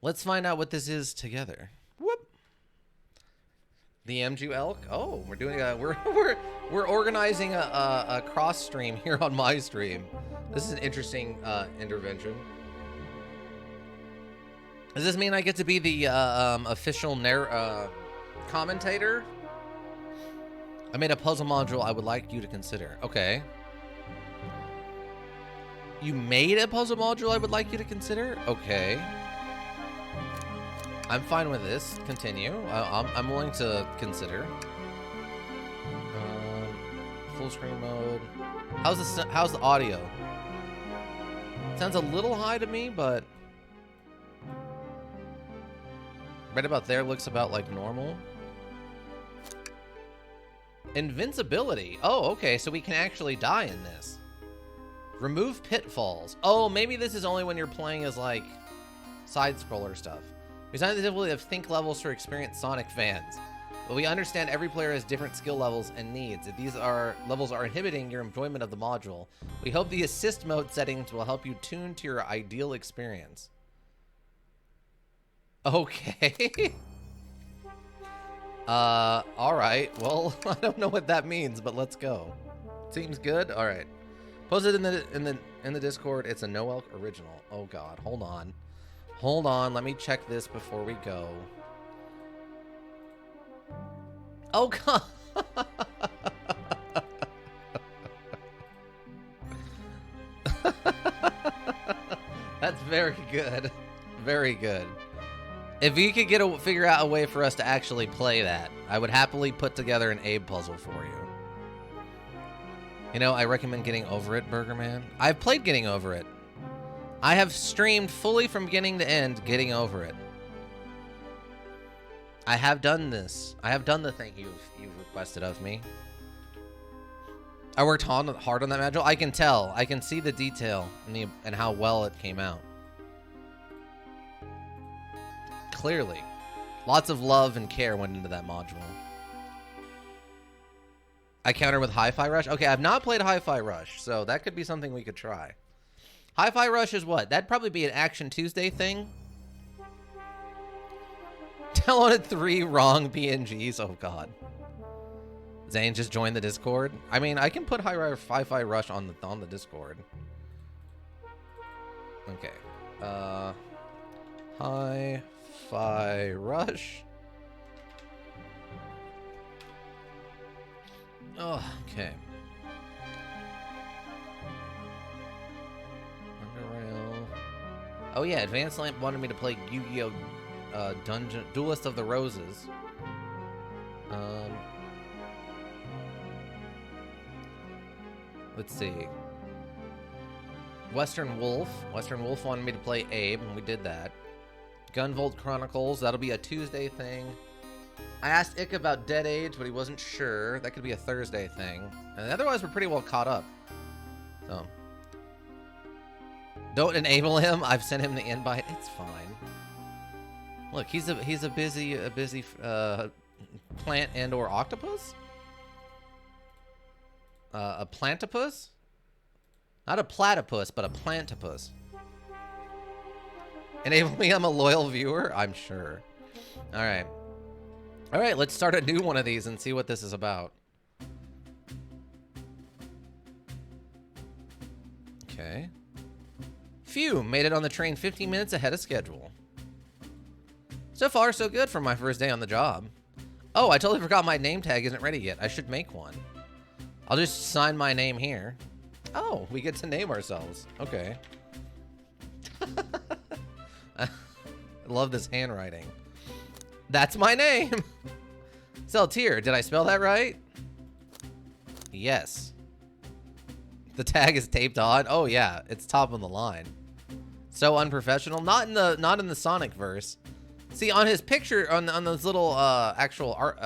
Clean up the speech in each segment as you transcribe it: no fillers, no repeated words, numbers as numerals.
Let's find out what this is together. Whoop. The MG elk. Oh, we're doing a we're organizing a cross stream here on my stream. This is an interesting intervention. Does this mean I get to be the official commentator? I made a puzzle module I would like you to consider. Okay. You made a puzzle module I would like you to consider? Okay. I'm fine with this. Continue. I'm willing to consider. Full screen mode. How's the audio? Sounds a little high to me, but right about there looks about like normal. Invincibility. Oh, okay. So we can actually die in this. Remove pitfalls. Oh, maybe this is only when you're playing as like side scroller stuff. We designed the difficulty of think levels for experienced Sonic fans. But we understand every player has different skill levels and needs. If these levels are inhibiting your enjoyment of the module, we hope the assist mode settings will help you tune to your ideal experience. Okay. All right. Well, I don't know what that means, but let's go. Seems good. All right. Post it in the Discord. It's a No Elk original. Oh God. Hold on. Hold on. Let me check this before we go. Oh God. That's very good. Very good. If you could figure out a way for us to actually play that, I would happily put together an Abe puzzle for you. You know, I recommend Getting Over It, Burger Man. I've played Getting Over It. I have streamed fully from beginning to end Getting Over It. I have done this. I have done the thing you've requested of me. I worked hard on that module. I can tell. I can see the detail and how well it came out. Clearly. Lots of love and care went into that module. I counter with Hi-Fi Rush. Okay, I've not played Hi-Fi Rush, so that could be something we could try. Hi-Fi Rush is what? That'd probably be an Action Tuesday thing. Downloaded 3 wrong PNGs. Oh, God. Zane just joined the Discord. I mean, I can put Hi-Fi Rush on the Discord. Okay. Hi-Fi Rush. Oh, okay. Underrail. Oh yeah, Advanced Lamp wanted me to play Yu-Gi-Oh! Duelist of the Roses. Let's see. Western Wolf. Western Wolf wanted me to play Abe, and we did that. Gunvolt Chronicles. That'll be a Tuesday thing. I asked Ick about Dead Age, but he wasn't sure. That could be a Thursday thing. And otherwise, we're pretty well caught up. So, don't enable him. I've sent him the invite. It's fine. Look, he's a busy plant and/or octopus. A plantipus. Not a platypus, but a plantipus. Enable me. I'm a loyal viewer. I'm sure. All right. All right, let's start a new one of these and see what this is about. Okay. Phew, made it on the train 15 minutes ahead of schedule. So far, so good for my first day on the job. Oh, I totally forgot my name tag isn't ready yet. I should make one. I'll just sign my name here. Oh, we get to name ourselves. Okay. I love this handwriting. That's my name. Seltier, did I spell that right? Yes. The tag is taped on. Oh yeah, it's top of the line. So unprofessional. Not in the Sonic verse. See, on his picture, on those little actual art,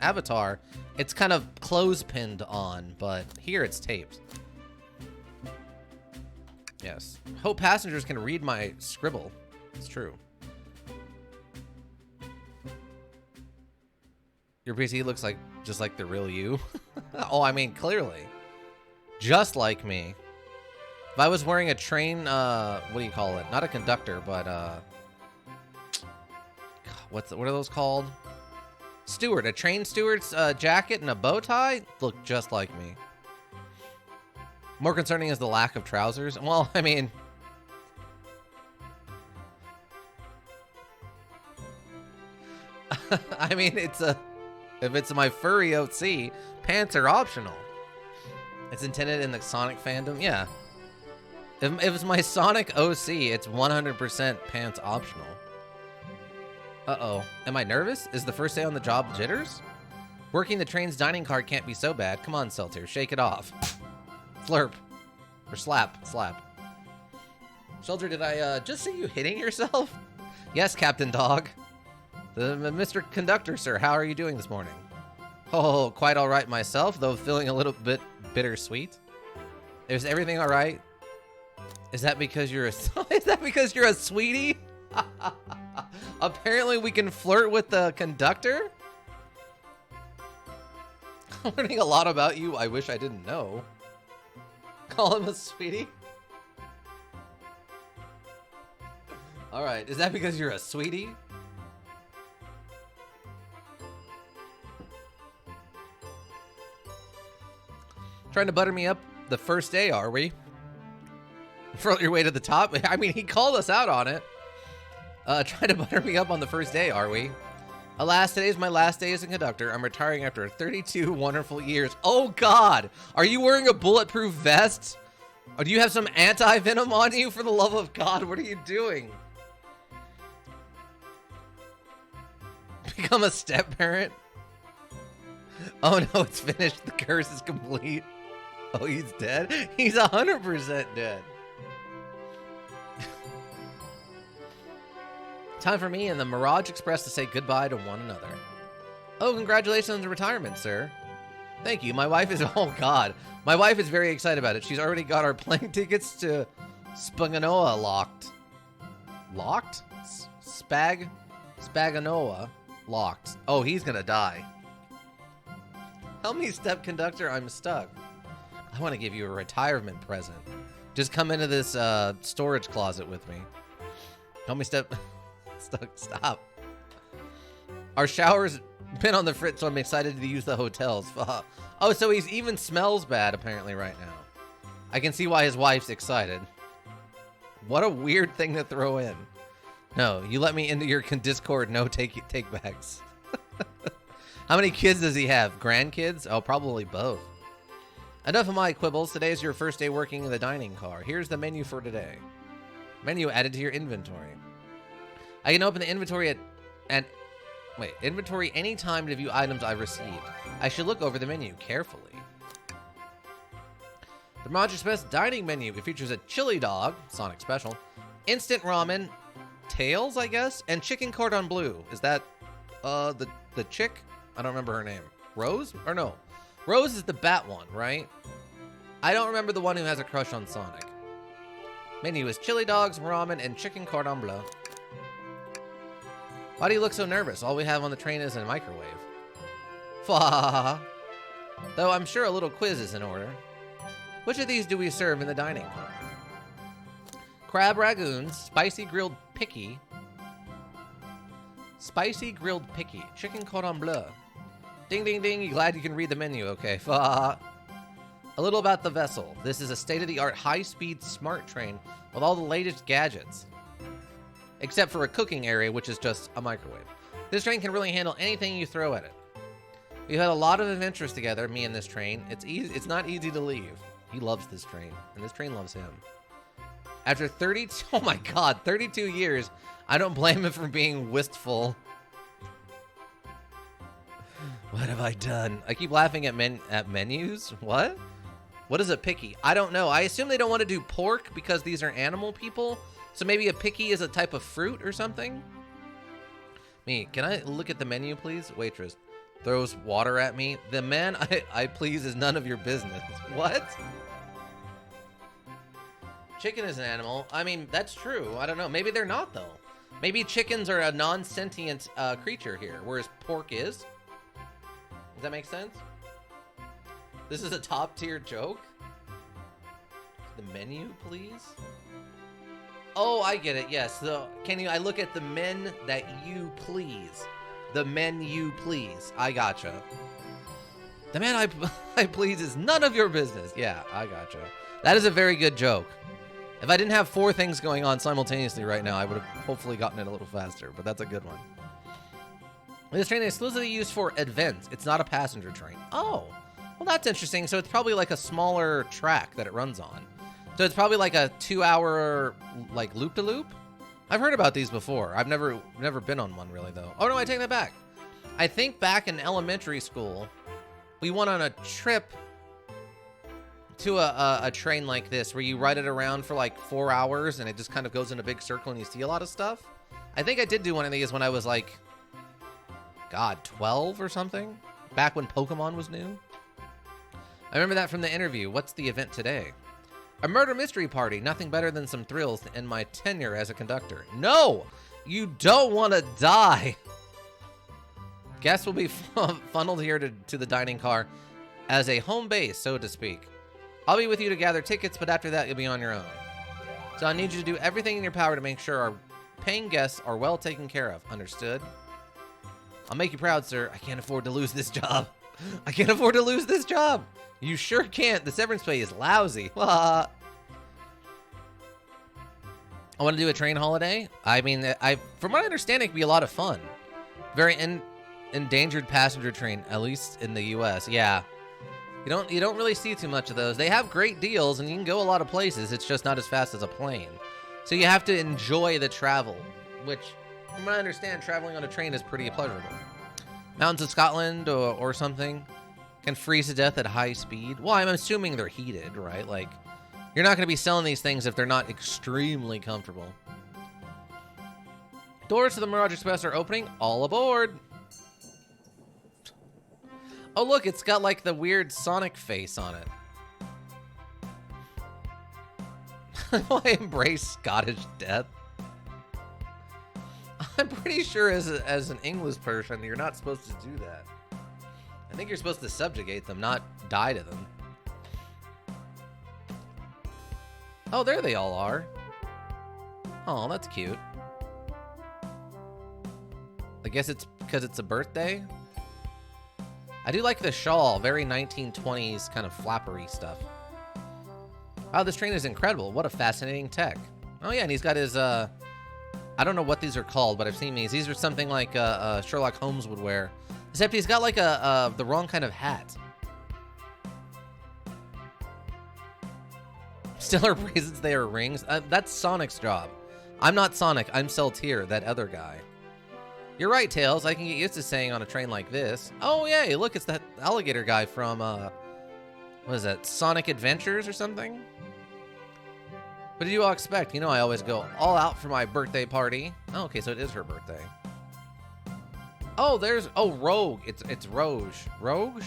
avatar, it's kind of clothespinned on, but here it's taped. Yes. Hope passengers can read my scribble. It's true. Your PC looks like just like the real you. Oh, I mean, clearly. Just like me. If I was wearing a train, what do you call it? Not a conductor, but what are those called? Steward. A train steward's jacket and a bow tie look just like me. More concerning is the lack of trousers. Well, I mean, if it's my furry OC, pants are optional. It's intended in the Sonic fandom, yeah. If it's my Sonic OC, it's 100% pants optional. Uh-oh. Am I nervous? Is the first day on the job jitters? Working the train's dining car can't be so bad. Come on, Seltier, shake it off. Slurp. Or slap. Slap. Seltier, did I just see you hitting yourself? Yes, Captain Dog. Mr. Conductor, sir, how are you doing this morning? Oh, quite all right myself, though feeling a little bit bittersweet. Is everything all right? Is that because you're a sweetie? Apparently we can flirt with the conductor? I'm learning a lot about you I wish I didn't know. Call him a sweetie? Alright, is that because you're a sweetie? Trying to butter me up the first day, are we? Froth your way to the top? I mean, he called us out on it. Trying to butter me up on the first day, are we? Alas, today's my last day as a conductor. I'm retiring after 32 wonderful years. Oh, God! Are you wearing a bulletproof vest? Or do you have some anti-venom on you? For the love of God, what are you doing? Become a step-parent? Oh, no, it's finished. The curse is complete. Oh, he's dead? He's 100% dead. Time for me and the Mirage Express to say goodbye to one another. Oh, congratulations on the retirement, sir. Thank you. My wife is... Oh, God. My wife is very excited about it. She's already got our plane tickets to Spaganoa locked. Locked? Spaganoa locked. Oh, he's gonna die. Help me, step conductor. I'm stuck. I want to give you a retirement present. Just come into this storage closet with me. Help me, step... Stop. Our shower's been on the fritz, so I'm excited to use the hotels. Oh, so he even smells bad apparently right now. I can see why his wife's excited. What a weird thing to throw in. No, you let me into your Discord. No take backs. How many kids does he have? Grandkids? Oh, probably both. Enough of my quibbles. Today is your first day working in the dining car. Here's the menu for today. Menu added to your inventory. I can open the inventory inventory anytime to view items I've received. I should look over the menu carefully. The Mirage Express dining menu. It features a chili dog, Sonic special, instant ramen, tails, I guess, and chicken cordon bleu. Is that the chick? I don't remember her name. Rose? Or no. Rose is the bat one, right? I don't remember the one who has a crush on Sonic. Menu is chili dogs, ramen, and chicken cordon bleu. Why do you look so nervous? All we have on the train is a microwave. Though I'm sure a little quiz is in order. Which of these do we serve in the dining car? Crab ragoons, spicy grilled picky, chicken cordon bleu. Ding, ding, ding. You glad you can read the menu? Okay. A little about the vessel. This is a state-of-the-art high-speed smart train with all the latest gadgets. Except for a cooking area, which is just a microwave. This train can really handle anything you throw at it. We've had a lot of adventures together, me and this train. It's not easy to leave. He loves this train, and this train loves him. After 32 years, I don't blame him for being wistful. What have I done? I keep laughing at menus. What? What is a picky? I don't know. I assume they don't want to do pork because these are animal people. So maybe a picky is a type of fruit or something? Me, can I look at the menu, please? Waitress throws water at me. The man I please is none of your business. What? Chicken is an animal. I mean, that's true. I don't know. Maybe they're not, though. Maybe chickens are a non-sentient creature here, whereas pork is. Does that make sense? This is a top-tier joke? The menu, please? Oh, I get it. Yes. So, I look at the men that you please. The men you please. I gotcha. The man I please is none of your business. Yeah, I gotcha. That is a very good joke. If I didn't have 4 things going on simultaneously right now, I would have hopefully gotten it a little faster, but that's a good one. This train is exclusively used for events. It's not a passenger train. Oh, well, that's interesting. So it's probably like a smaller track that it runs on. So it's probably like a 2-hour like loop-to-loop. I've heard about these before. I've never been on one really though. Oh no, I take that back. I think back in elementary school, we went on a trip to a train like this where you ride it around for like 4 hours and it just kind of goes in a big circle and you see a lot of stuff. I think I did do one of these when I was like, God, 12 or something, back when Pokemon was new. I remember that from the interview. What's the event today? A murder mystery party. Nothing better than some thrills to end my tenure as a conductor. No, you don't want to die. Guests will be funneled here to the dining car as a home base, so to speak. I'll be with you to gather tickets, but after that, you'll be on your own. So I need you to do everything in your power to make sure our paying guests are well taken care of. Understood? I'll make you proud, sir. I can't afford to lose this job. I can't afford to lose this job. You sure can't. The severance pay is lousy. I want to do a train holiday. I mean, from my understanding, it could be a lot of fun. Very endangered passenger train, at least in the U.S. Yeah. You don't really see too much of those. They have great deals, and you can go a lot of places. It's just not as fast as a plane. So you have to enjoy the travel, which, from what I understand, traveling on a train is pretty pleasurable. Mountains of Scotland or something can freeze to death at high speed. Well, I'm assuming they're heated, right? Like, you're not going to be selling these things if they're not extremely comfortable. Doors to the Mirage Express are opening. All aboard. Oh, look, it's got like the weird Sonic face on it. I embrace Scottish death. I'm pretty sure as an English person, you're not supposed to do that. I think you're supposed to subjugate them, not die to them. Oh, there they all are. Oh, that's cute. I guess it's because it's a birthday. I do like the shawl, very 1920s kind of flappery stuff. Wow, this train is incredible. What a fascinating tech. Oh yeah, and he's got his, I don't know what these are called, but I've seen these. These are something like Sherlock Holmes would wear. Except he's got like the wrong kind of hat. Still are bracelets, they are rings. That's Sonic's job. I'm not Sonic, I'm Seltier, that other guy. You're right, Tails. I can get used to saying on a train like this. Oh, yay, look, it's that alligator guy from, what is that, Sonic Adventures or something? What did you all expect? You know I always go all out for my birthday party. Oh, okay, so it is her birthday. Oh, Rogue. It's Rogue. Rogue.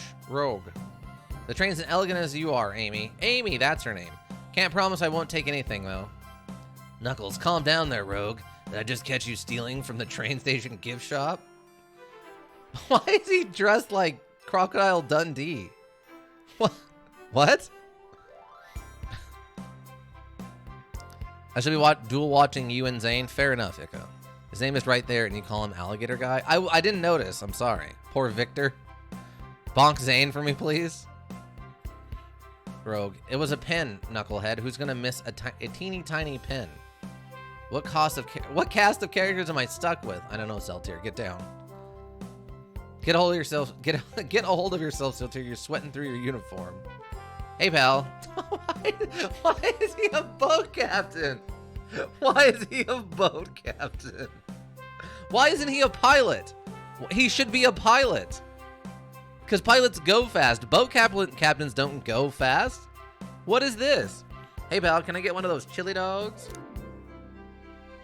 The train's as elegant as you are, Amy. Amy, that's her name. Can't promise I won't take anything, though. Knuckles, calm down there, Rogue. Did I just catch you stealing from the train station gift shop? Why is he dressed like Crocodile Dundee? What? I should be dual watching you and Zane. Fair enough, Ico. His name is right there, and you call him Alligator Guy? I didn't notice. I'm sorry. Poor Victor. Bonk Zane for me, please. Rogue. It was a pen, Knucklehead. Who's going to miss a teeny tiny pen? What cast of characters am I stuck with? I don't know, Seltier. Get down. Get a hold of yourself. Get a hold of yourself, Seltier. You're sweating through your uniform. Hey, pal. Why is he a boat captain? Why is he a boat captain? Why isn't he a pilot? He should be a pilot. Because pilots go fast. Boat captains don't go fast. What is this? Hey, pal, can I get one of those chili dogs?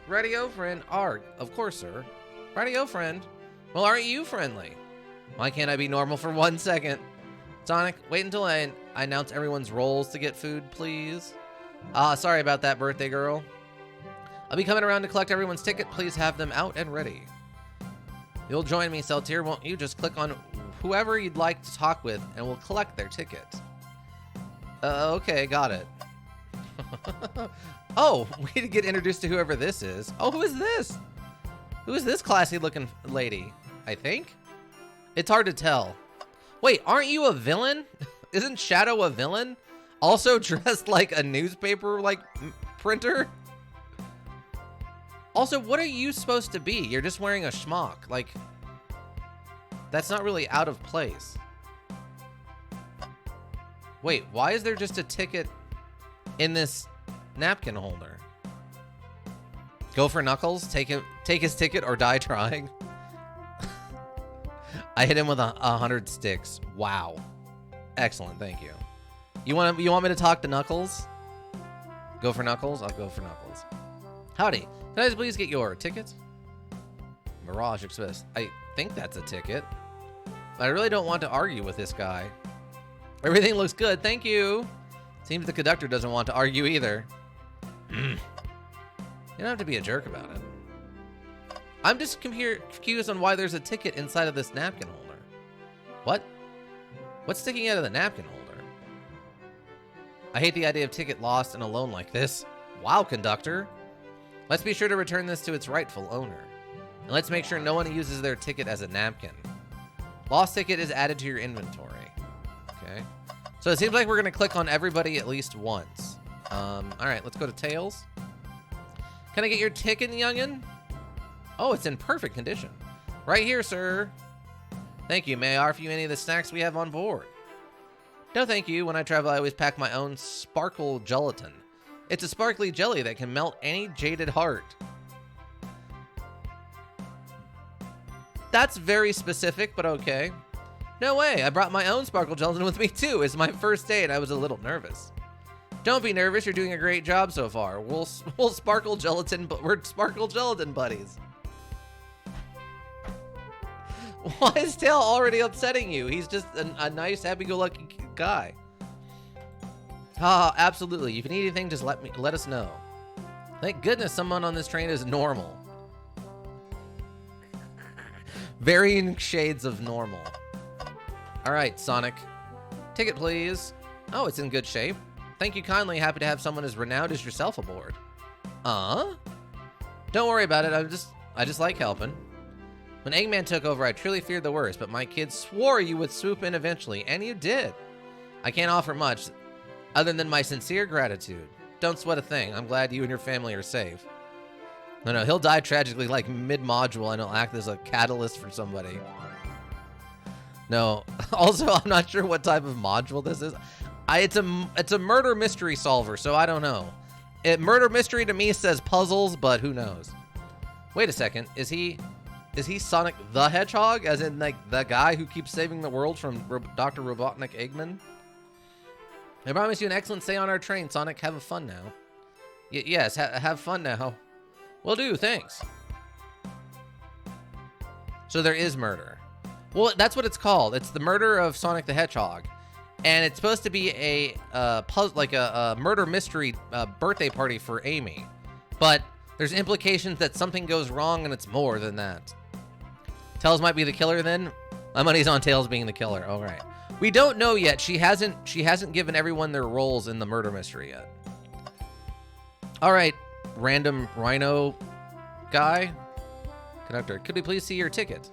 Radio friend. Arg. Of course, sir. Radio friend. Well, aren't you friendly? Why can't I be normal for 1 second? Sonic, wait until I announce everyone's roles to get food, please. Sorry about that, birthday girl. I'll be coming around to collect everyone's ticket. Please have them out and ready. You'll join me, Seltier, won't you? Just click on whoever you'd like to talk with, and we'll collect their ticket. Okay, got it. Oh, we need to get introduced to whoever this is. Oh, who is this? Who is this classy looking lady? I think? It's hard to tell. Wait, aren't you a villain? Isn't Shadow a villain? Also dressed like a newspaper, like, printer? Also, what are you supposed to be? You're just wearing a schmuck. Like, that's not really out of place. Wait, why is there just a ticket in this napkin holder? Go for Knuckles, take his ticket or die trying. I hit him with 100 sticks. Wow. Excellent, thank you. You want me to talk to Knuckles? Go for Knuckles? I'll go for Knuckles. Howdy. Can I just please get your ticket? Mirage Express. I think that's a ticket. I really don't want to argue with this guy. Everything looks good, thank you. Seems the conductor doesn't want to argue either. You don't have to be a jerk about it. I'm just confused on why there's a ticket inside of this napkin holder. What? What's sticking out of the napkin holder? I hate the idea of ticket lost and alone like this. Wow, conductor. Let's be sure to return this to its rightful owner. And let's make sure no one uses their ticket as a napkin. Lost ticket is added to your inventory. Okay. So it seems like we're going to click on everybody at least once. All right, let's go to Tails. Can I get your ticket, youngin'? Oh, it's in perfect condition. Right here, sir. Thank you. May I offer you any of the snacks we have on board? No, thank you. When I travel, I always pack my own sparkle gelatin. It's a sparkly jelly that can melt any jaded heart. That's very specific, but okay. No way. I brought my own sparkle gelatin with me, too. It's my first day, and I was a little nervous. Don't be nervous. You're doing a great job so far. We'll sparkle gelatin, but we're sparkle gelatin buddies. Why is Tail already upsetting you? He's just a nice, happy-go-lucky guy. Ah, absolutely. If you need anything, just let us know. Thank goodness someone on this train is normal. Varying shades of normal. All right, Sonic. Ticket, please. Oh, it's in good shape. Thank you kindly. Happy to have someone as renowned as yourself aboard. Don't worry about it. I just like helping. When Eggman took over, I truly feared the worst, but my kids swore you would swoop in eventually, and you did. I can't offer much other than my sincere gratitude. Don't sweat a thing. I'm glad you and your family are safe. No, he'll die tragically like mid-module, and he'll act as a catalyst for somebody. No. Also, I'm not sure what type of module this is. It's a murder mystery solver, so I don't know. Murder mystery to me says puzzles, but who knows? Wait a second. Is he Sonic the Hedgehog? As in, like, the guy who keeps saving the world from Dr. Robotnik Eggman? I promise you an excellent stay on our train, Sonic. Have fun now. Yes, have fun now. Will do, thanks. So there is murder. Well, that's what it's called. It's the murder of Sonic the Hedgehog. And it's supposed to be a murder mystery birthday party for Amy. But there's implications that something goes wrong and it's more than that. Tails might be the killer then? My money's on Tails being the killer. All right. We don't know yet. She hasn't given everyone their roles in the murder mystery yet. All right, random rhino guy. Conductor, could we please see your ticket?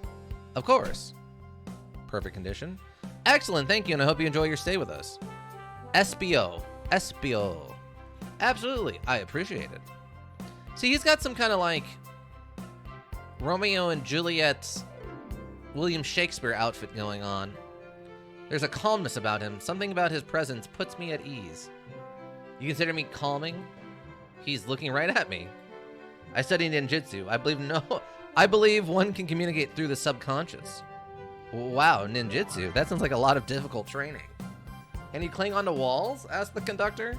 Of course. Perfect condition. Excellent, thank you, and I hope you enjoy your stay with us. SBO. Absolutely, I appreciate it. See, he's got some kind of like Romeo and Juliet, William Shakespeare outfit going on. There's a calmness about him. Something about his presence puts me at ease. You consider me calming? He's looking right at me. I study ninjutsu. I believe one can communicate through the subconscious. Wow, ninjutsu. That sounds like a lot of difficult training. Can you cling onto walls? Asked the conductor.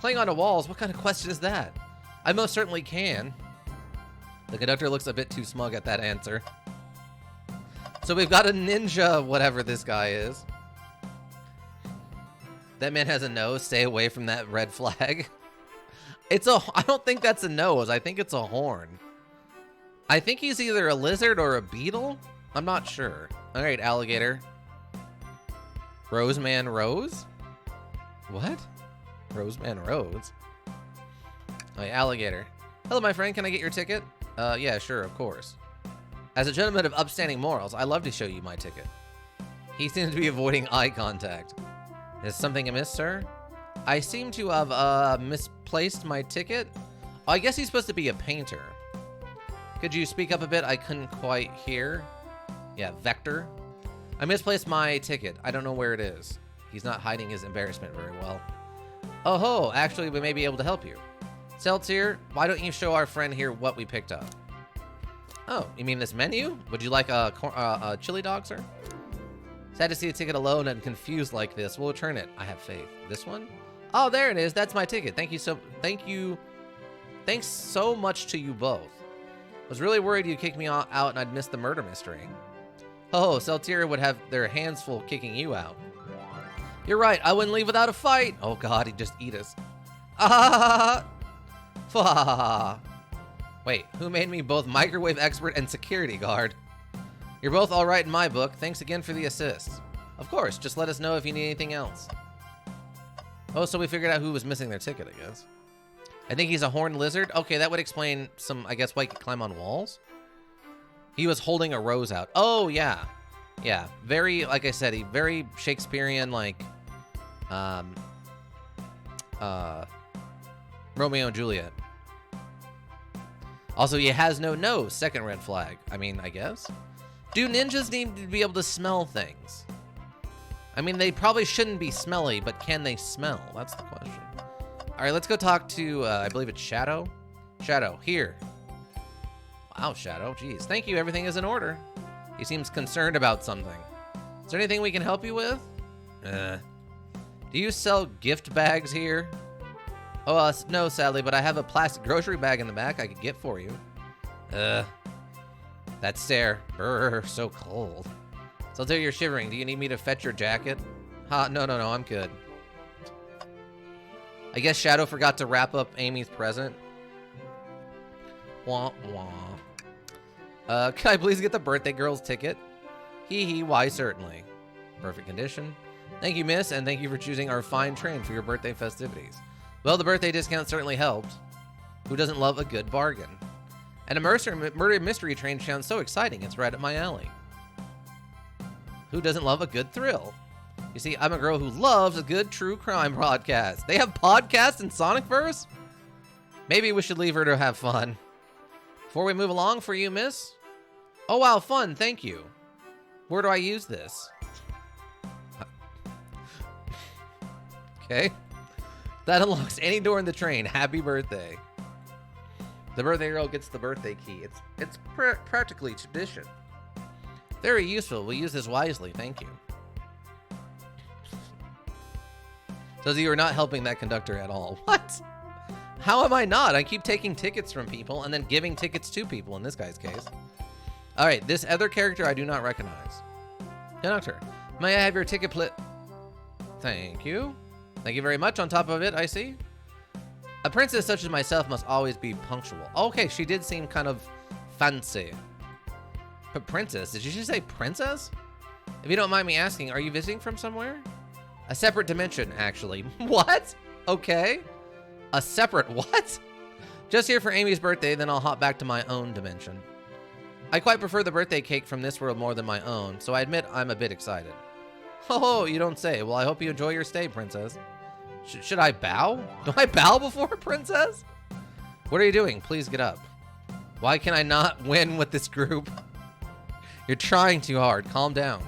Cling onto walls? What kind of question is that? I most certainly can. The conductor looks a bit too smug at that answer. So we've got a ninja, whatever this guy is. That man has a nose. Stay away from that red flag. I don't think that's a nose. I think it's a horn. I think he's either a lizard or a beetle. I'm not sure. All right, alligator. Roseman Rose? What? Roseman Rose? Oh, yeah, alligator. Hello, my friend. Can I get your ticket? Yeah, sure, of course. As a gentleman of upstanding morals, I love to show you my ticket. He seems to be avoiding eye contact. Is something amiss, sir? I seem to have, misplaced my ticket. Oh, I guess he's supposed to be a painter. Could you speak up a bit? I couldn't quite hear. Yeah, Vector. I misplaced my ticket. I don't know where it is. He's not hiding his embarrassment very well. Oh ho, actually we may be able to help you. Seltier, why don't you show our friend here what we picked up? Oh, you mean this menu? Would you like a chili dog, sir? Sad to see a ticket alone and confused like this. We'll return it. I have faith. This one? Oh, there it is. That's my ticket. Thanks so much to you both. Was really worried you'd kick me out and I'd miss the murder mystery. Oh, Seltier would have their hands full kicking you out. You're right. I wouldn't leave without a fight. Oh God, he'd just eat us. Ah! Wait, who made me both microwave expert and security guard? You're both all right in my book. Thanks again for the assist. Of course, just let us know if you need anything else. Oh, so we figured out who was missing their ticket, I guess. I think he's a horned lizard. Okay, that would explain some, I guess, why he could climb on walls. He was holding a rose out. Oh, yeah. Yeah, very, like I said, very Shakespearean, like, Romeo and Juliet. Also, he has no nose. Second red flag. I mean, I guess. Do ninjas need to be able to smell things? I mean, they probably shouldn't be smelly, but can they smell? That's the question. All right, let's go talk to, I believe it's Shadow. Shadow, here. Wow, Shadow, geez. Thank you, everything is in order. He seems concerned about something. Is there anything we can help you with? Do you sell gift bags here? Oh, no, sadly, but I have a plastic grocery bag in the back I could get for you. That stare. Brr, so cold. So there you're shivering. Do you need me to fetch your jacket? No, I'm good. I guess Shadow forgot to wrap up Amy's present. Wah, wah. Can I please get the birthday girl's ticket? Hee hee, why certainly. Perfect condition. Thank you, miss, and thank you for choosing our fine train for your birthday festivities. Well, the birthday discount certainly helped. Who doesn't love a good bargain? And a murder mystery train sounds so exciting, it's right up my alley. Who doesn't love a good thrill? You see, I'm a girl who loves a good true crime podcast. They have podcasts in Sonicverse? Maybe we should leave her to have fun. Before we move along for you, miss? Oh, wow, fun, thank you. Where do I use this? Okay. That unlocks any door in the train. Happy birthday. The birthday girl gets the birthday key. It's practically tradition. Very useful. We'll use this wisely. Thank you. So you are not helping that conductor at all. What? How am I not? I keep taking tickets from people and then giving tickets to people in this guy's case. All right, this other character I do not recognize. Conductor, may I have your ticket, please? Thank you. Thank you very much. On top of it, I see. A princess such as myself must always be punctual. Okay, she did seem kind of fancy. But princess? Did you just say princess? If you don't mind me asking, are you visiting from somewhere? A separate dimension, actually. What? Okay. A separate what? Just here for Amy's birthday, then I'll hop back to my own dimension. I quite prefer the birthday cake from this world more than my own, so I admit I'm a bit excited. Oh, you don't say. Well, I hope you enjoy your stay, princess. Should I bow? Do I bow before a princess? What are you doing? Please get up. Why can I not win with this group? You're trying too hard. Calm down.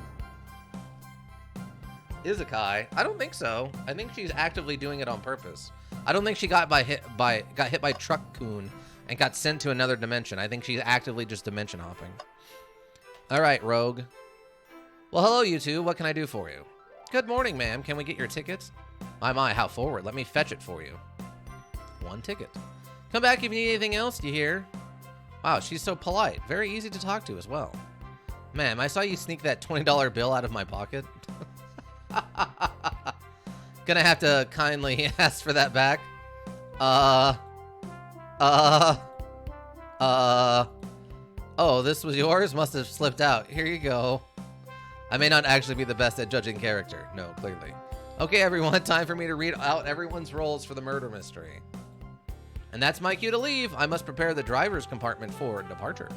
Izakai? I don't think so. I think she's actively doing it on purpose. I don't think she got hit by Truck-kun and got sent to another dimension. I think she's actively just dimension hopping. All right, rogue. Well, hello, you two. What can I do for you? Good morning, ma'am. Can we get your tickets? My, how forward. Let me fetch it for you. One ticket. Come back if you need anything else, do you hear? Wow, she's so polite. Very easy to talk to as well. Ma'am, I saw you sneak that $20 bill out of my pocket. Gonna have to kindly ask for that back. Oh, this was yours? Must have slipped out. Here you go. I may not actually be the best at judging character. No, clearly. Okay, everyone, time for me to read out everyone's roles for the murder mystery. And that's my cue to leave. I must prepare the driver's compartment for departure.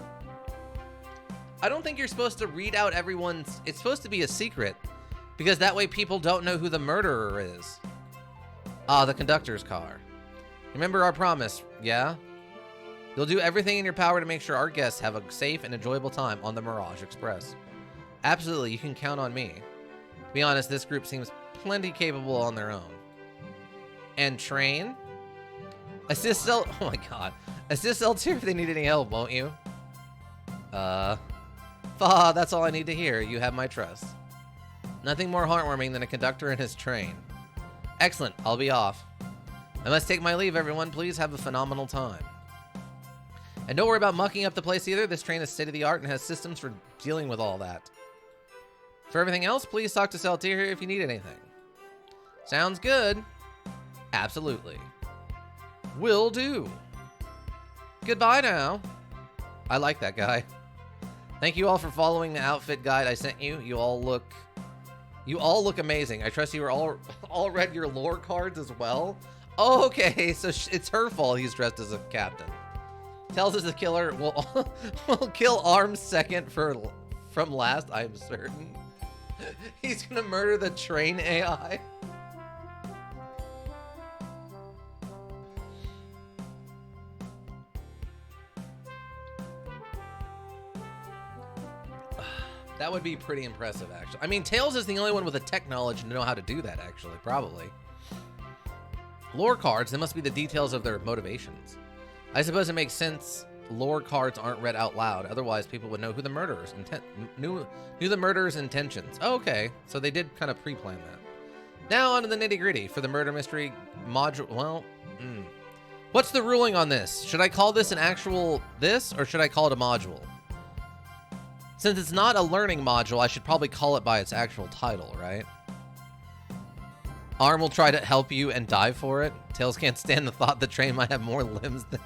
I don't think you're supposed to read out everyone's... It's supposed to be a secret, because that way people don't know who the murderer is. Ah, the conductor's car. Remember our promise, yeah? You'll do everything in your power to make sure our guests have a safe and enjoyable time on the Mirage Express. Absolutely, you can count on me. To be honest, this group seems plenty capable on their own. And train? Assist oh my god. Assist Seltier if they need any help, won't you? That's all I need to hear. You have my trust. Nothing more heartwarming than a conductor and his train. Excellent, I'll be off. I must take my leave, everyone. Please have a phenomenal time. And don't worry about mucking up the place either. This train is state-of-the-art and has systems for dealing with all that. For everything else, please talk to Seltier here if you need anything. Sounds good. Absolutely. Will do. Goodbye now. I like that guy. Thank you all for following the outfit guide I sent you. You all look amazing. I trust you all read your lore cards as well. Oh, okay, so it's her fault he's dressed as a captain. Tells us the killer will kill Arms second from last, I'm certain. He's gonna murder the train AI. That would be pretty impressive, actually. I mean, Tails is the only one with the tech knowledge to know how to do that, actually, probably. Lore cards, they must be the details of their motivations. I suppose it makes sense lore cards aren't read out loud, otherwise people would know who the murderer's knew the murderer's intentions. Oh, okay, so they did kind of pre-plan that. Now on to the nitty-gritty for the murder mystery module. Well, what's the ruling on this? Should I call this an actual this, or should I call it a module? Since it's not a learning module, I should probably call it by its actual title, right? Arm will try to help you and die for it. Tails can't stand the thought the train might have more limbs than...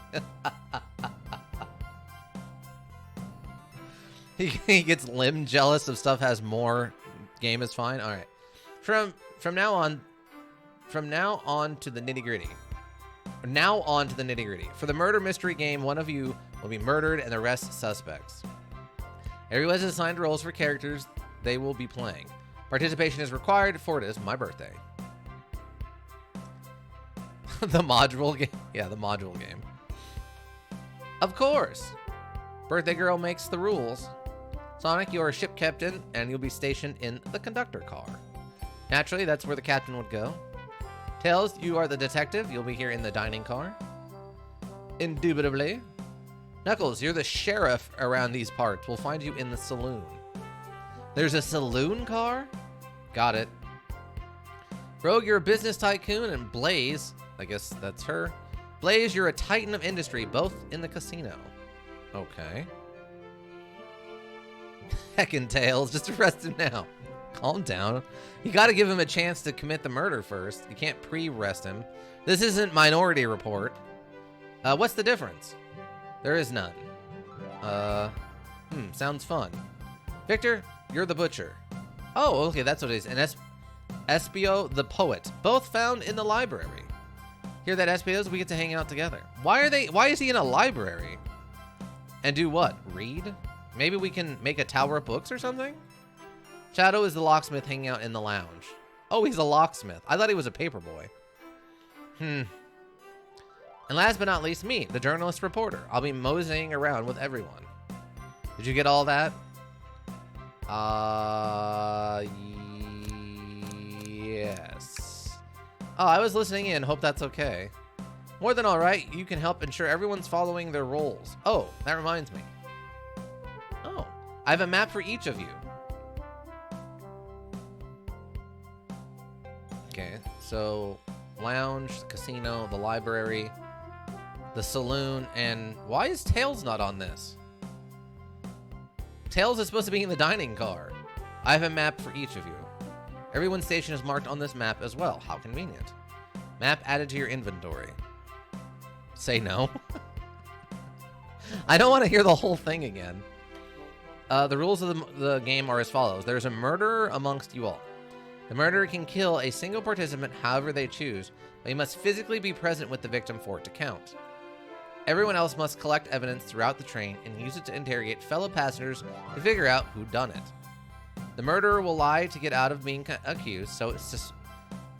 He gets limb jealous if stuff has more. Game is fine. All right. From now on to the nitty-gritty. Now on to the nitty-gritty. For the murder mystery game, one of you will be murdered and the rest suspects. Everyone has assigned roles for characters they will be playing. Participation is required, for it is my birthday. The module game? Yeah, the module game. Of course. Birthday girl makes the rules. Sonic, you're a ship captain, and you'll be stationed in the conductor car. Naturally, that's where the captain would go. Tails, you are the detective. You'll be here in the dining car. Indubitably. Knuckles, you're the sheriff around these parts. We'll find you in the saloon. There's a saloon car? Got it. Rogue, you're a business tycoon, and Blaze, I guess that's her. Blaze, you're a titan of industry, both in the casino. Okay. Heckin' Tails, just arrest him now. Calm down. You gotta give him a chance to commit the murder first. You can't pre-arrest him. This isn't Minority Report. What's the difference? There is none. Sounds fun. Victor, you're the butcher. Oh, okay, that's what it is. And Espio, the poet. Both found in the library. Hear that, Espios? We get to hang out together. Why is he in a library? And do what? Read? Maybe we can make a tower of books or something? Shadow is the locksmith hanging out in the lounge. Oh, he's a locksmith. I thought he was a paperboy. And last but not least, me, the journalist reporter. I'll be moseying around with everyone. Did you get all that? Yes. Oh, I was listening in. Hope that's okay. More than all right. You can help ensure everyone's following their roles. Oh, that reminds me. Oh, I have a map for each of you. Okay, so lounge, casino, the library, the saloon, and why is Tails not on this? Tails is supposed to be in the dining car. I have a map for each of you. Everyone's station is marked on this map as well. How convenient. Map added to your inventory. Say no. I don't want to hear the whole thing again. The rules of the game are as follows. There's a murderer amongst you all. The murderer can kill a single participant however they choose, but he must physically be present with the victim for it to count. Everyone else must collect evidence throughout the train and use it to interrogate fellow passengers to figure out who done it. The murderer will lie to get out of being accused,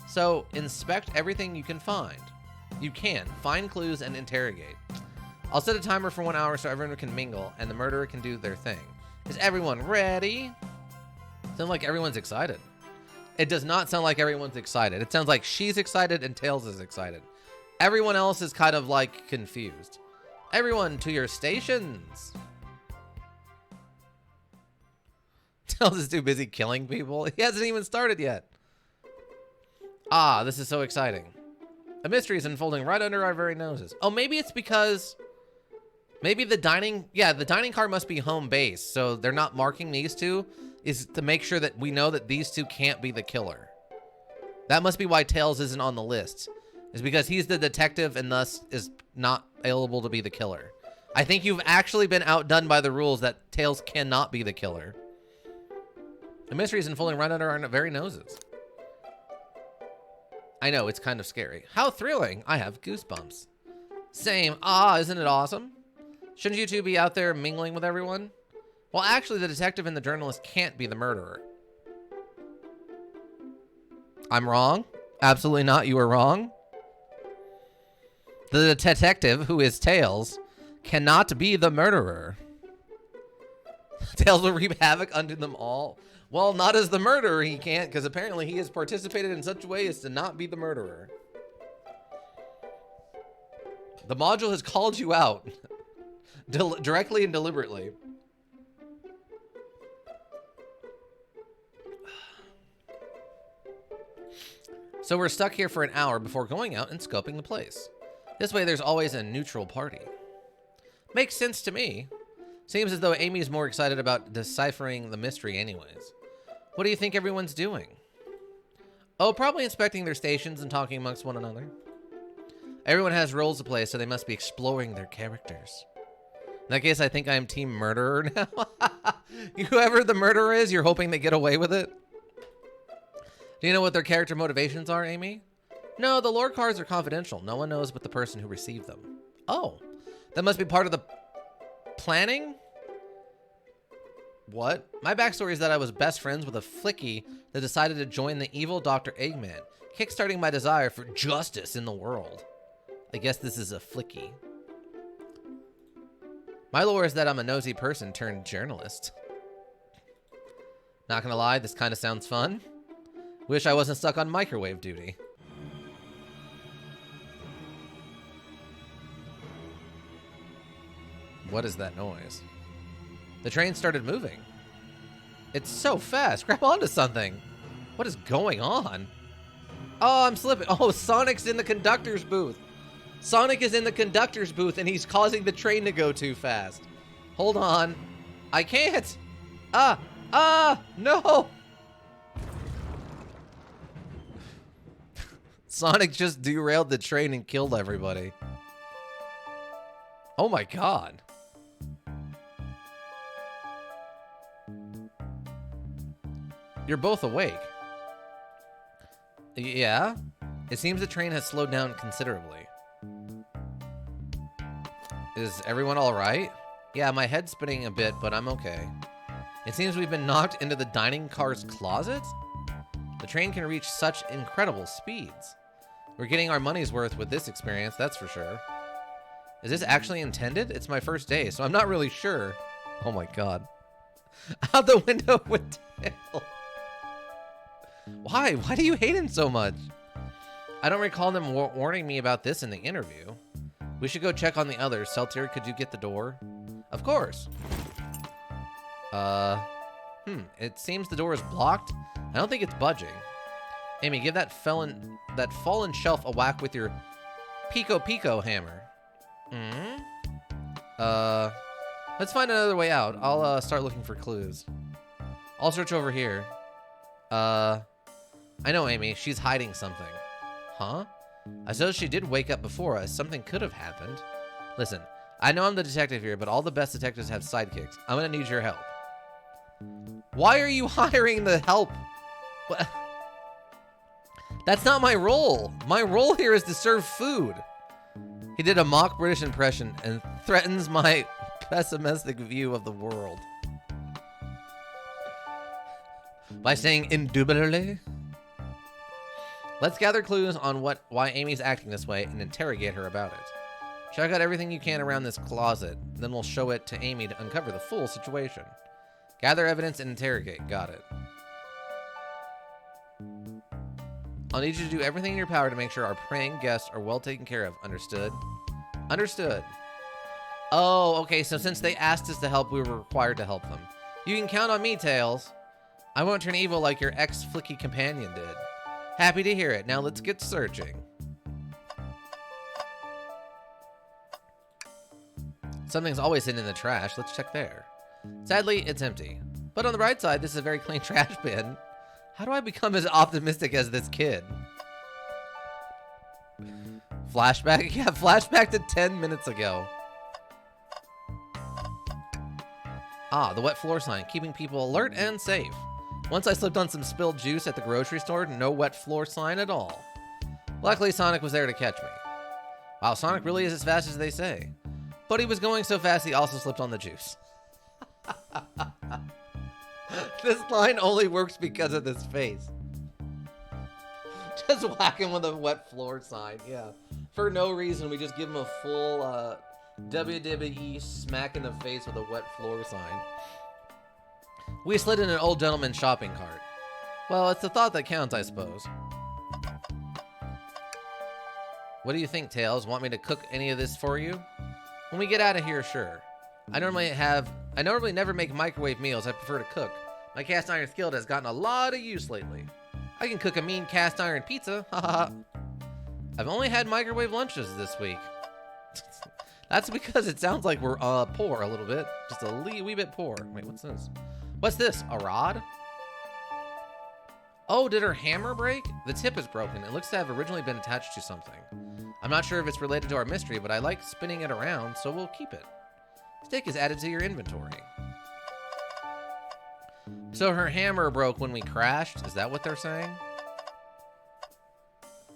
so inspect everything you can find. You can find clues and interrogate. I'll set a timer for 1 hour so everyone can mingle and the murderer can do their thing. Is everyone ready? Sounds like everyone's excited. It does not sound like everyone's excited. It sounds like she's excited and Tails is excited. Everyone else is kind of like confused. Everyone to your stations. Tails is too busy killing people. He hasn't even started yet. Ah, this is so exciting. A mystery is unfolding right under our very noses. Oh, maybe it's because maybe the dining car must be home base. So they're not marking these two is to make sure that we know that these two can't be the killer. That must be why Tails isn't on the list. Is because he's the detective and thus is not available to be the killer. I think you've actually been outdone by the rules that Tails cannot be the killer. The mystery is unfolding right under our very noses. I know, it's kind of scary. How thrilling. I have goosebumps. Same. Ah, isn't it awesome? Shouldn't you two be out there mingling with everyone? Well, actually, the detective and the journalist can't be the murderer. I'm wrong? Absolutely not. You are wrong. The detective, who is Tails, cannot be the murderer. Tails will wreak havoc unto them all. Well, not as the murderer, he can't, because apparently he has participated in such a way as to not be the murderer. The module has called you out. Directly and deliberately. So we're stuck here for an hour before going out and scoping the place. This way there's always a neutral party. Makes sense to me. Seems as though Amy's more excited about deciphering the mystery anyways. What do you think everyone's doing? Oh, probably inspecting their stations and talking amongst one another. Everyone has roles to play, so they must be exploring their characters. In that case, I think I am team murderer now. Whoever the murderer is, you're hoping they get away with it? Do you know what their character motivations are, Amy? No, the lore cards are confidential. No one knows but the person who received them. Oh, that must be part of the planning? What? My backstory is that I was best friends with a flicky that decided to join the evil Dr. Eggman, kickstarting my desire for justice in the world. I guess this is a flicky. My lore is that I'm a nosy person turned journalist. Not gonna lie, this kind of sounds fun. Wish I wasn't stuck on microwave duty. What is that noise? The train started moving. It's so fast. Grab onto something. What is going on? Oh, I'm slipping. Oh, Sonic's in the conductor's booth. Sonic is in the conductor's booth and he's causing the train to go too fast. Hold on. I can't. No. Sonic just derailed the train and killed everybody. Oh my God. You're both awake. Yeah? It seems the train has slowed down considerably. Is everyone all right? Yeah, my head's spinning a bit, but I'm okay. It seems we've been knocked into the dining car's closet? The train can reach such incredible speeds. We're getting our money's worth with this experience, that's for sure. Is this actually intended? It's my first day, so I'm not really sure. Oh my God. Out the window with Tail. Why? Why do you hate him so much? I don't recall them warning me about this in the interview. We should go check on the others. Seltier, could you get the door? Of course. It seems the door is blocked. I don't think it's budging. Amy, give that fallen shelf a whack with your Pico hammer. Let's find another way out. I'll start looking for clues. I'll search over here. I know Amy, she's hiding something. Huh? I suppose she did wake up before us. Something could have happened. Listen, I know I'm the detective here, but all the best detectives have sidekicks. I'm gonna need your help. Why are you hiring the help? What? That's not my role. My role here is to serve food. He did a mock British impression and threatens my pessimistic view of the world. By saying indubitably. Let's gather clues on why Amy's acting this way and interrogate her about it. Check out everything you can around this closet, then we'll show it to Amy to uncover the full situation. Gather evidence and interrogate. Got it. I'll need you to do everything in your power to make sure our praying guests are well taken care of. Understood? Understood. Oh, okay, so since they asked us to help, we were required to help them. You can count on me, Tails. I won't turn evil like your ex-flicky companion did. Happy to hear it. Now let's get searching. Something's always hidden in the trash. Let's check there. Sadly, it's empty. But on the bright side, this is a very clean trash bin. How do I become as optimistic as this kid? Flashback? Yeah, flashback to 10 minutes ago. Ah, the wet floor sign, keeping people alert and safe. Once I slipped on some spilled juice at the grocery store, no wet floor sign at all. Luckily, Sonic was there to catch me. Wow, Sonic really is as fast as they say. But he was going so fast, he also slipped on the juice. This line only works because of this face. Just whack him with a wet floor sign, yeah. For no reason, we just give him a full WWE smack in the face with a wet floor sign. We slid in an old gentleman's shopping cart. Well, it's the thought that counts, I suppose. What do you think, Tails? Want me to cook any of this for you? When we get out of here, sure. I normally never make microwave meals. I prefer to cook. My cast iron skillet has gotten a lot of use lately. I can cook a mean cast iron pizza. Haha. I've only had microwave lunches this week. That's because it sounds like we're poor a little bit. Just a wee bit poor. Wait, what's this? What's this? A rod? Oh, did her hammer break? The tip is broken. It looks to have originally been attached to something. I'm not sure if it's related to our mystery, but I like spinning it around, so we'll keep it. Stick is added to your inventory. So her hammer broke when we crashed? Is that what they're saying?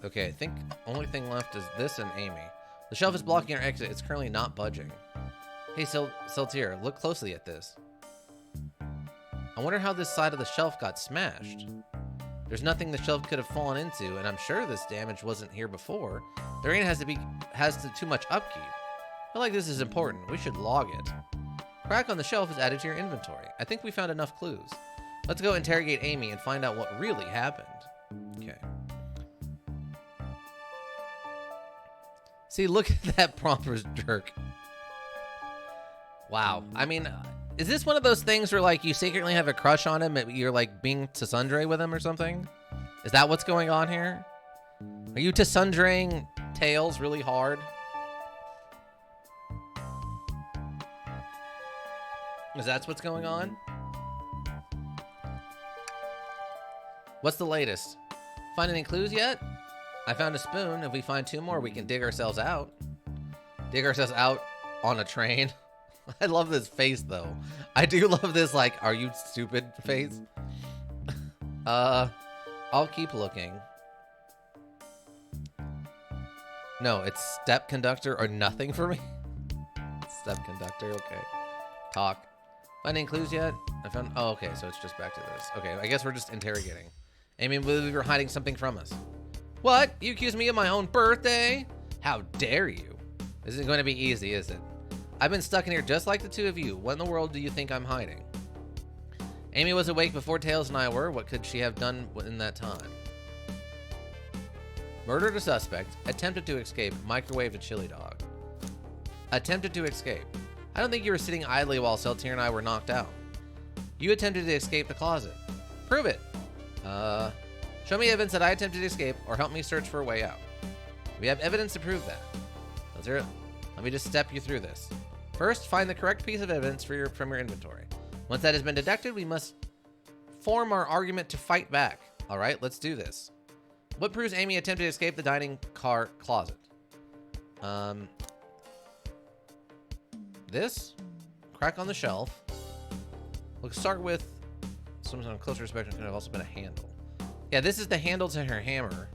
Okay, I think only thing left is this and Amy. The shelf is blocking our exit. It's currently not budging. Hey, Seltier, look closely at this. I wonder how this side of the shelf got smashed. There's nothing the shelf could have fallen into, and I'm sure this damage wasn't here before. There ain't too much upkeep. I feel like this is important. We should log it. Crack on the shelf is added to your inventory. I think we found enough clues. Let's go interrogate Amy and find out what really happened. Okay. See, look at that prompter's jerk. Wow. I mean, is this one of those things where, like, you secretly have a crush on him, you're, like, being tsundere with him or something? Is that what's going on here? Are you tsundering Tails really hard? Is that what's going on? What's the latest? Find any clues yet? I found a spoon. If we find 2 more, we can dig ourselves out. Dig ourselves out on a train. I love this face, though. I do love this, like, are you stupid face? I'll keep looking. No, it's step conductor or nothing for me. Step conductor, okay. Talk. Find any clues yet? I found, oh, okay, so it's just back to this. Okay, I guess we're just interrogating. Amy, believe you're hiding something from us. What? You accuse me of my own birthday? How dare you? This isn't going to be easy, is it? I've been stuck in here just like the 2 of you. What in the world do you think I'm hiding? Amy was awake before Tails and I were. What could she have done in that time? Murdered a suspect. Attempted to escape. Microwaved a chili dog. Attempted to escape. I don't think you were sitting idly while Seltier and I were knocked out. You attempted to escape the closet. Prove it. Show me evidence that I attempted to escape or help me search for a way out. We have evidence to prove that. Let me just step you through this. First, find the correct piece of evidence from your inventory. Once that has been deducted, we must form our argument to fight back. All right, let's do this. What proves Amy attempted to escape the dining car closet? This. Crack on the shelf. Let's start with some closer inspection. Could have also been a handle. Yeah, this is the handle to her hammer.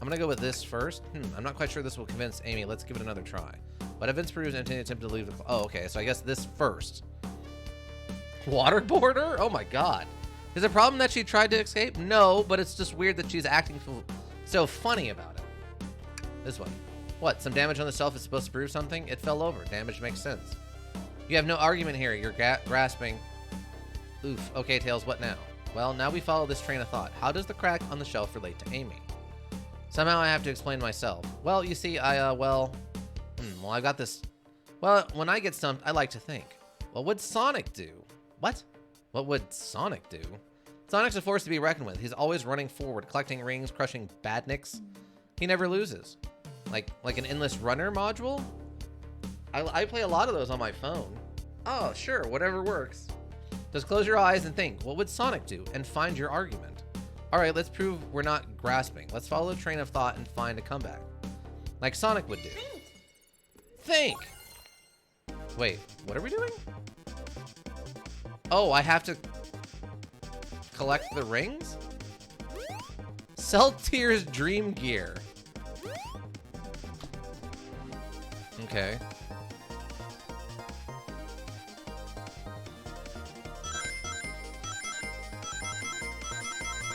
I'm gonna go with this first. I'm not quite sure this will convince Amy. Let's give it another try. But events proves any attempt to leave the... Oh, okay. So I guess this first. Waterboard her? Oh my god. Is it a problem that she tried to escape? No, but it's just weird that she's acting so funny about it. This one. What? Some damage on the shelf is supposed to prove something? It fell over. Damage makes sense. You have no argument here. You're grasping. Oof. Okay, Tails, what now? Well, now we follow this train of thought. How does the crack on the shelf relate to Amy? Somehow I have to explain myself. Well, you see, well, I've got this. Well, when I get stumped, I like to think. What would Sonic do? What? What would Sonic do? Sonic's a force to be reckoned with. He's always running forward, collecting rings, crushing badniks. He never loses. Like an endless runner module? I play a lot of those on my phone. Oh, sure, whatever works. Just close your eyes and think, what would Sonic do? And find your argument. All right, let's prove we're not grasping. Let's follow a train of thought and find a comeback. Like Sonic would do. Think! Wait, what are we doing? Oh, I have to collect the rings? Seltier's Dream Gear. Okay.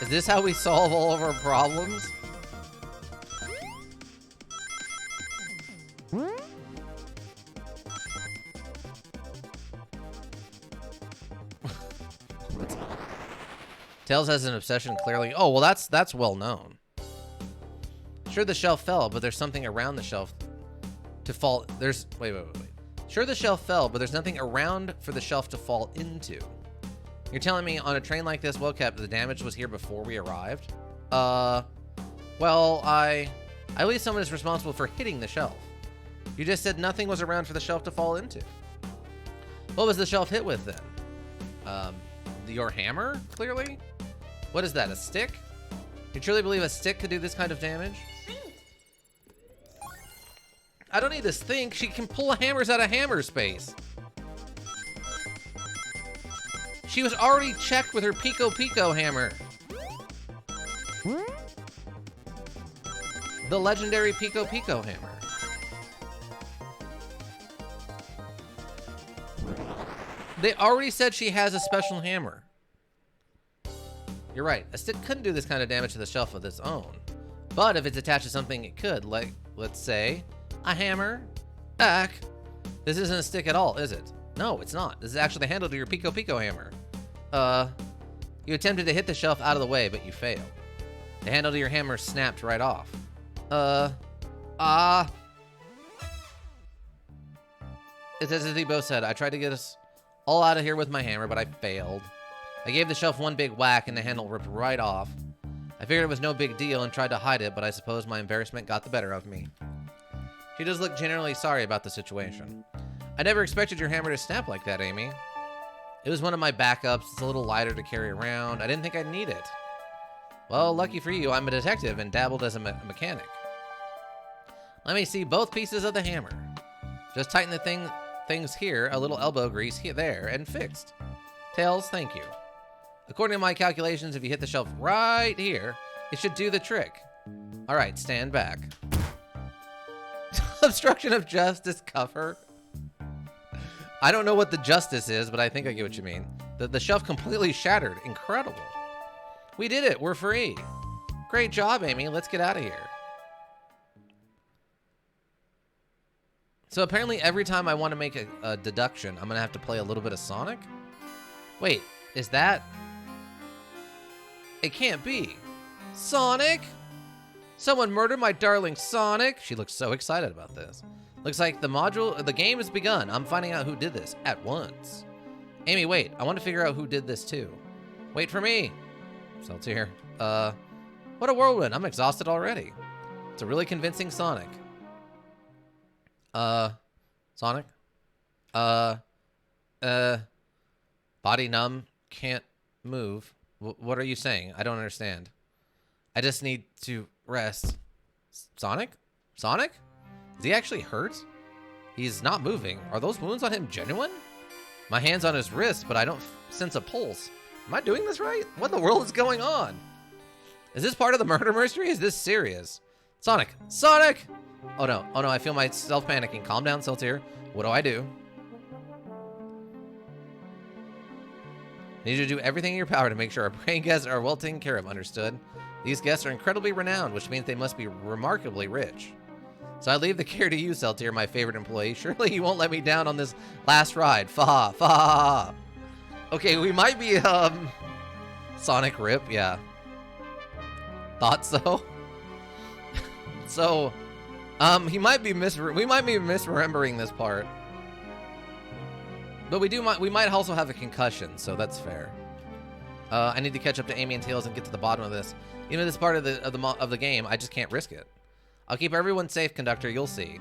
Is this how we solve all of our problems? Tails has an obsession, clearly. Oh, well, that's well known. Sure, the shelf fell, but there's something around the shelf to fall. Wait. Sure, the shelf fell, but there's nothing around for the shelf to fall into. You're telling me on a train like this, well kept, the damage was here before we arrived? Well, at least someone is responsible for hitting the shelf. You just said nothing was around for the shelf to fall into. What was the shelf hit with then? Your hammer, clearly? What is that, a stick? You truly believe a stick could do this kind of damage? I don't need this think. She can pull hammers out of hammer space. She was already checked with her Pico Pico hammer. The legendary Pico Pico hammer. They already said she has a special hammer. You're right. A stick couldn't do this kind of damage to the shelf of its own. But if it's attached to something, it could. Like, let's say, a hammer. Back. This isn't a stick at all, is it? No, it's not. This is actually the handle to your Pico Pico hammer. You attempted to hit the shelf out of the way, but you failed. The handle to your hammer snapped right off. It's as if they both said, I tried to get us all out of here with my hammer, but I failed. I gave the shelf one big whack and the handle ripped right off. I figured it was no big deal and tried to hide it, but I suppose my embarrassment got the better of me. She does look generally sorry about the situation. I never expected your hammer to snap like that, Amy. It was one of my backups. It's a little lighter to carry around. I didn't think I'd need it. Well, lucky for you, I'm a detective and dabbled as a mechanic. Let me see both pieces of the hammer. Just tighten the things here, a little elbow grease here, there, and fixed. Tails, thank you. According to my calculations, if you hit the shelf right here, it should do the trick. All right, stand back. Obstruction of justice cover. I don't know what the justice is, but I think I get what you mean. The shelf completely shattered. Incredible. We did it. We're free. Great job, Amy. Let's get out of here. So apparently every time I want to make a deduction, I'm going to have to play a little bit of Sonic? Wait, is that... It can't be. Sonic? Someone murdered my darling Sonic? She looks so excited about this. Looks like the game has begun. I'm finding out who did this at once. Amy, wait. I want to figure out who did this too. Wait for me. Seltier. What a whirlwind. I'm exhausted already. It's a really convincing Sonic. Sonic? Body numb, can't move. What are you saying? I don't understand. I just need to rest. Sonic? Sonic? Is he actually hurt? He's not moving. Are those wounds on him genuine? My hand's on his wrist, but I don't sense a pulse. Am I doing this right? What in the world is going on? Is this part of the murder mystery? Is this serious? Sonic! Sonic! Oh no, I feel myself panicking. Calm down, Seltier. What do I do? I need you to do everything in your power to make sure our praying guests are well taken care of, understood? These guests are incredibly renowned, which means they must be remarkably rich. So I leave the care to you, Seltier, my favorite employee. Surely you won't let me down on this last ride. Fa fa. Okay, we might be, Sonic Rip, yeah. Thought so. So, we might be misremembering this part. But we might also have a concussion, so that's fair. I need to catch up to Amy and Tails and get to the bottom of this. Even if this part of the game, I just can't risk it. I'll keep everyone safe, conductor, you'll see.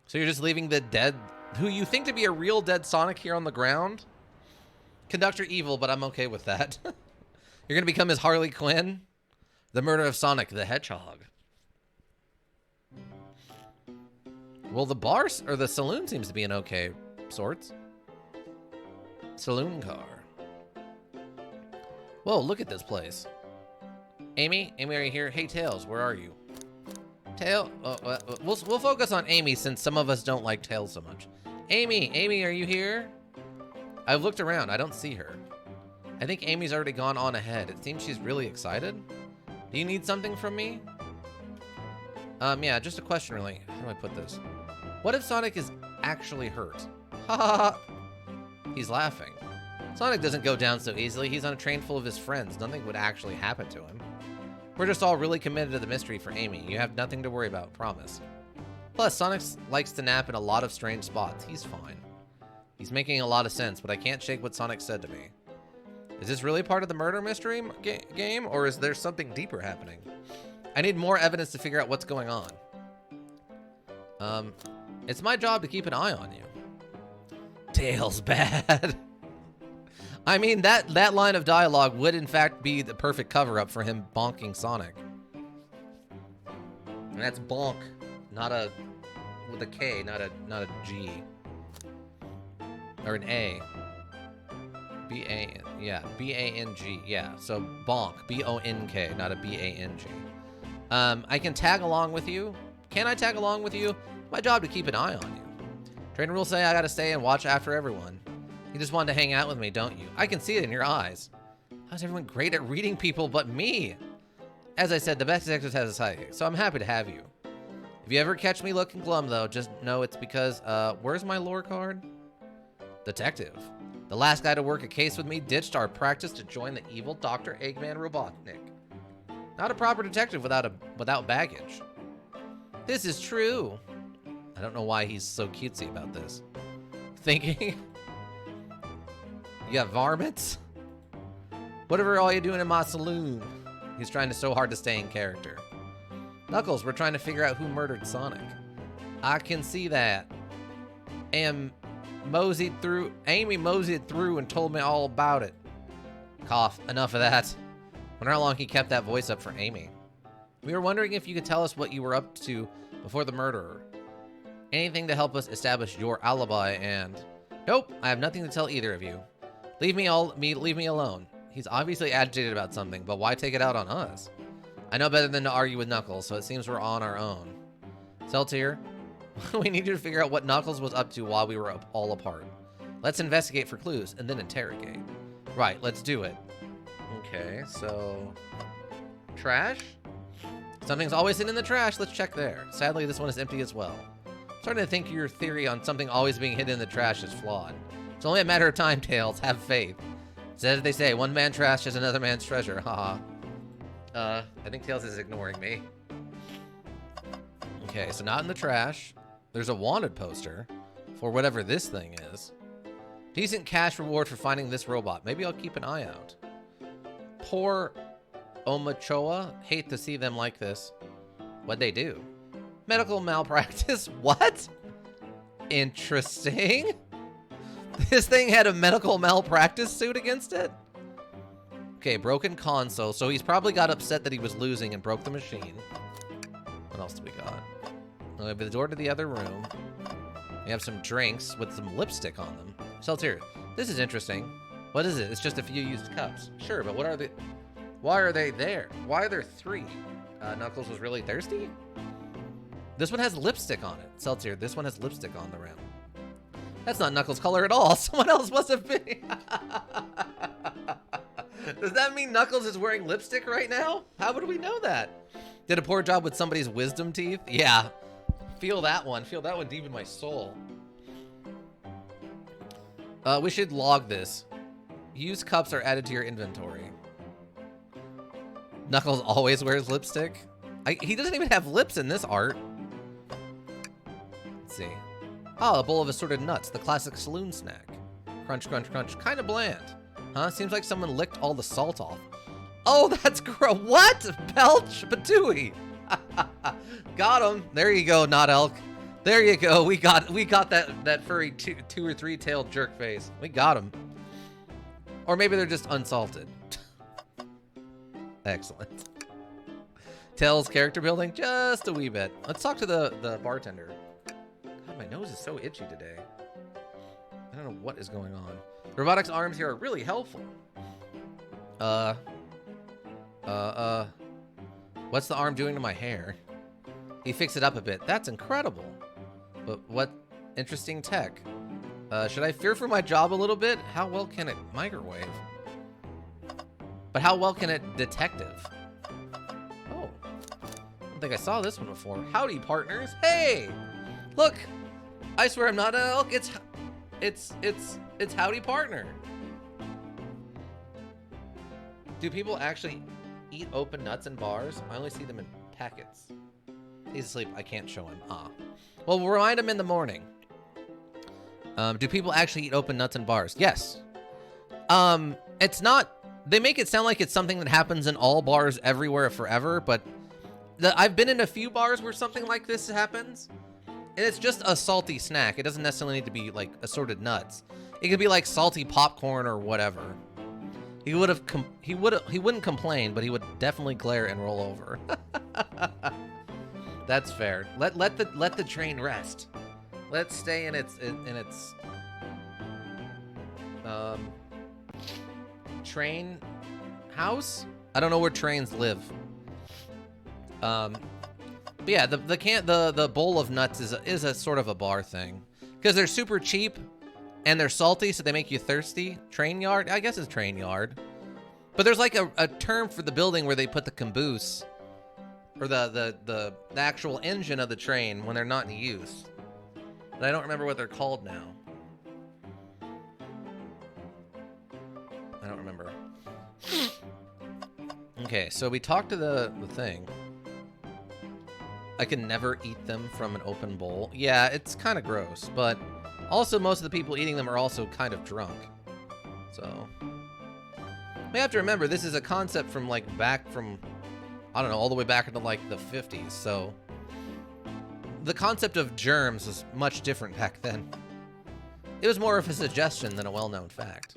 So you're just leaving the dead, who you think to be a real dead Sonic here on the ground? Conductor evil, but I'm okay with that. You're gonna become his Harley Quinn? The murder of Sonic the Hedgehog. Well, the bar, or the saloon seems to be in okay sorts. Saloon car. Whoa, look at this place. Amy, are you here? Hey, Tails, where are you? We'll focus on Amy since some of us don't like Tails so much. Amy, are you here? I've looked around, I don't see her. I think Amy's already gone on ahead. It seems she's really excited. Do you need something from me? Yeah, just a question really. How do I put this? What if Sonic is actually hurt? Ha ha ha! He's laughing. Sonic doesn't go down so easily. He's on a train full of his friends. Nothing would actually happen to him. We're just all really committed to the mystery for Amy. You have nothing to worry about, promise. Plus, Sonic likes to nap in a lot of strange spots. He's fine. He's making a lot of sense, but I can't shake what Sonic said to me. Is this really part of the murder mystery game, or is there something deeper happening? I need more evidence to figure out what's going on. It's my job to keep an eye on you. Tails bad. I mean, that line of dialogue would in fact be the perfect cover-up for him bonking Sonic. And that's bonk, not a with a K, not a G. Or an A. B-A-N, yeah, B-A-N-G, yeah. So bonk, B-O-N-K, not a B-A-N-G. I can tag along with you. Can I tag along with you? My job to keep an eye on you. Trainer rules say I gotta stay and watch after everyone. You just wanted to hang out with me, don't you? I can see it in your eyes. How's everyone great at reading people but me? As I said, the best detective has a sidekick, so I'm happy to have you. If you ever catch me looking glum, though, just know it's because, where's my lore card? Detective. The last guy to work a case with me ditched our practice to join the evil Dr. Eggman Robotnik. Not a proper detective without baggage. This is true. I don't know why he's so cutesy about this. Thinking... You got varmints? Whatever all you doing in my saloon? He's trying so hard to stay in character. Knuckles, we're trying to figure out who murdered Sonic. I can see that. And Amy moseyed through and told me all about it. Cough, enough of that. Wonder how long he kept that voice up for Amy. We were wondering if you could tell us what you were up to before the murderer. Anything to help us establish your alibi and... Nope, I have nothing to tell either of you. Leave me alone. He's obviously agitated about something, but why take it out on us? I know better than to argue with Knuckles, so it seems we're on our own. Seltier, we need you to figure out what Knuckles was up to while we were all apart. Let's investigate for clues and then interrogate. Right, let's do it. Okay, so... Trash? Something's always hidden in the trash. Let's check there. Sadly, this one is empty as well. I'm starting to think your theory on something always being hidden in the trash is flawed. It's only a matter of time, Tails. Have faith. It's as they say, one man's trash is another man's treasure. Haha. I think Tails is ignoring me. Okay, so not in the trash. There's a wanted poster for whatever this thing is. Decent cash reward for finding this robot. Maybe I'll keep an eye out. Poor Omachoa. Hate to see them like this. What'd they do? Medical malpractice? What? Interesting. This thing had a medical malpractice suit against it? Okay, broken console. So he's probably got upset that he was losing and broke the machine. What else do we got? We have the door to the other room. We have some drinks with some lipstick on them. Seltier, this is interesting. What is it? It's just a few used cups. Sure, but what are they? Why are they there? Why are there 3? Knuckles was really thirsty? This one has lipstick on it. Seltier, this one has lipstick on the rim. That's not Knuckles' color at all. Someone else must have been. Does that mean Knuckles is wearing lipstick right now? How would we know that? Did a poor job with somebody's wisdom teeth? Yeah. Feel that one. Feel that one deep in my soul. We should log this. Used cups are added to your inventory. Knuckles always wears lipstick. He doesn't even have lips in this art. Let's see. Oh, a bowl of assorted nuts, the classic saloon snack. Crunch, crunch, crunch. Kind of bland. Huh? Seems like someone licked all the salt off. Oh, that's gross. What? Belch Patooey. Got him. There you go, not elk. There you go. We got that furry two or three tailed jerk face. We got him. Or maybe they're just unsalted. Excellent. Tails character building just a wee bit. Let's talk to the bartender. God, my nose is so itchy today. I don't know what is going on. Robotics arms here are really helpful. What's the arm doing to my hair? He fixed it up a bit. That's incredible. But what interesting tech. Should I fear for my job a little bit? How well can it microwave? But how well can it detective? Oh, I don't think I saw this one before. Howdy, partners. Hey, look, I swear I'm not an elk. It's howdy, partner. Do people actually eat open nuts in bars? I only see them in packets. He's asleep. I can't show him. Ah. Well, we'll remind him in the morning. Do people actually eat open nuts in bars? Yes. It's not. They make it sound like it's something that happens in all bars everywhere forever, but I've been in a few bars where something like this happens, and it's just a salty snack. It doesn't necessarily need to be like assorted nuts. It could be like salty popcorn or whatever. He wouldn't complain, but he would definitely glare and roll over. That's fair. Let the train rest. Let's stay in its train house. I don't know where trains live. But yeah, the bowl of nuts is a sort of a bar thing because they're super cheap and they're salty, so they make you thirsty. Train yard, I guess it's train yard. But there's like a term for the building where they put the caboose or the actual engine of the train when they're not in use. But I don't remember what they're called now. I don't remember. Okay, so we talked to the thing. I can never eat them from an open bowl. Yeah, it's kind of gross, but also most of the people eating them are also kind of drunk. So we have to remember this is a concept from like back from, I don't know, all the way back into like the 50s. So the concept of germs was much different back then. It was more of a suggestion than a well-known fact.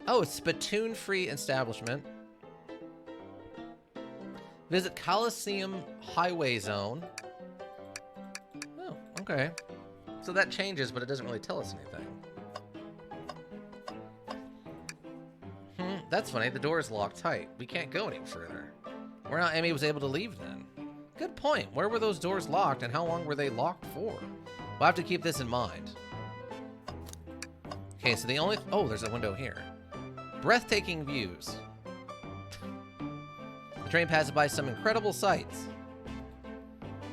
Oh, it's spittoon-free establishment. Visit Coliseum Highway Zone. Oh, okay. So that changes, but it doesn't really tell us anything. That's funny. The door is locked tight. We can't go any further. Where not Emmy was able to leave then. Good point. Where were those doors locked and how long were they locked for? We'll have to keep this in mind. Okay, so the only... Oh, there's a window here. Breathtaking views. The train passes by some incredible sights.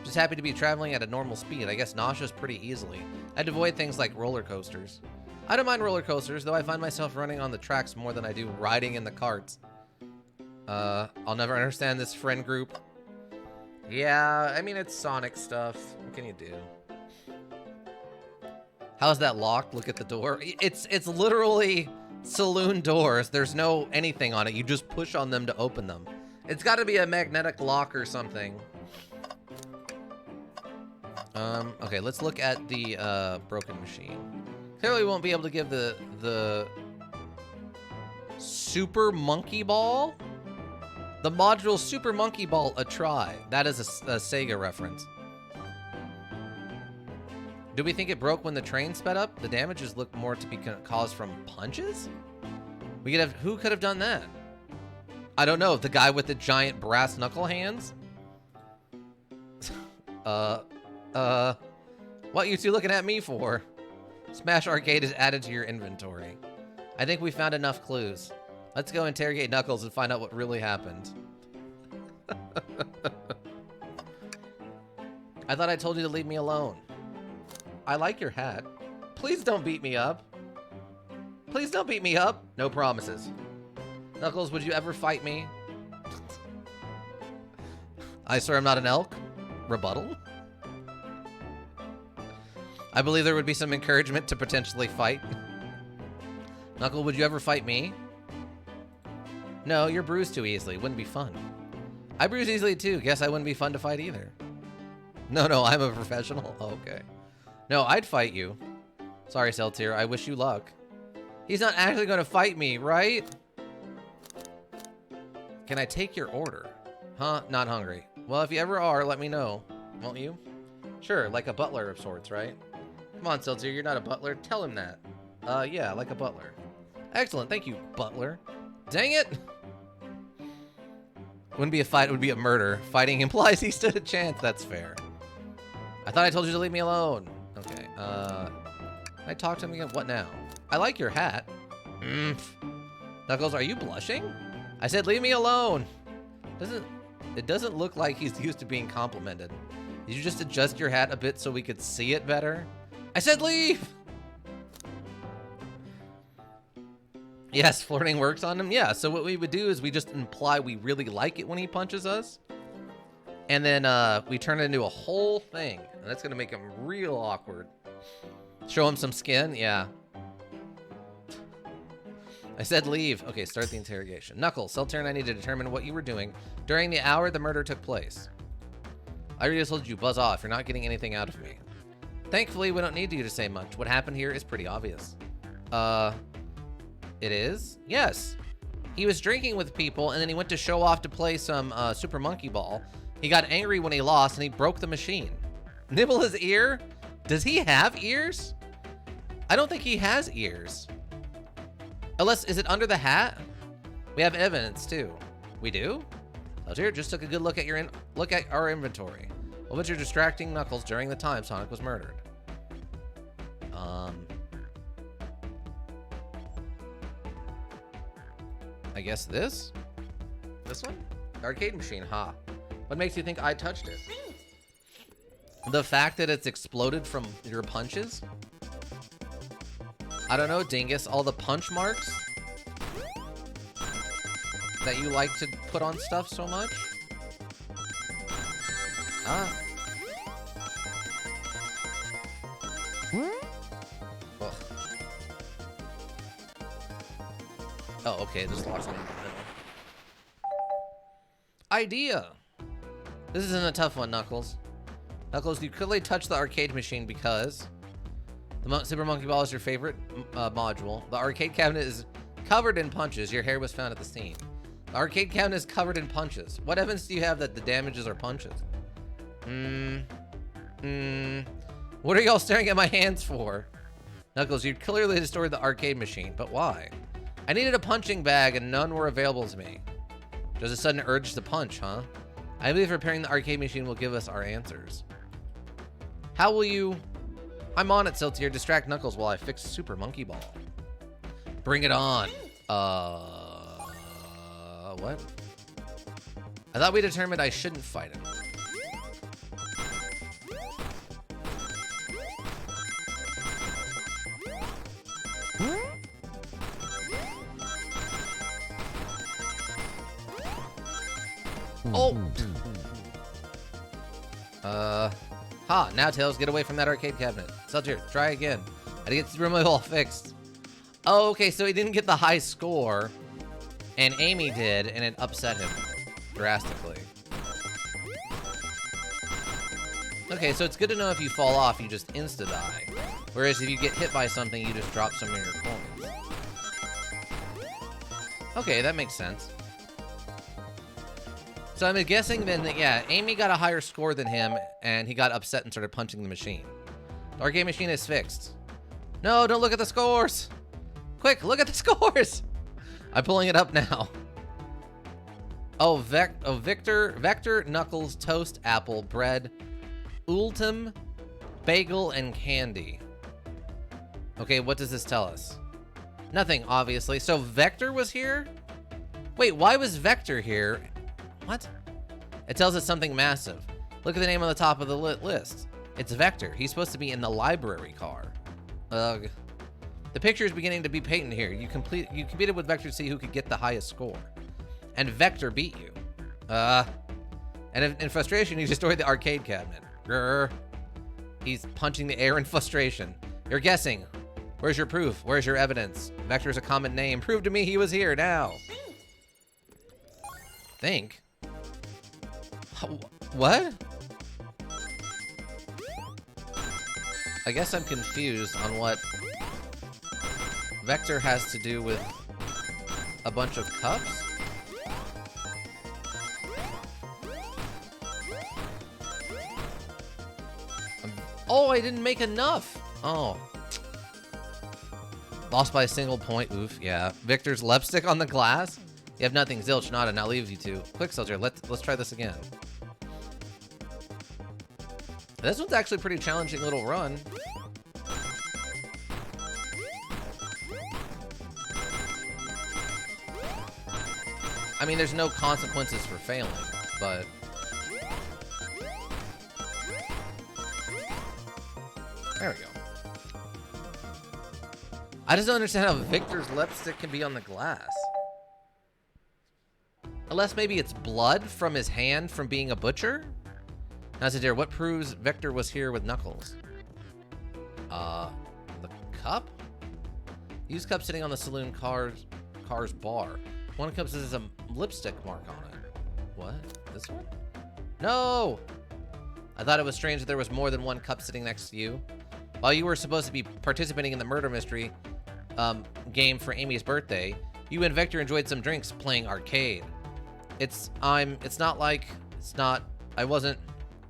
Just happy to be traveling at a normal speed. I guess nauseous pretty easily. I'd avoid things like roller coasters. I don't mind roller coasters, though I find myself running on the tracks more than I do riding in the carts. I'll never understand this friend group. Yeah, I mean, it's Sonic stuff. What can you do? How's that locked? Look at the door. It's literally saloon doors. There's no anything on it. You just push on them to open them. It's got to be a magnetic lock or something. Okay, let's look at the broken machine. Clearly we won't be able to give the Super Monkey Ball? The module Super Monkey Ball a try. That is a Sega reference. Do we think it broke when the train sped up? The damages look more to be caused from punches? We could have, who could have done that? I don't know. The guy with the giant brass knuckle hands? What you two looking at me for? Smash Arcade is added to your inventory. I think we found enough clues. Let's go interrogate Knuckles and find out what really happened. I thought I told you to leave me alone. I like your hat. Please don't beat me up. Please don't beat me up. No promises. Knuckles, would you ever fight me? I swear I'm not an elk. Rebuttal? I believe there would be some encouragement to potentially fight. Knuckle, would you ever fight me? No, you're bruised too easily. Wouldn't be fun. I bruise easily too. Guess I wouldn't be fun to fight either. No, I'm a professional. Oh, okay. No, I'd fight you. Sorry, Seltier. I wish you luck. He's not actually going to fight me, right? Can I take your order? Huh? Not hungry. Well, if you ever are, let me know. Won't you? Sure, like a butler of sorts, right? Come on, Seltier. You're not a butler. Tell him that. Yeah, like a butler. Excellent. Thank you, butler. Dang it! Wouldn't be a fight. It would be a murder. Fighting implies he stood a chance. That's fair. I thought I told you to leave me alone. Okay, can I talk to him again? What now? I like your hat. Knuckles, are you blushing? I said leave me alone. It doesn't look like he's used to being complimented. Did you just adjust your hat a bit so we could see it better? I said leave! Yes, flirting works on him. Yeah, so what we would do is we just imply we really like it when he punches us. And then we turn it into a whole thing. And that's going to make him real awkward. Show him some skin? Yeah. I said leave. Okay, start the interrogation. Knuckles, Seltier and I need to determine what you were doing during the hour the murder took place. I already told you, buzz off. You're not getting anything out of me. Thankfully, we don't need you to say much. What happened here is pretty obvious. It is? Yes. He was drinking with people, and then he went to show off to play some Super Monkey Ball. He got angry when he lost, and he broke the machine. Nibble his ear? Does he have ears? I don't think he has ears. Unless, is it under the hat? We have evidence, too. We do? Seltier just took a good look at our inventory. What was your distracting Knuckles during the time Sonic was murdered? I guess this? This one? Arcade machine, ha. What makes you think I touched it? The fact that it's exploded from your punches? I don't know, Dingus. All the punch marks that you like to put on stuff so much? Ah. Ugh. Oh, okay, there's lots of them in the middle. Idea! This isn't a tough one, Knuckles. Knuckles, you clearly touched the arcade machine because the Super Monkey Ball is your favorite module. The arcade cabinet is covered in punches. Your hair was found at the scene. The arcade cabinet is covered in punches. What evidence do you have that the damages are punches? What are y'all staring at my hands for? Knuckles, you clearly destroyed the arcade machine, but why? I needed a punching bag and none were available to me. There's a sudden urge to punch, huh? I believe repairing the arcade machine will give us our answers. How will you... I'm on it, Seltier. Distract Knuckles while I fix Super Monkey Ball. Bring it on. What? I thought we determined I shouldn't fight him. Oh! Ha! Now, Tails, get away from that arcade cabinet. Seltier, try again. I had to get this room all fixed. Oh, okay, so he didn't get the high score, and Amy did, and it upset him drastically. Okay, so it's good to know if you fall off, you just insta-die. Whereas if you get hit by something, you just drop some of your coins. Okay, that makes sense. So I'm guessing then that, yeah, Amy got a higher score than him, and he got upset and started punching the machine. The arcade machine is fixed. No, don't look at the scores! Quick, look at the scores! I'm pulling it up now. Oh, Vector, Knuckles, Toast, Apple, Bread, Ultim, Bagel, and Candy. Okay, what does this tell us? Nothing, obviously. So Vector was here? Wait, why was Vector here? What? It tells us something massive. Look at the name on the top of the list. It's Vector. He's supposed to be in the library car. Ugh. The picture is beginning to be patent here. You competed with Vector to see who could get the highest score. And Vector beat you. And in frustration, he destroyed the arcade cabinet. Grr. He's punching the air in frustration. You're guessing. Where's your proof? Where's your evidence? Vector's a common name. Prove to me he was here now. Think? What? I guess I'm confused on what Vector has to do with a bunch of cups? Oh, I didn't make enough. Oh. Lost by a single point. Oof, yeah. Victor's lipstick on the glass? You have nothing, zilch, nada, now leave you two. Quick, Seltier, let's try this again. This one's actually a pretty challenging little run. I mean, there's no consequences for failing, but... There we go. I just don't understand how Victor's lipstick can be on the glass. Unless maybe it's blood from his hand from being a butcher? Now, Seltier, what proves Victor was here with Knuckles? The cup? Used cup sitting on the saloon car's bar. One cup says a lipstick mark on it. What? This one? No! I thought it was strange that there was more than one cup sitting next to you. While you were supposed to be participating in the murder mystery game for Amy's birthday, you and Victor enjoyed some drinks playing arcade. I wasn't,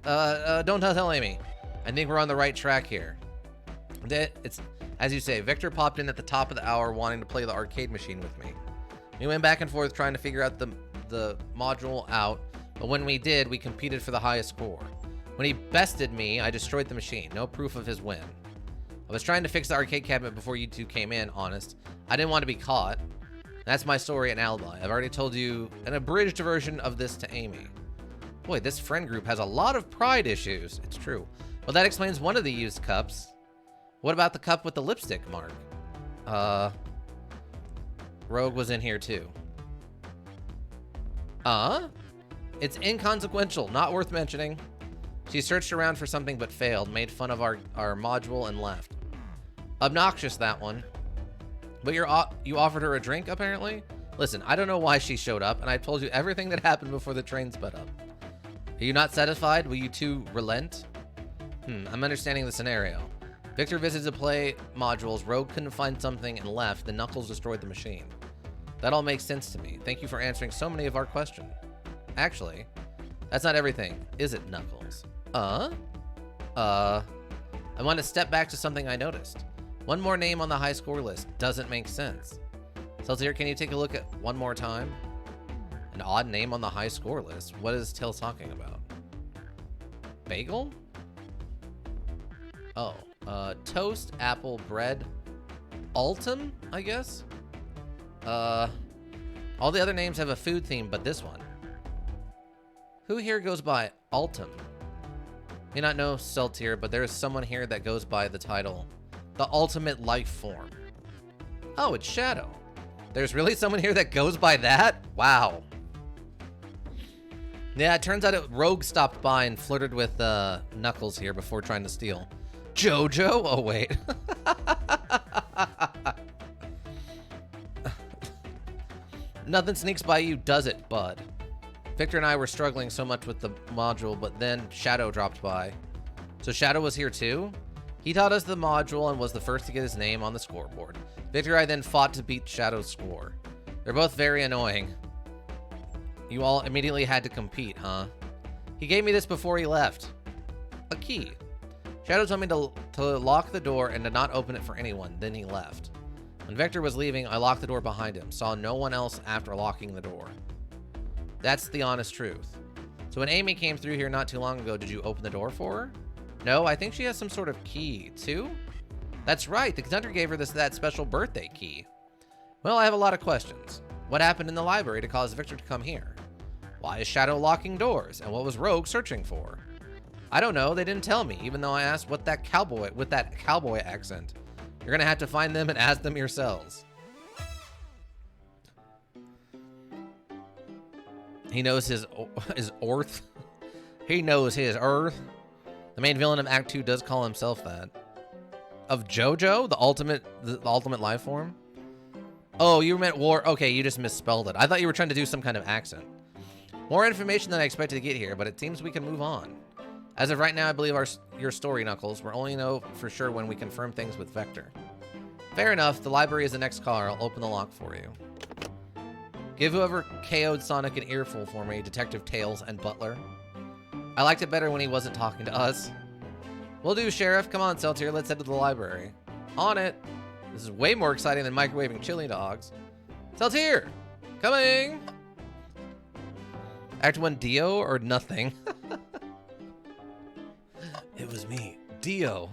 don't tell Amy. I think we're on the right track here. It's, as you say, Victor popped in at the top of the hour wanting to play the arcade machine with me. We went back and forth trying to figure out the module out, but when we did, we competed for the highest score. When he bested me, I destroyed the machine. No proof of his win. I was trying to fix the arcade cabinet before you two came in, honest. I didn't want to be caught. That's my story and alibi. I've already told you an abridged version of this to Amy. Boy, this friend group has a lot of pride issues. It's true. Well, that explains one of the used cups. What about the cup with the lipstick mark? Rogue was in here too. It's inconsequential, not worth mentioning. She searched around for something but failed, made fun of our module and left. Obnoxious, that one. But you offered her a drink, apparently? Listen, I don't know why she showed up, and I told you everything that happened before the train sped up. Are you not satisfied? Will you two relent? I'm understanding the scenario. Victor visited to play modules, Rogue couldn't find something and left, then Knuckles destroyed the machine. That all makes sense to me. Thank you for answering so many of our questions. Actually, that's not everything, is it, Knuckles? I want to step back to something I noticed. One more name on the high score list doesn't make sense. Seltier, can you take a look at one more time? An odd name on the high score list. What is Tails talking about? Bagel? Oh, toast, apple, bread, Ultim, I guess? All the other names have a food theme, but this one. Who here goes by Ultim? May not know Seltier, but there is someone here that goes by the title, The Ultimate Life Form. Oh, it's Shadow. There's really someone here that goes by that? Wow. Yeah, it turns out Rogue stopped by and flirted with Knuckles here before trying to steal. Jojo? Oh, wait. Nothing sneaks by you, does it, bud? Victor and I were struggling so much with the module, but then Shadow dropped by. So Shadow was here too? He taught us the module and was the first to get his name on the scoreboard. Victor and I then fought to beat Shadow's score. They're both very annoying. You all immediately had to compete, huh? He gave me this before he left. A key. Shadow told me to lock the door and to not open it for anyone, then he left. When Victor was leaving, I locked the door behind him. Saw no one else after locking the door. That's the honest truth. So when Amy came through here not too long ago, did you open the door for her? No, I think she has some sort of key, too? That's right, the conductor gave her that special birthday key. Well, I have a lot of questions. What happened in the library to cause Victor to come here? Why is Shadow locking doors? And what was Rogue searching for? I don't know, they didn't tell me, even though I asked with that cowboy accent. You're gonna have to find them and ask them yourselves. He knows his earth. He knows his earth. The main villain of Act 2 does call himself that. Of JoJo, the ultimate life form? Oh, you meant war. Okay, you just misspelled it. I thought you were trying to do some kind of accent. More information than I expected to get here, but it seems we can move on. As of right now, I believe your story, Knuckles. We'll only know for sure when we confirm things with Vector. Fair enough. The library is the next car. I'll open the lock for you. Give whoever KO'd Sonic an earful for me, Detective Tails and Butler. I liked it better when he wasn't talking to us. Will do, Sheriff. Come on, Seltier. Let's head to the library. On it. This is way more exciting than microwaving chili dogs. Seltier! Coming! Act 1 Dio or nothing? It was me, Dio.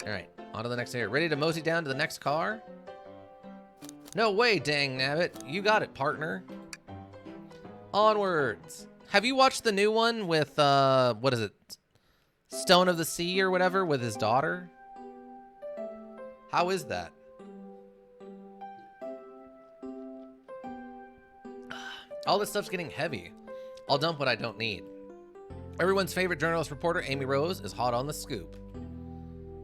Alright, on to the next area. Ready to mosey down to the next car? No way, dang nabbit. You got it, partner. Onwards. Have you watched the new one with, what is it? Stone of the Sea or whatever with his daughter? How is that? All this stuff's getting heavy. I'll dump what I don't need. Everyone's favorite journalist reporter, Amy Rose, is hot on the scoop.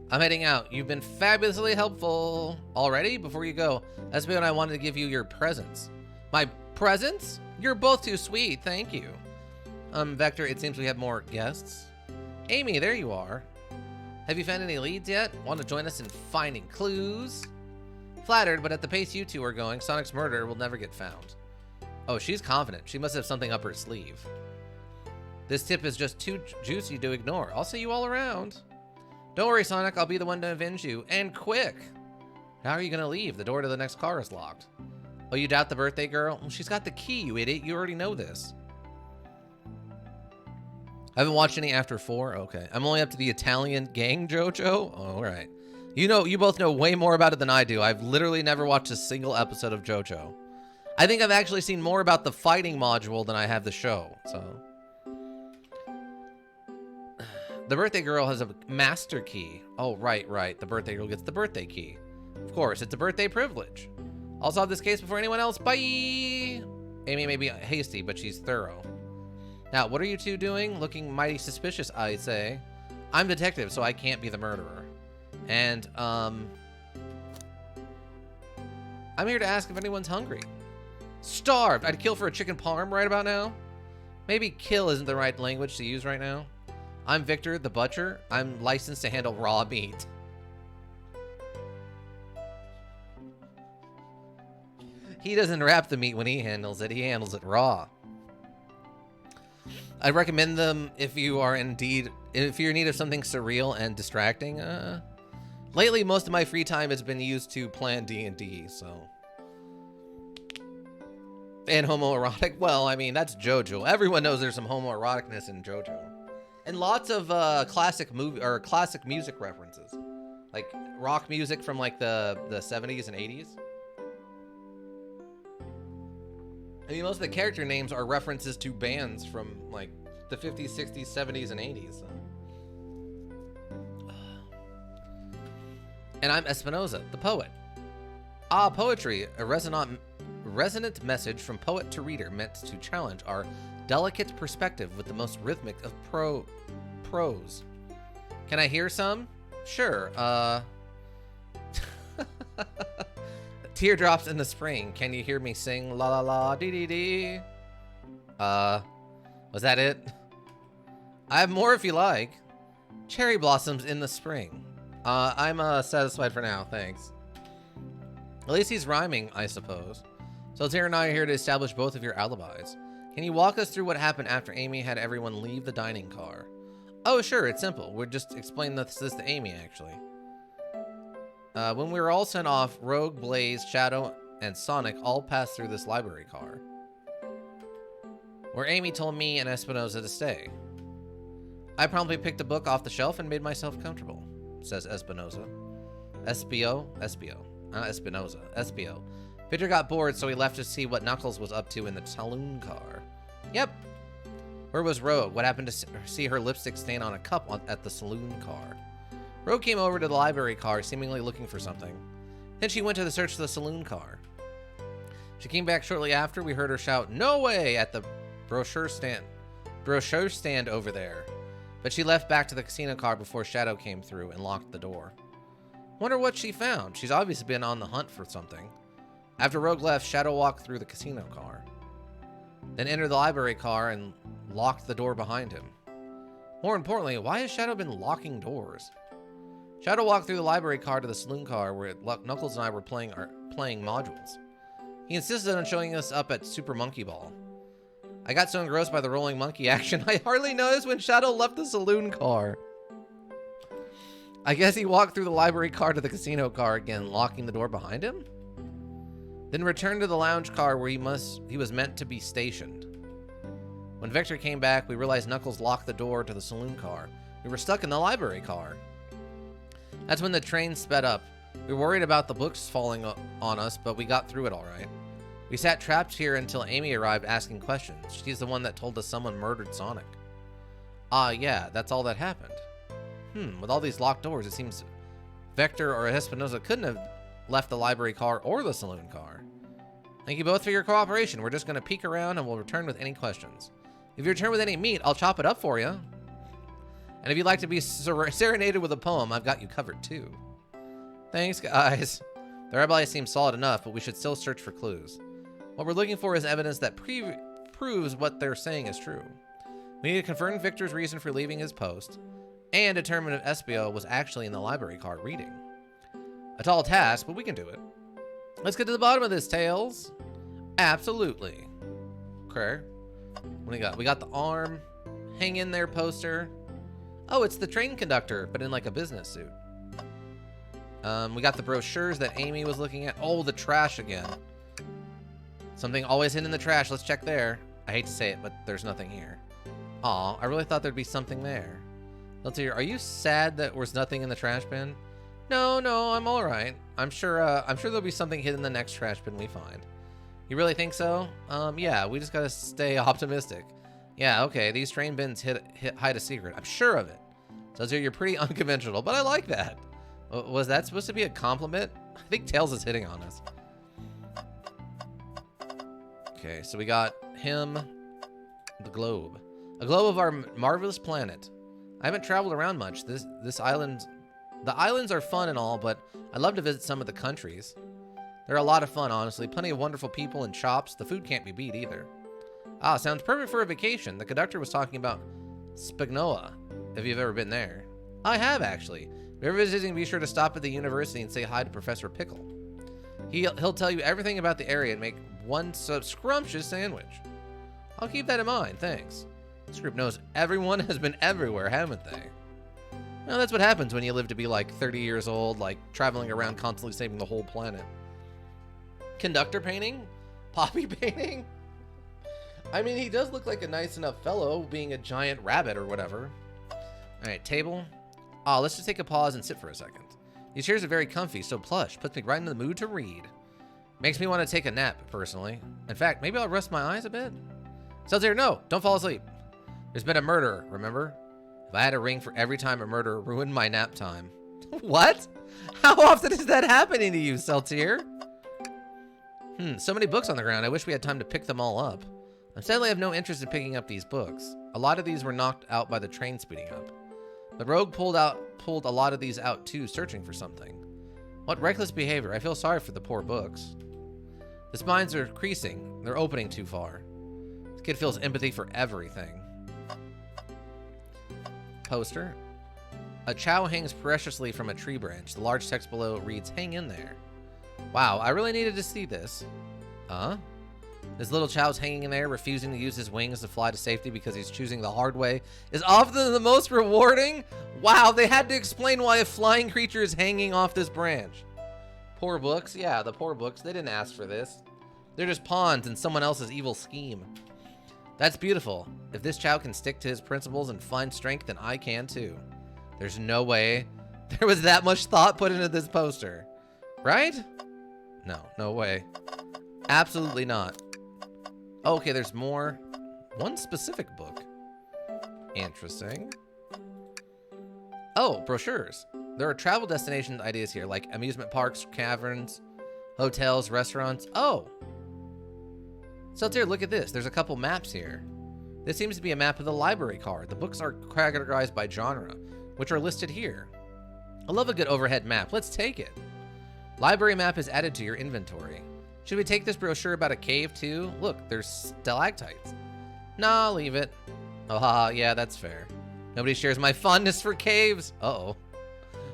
I'm heading out. You've been fabulously helpful. Already? Before you go, that's when I wanted to give you your presents. My presents? You're both too sweet, thank you. Vector, it seems we have more guests. Amy, there you are. Have you found any leads yet? Want to join us in finding clues? Flattered, but at the pace you two are going, Sonic's murderer will never get found. Oh, she's confident. She must have something up her sleeve. This tip is just too juicy to ignore. I'll see you all around. Don't worry, Sonic. I'll be the one to avenge you. And quick. How are you going to leave? The door to the next car is locked. Oh, you doubt the birthday girl? Well, she's got the key, you idiot. You already know this. I haven't watched any after 4? Okay. I'm only up to the Italian gang JoJo? Oh, all right. You both know way more about it than I do. I've literally never watched a single episode of JoJo. I think I've actually seen more about the fighting module than I have the show, so... The birthday girl has a master key. Oh, right. The birthday girl gets the birthday key. Of course, it's a birthday privilege. I'll solve this case before anyone else. Bye! Amy may be hasty, but she's thorough. Now, what are you two doing? Looking mighty suspicious, I'd say. I'm detective, so I can't be the murderer. And, I'm here to ask if anyone's hungry. Starved! I'd kill for a chicken parm right about now. Maybe kill isn't the right language to use right now. I'm Victor, the butcher. I'm licensed to handle raw meat. He doesn't wrap the meat when he handles it. He handles it raw. I recommend them if you're in need of something surreal and distracting. Lately, most of my free time has been used to plan D&D, so. And homoerotic. Well, I mean, that's JoJo. Everyone knows there's some homoeroticness in JoJo. And lots of classic music references, like rock music from like the 70s and 80s. I mean, most of the character names are references to bands from like the 50s, 60s, 70s, and 80s. So. And I'm Espinoza, the poet. Ah, poetry, a resonant message from poet to reader meant to challenge our delicate perspective with the most rhythmic of prose. Can I hear some? Sure, Teardrops in the spring. Can you hear me sing la la la dee dee dee? Was that it? I have more if you like. Cherry blossoms in the spring. I'm satisfied for now, thanks. At least he's rhyming, I suppose. So Tara and I are here to establish both of your alibis. Can you walk us through what happened after Amy had everyone leave the dining car? Oh, sure, it's simple. We'll just explain this to Amy, actually. When we were all sent off, Rogue, Blaze, Shadow, and Sonic all passed through this library car. where Amy told me and Espinosa to stay. I promptly picked a book off the shelf and made myself comfortable, says Espinosa. Espinosa. Victor got bored, so he left to see what Knuckles was up to in the saloon car. Yep. Where was Rogue? What happened to see her lipstick stain on a cup at the saloon car? Rogue came over to the library car, seemingly looking for something. Then she went to the search for the saloon car. She came back shortly after. We heard her shout, "No way!" at the brochure stand over there. But she left back to the casino car before Shadow came through and locked the door. Wonder what she found. She's obviously been on the hunt for something. After Rogue left, Shadow walked through the casino car, then entered the library car and locked the door behind him. More importantly, why has Shadow been locking doors? Shadow walked through the library car to the saloon car where Knuckles and I were playing modules. He insisted on showing us up at Super Monkey Ball. I got so engrossed by the rolling monkey action, I hardly noticed when Shadow left the saloon car. I guess he walked through the library car to the casino car again, locking the door behind him? Then returned to the lounge car where he was meant to be stationed. When Victor came back, we realized Knuckles locked the door to the saloon car. We were stuck in the library car. That's when the train sped up. We were worried about the books falling on us, but we got through it all right. We sat trapped here until Amy arrived asking questions. She's the one that told us someone murdered Sonic. Ah, yeah, that's all that happened. With all these locked doors, it seems Vector or Espinosa couldn't have left the library car or the saloon car. Thank you both for your cooperation. We're just going to peek around and we'll return with any questions. If you return with any meat, I'll chop it up for you. And if you'd like to be serenaded with a poem, I've got you covered too. Thanks, guys. The alibi seems solid enough, but we should still search for clues. What we're looking for is evidence that proves what they're saying is true. We need to confirm Victor's reason for leaving his post and determine if Espio was actually in the library car reading. A tall task, but we can do it. Let's get to the bottom of this, Tails. Absolutely. Okay. What do we got? We got the arm. Hang in there poster. Oh, it's the train conductor, but in like a business suit. We got the brochures that Amy was looking at. Oh, the trash again. Something always hidden in the trash. Let's check there. I hate to say it, but there's nothing here. Aw, I really thought there'd be something there. Seltier, are you sad that there's nothing in the trash bin? No, I'm all right. I'm sure there'll be something hidden in the next trash bin we find. You really think so? Yeah, we just gotta stay optimistic. Yeah, okay, these train bins hide a secret. I'm sure of it. Seltier, you're pretty unconventional, but I like that. Was that supposed to be a compliment? I think Tails is hitting on us. Okay, so we got him, the globe. A globe of our marvelous planet. I haven't traveled around much. The islands are fun and all, but I'd love to visit some of the countries. They're a lot of fun, honestly. Plenty of wonderful people and shops. The food can't be beat either. Ah, sounds perfect for a vacation. The conductor was talking about Spagnoa, if you've ever been there. I have, actually. If you're ever visiting, be sure to stop at the university and say hi to Professor Pickle. He'll tell you everything about the area and make one scrumptious sandwich. I'll keep that in mind, thanks. This group knows everyone has been everywhere, haven't they? Well, that's what happens when you live to be like 30 years old, like traveling around constantly saving the whole planet. Conductor painting? Poppy painting? I mean, he does look like a nice enough fellow, being a giant rabbit or whatever. Alright, table. Ah, let's just take a pause and sit for a second. These chairs are very comfy, so plush. Puts me right in the mood to read. Makes me want to take a nap, personally. In fact, maybe I'll rest my eyes a bit. Seltier, no, don't fall asleep. There's been a murder, remember? If I had a ring for every time a murderer ruined my nap time. What? How often is that happening to you, Seltier? So many books on the ground. I wish we had time to pick them all up. I sadly have no interest in picking up these books. A lot of these were knocked out by the train speeding up. The rogue pulled a lot of these out too, searching for something. What reckless behavior. I feel sorry for the poor books. The spines are creasing. They're opening too far. This kid feels empathy for everything. Poster. A chow hangs preciously from a tree branch. The large text below reads, "Hang in there." Wow, I really needed to see this. This little chow's hanging in there, refusing to use his wings to fly to safety because he's choosing the hard way, is often the most rewarding. Wow, they had to explain why a flying creature is hanging off this branch. Poor books. Yeah, the poor books. They didn't ask for this. They're just pawns in someone else's evil scheme. That's beautiful. If this child can stick to his principles and find strength, then I can too. There's no way there was that much thought put into this poster. Right? No, no way. Absolutely not. Okay, there's more. One specific book. Interesting. Oh, brochures. There are travel destination ideas here, like amusement parks, caverns, hotels, restaurants. Oh. Seltier, look at this. There's a couple maps here. This seems to be a map of the library card. The books are categorized by genre, which are listed here. I love a good overhead map. Let's take it. Library map is added to your inventory. Should we take this brochure about a cave too? Look, there's stalactites. Nah, leave it. Oh, haha, yeah, that's fair. Nobody shares my fondness for caves. Uh-oh.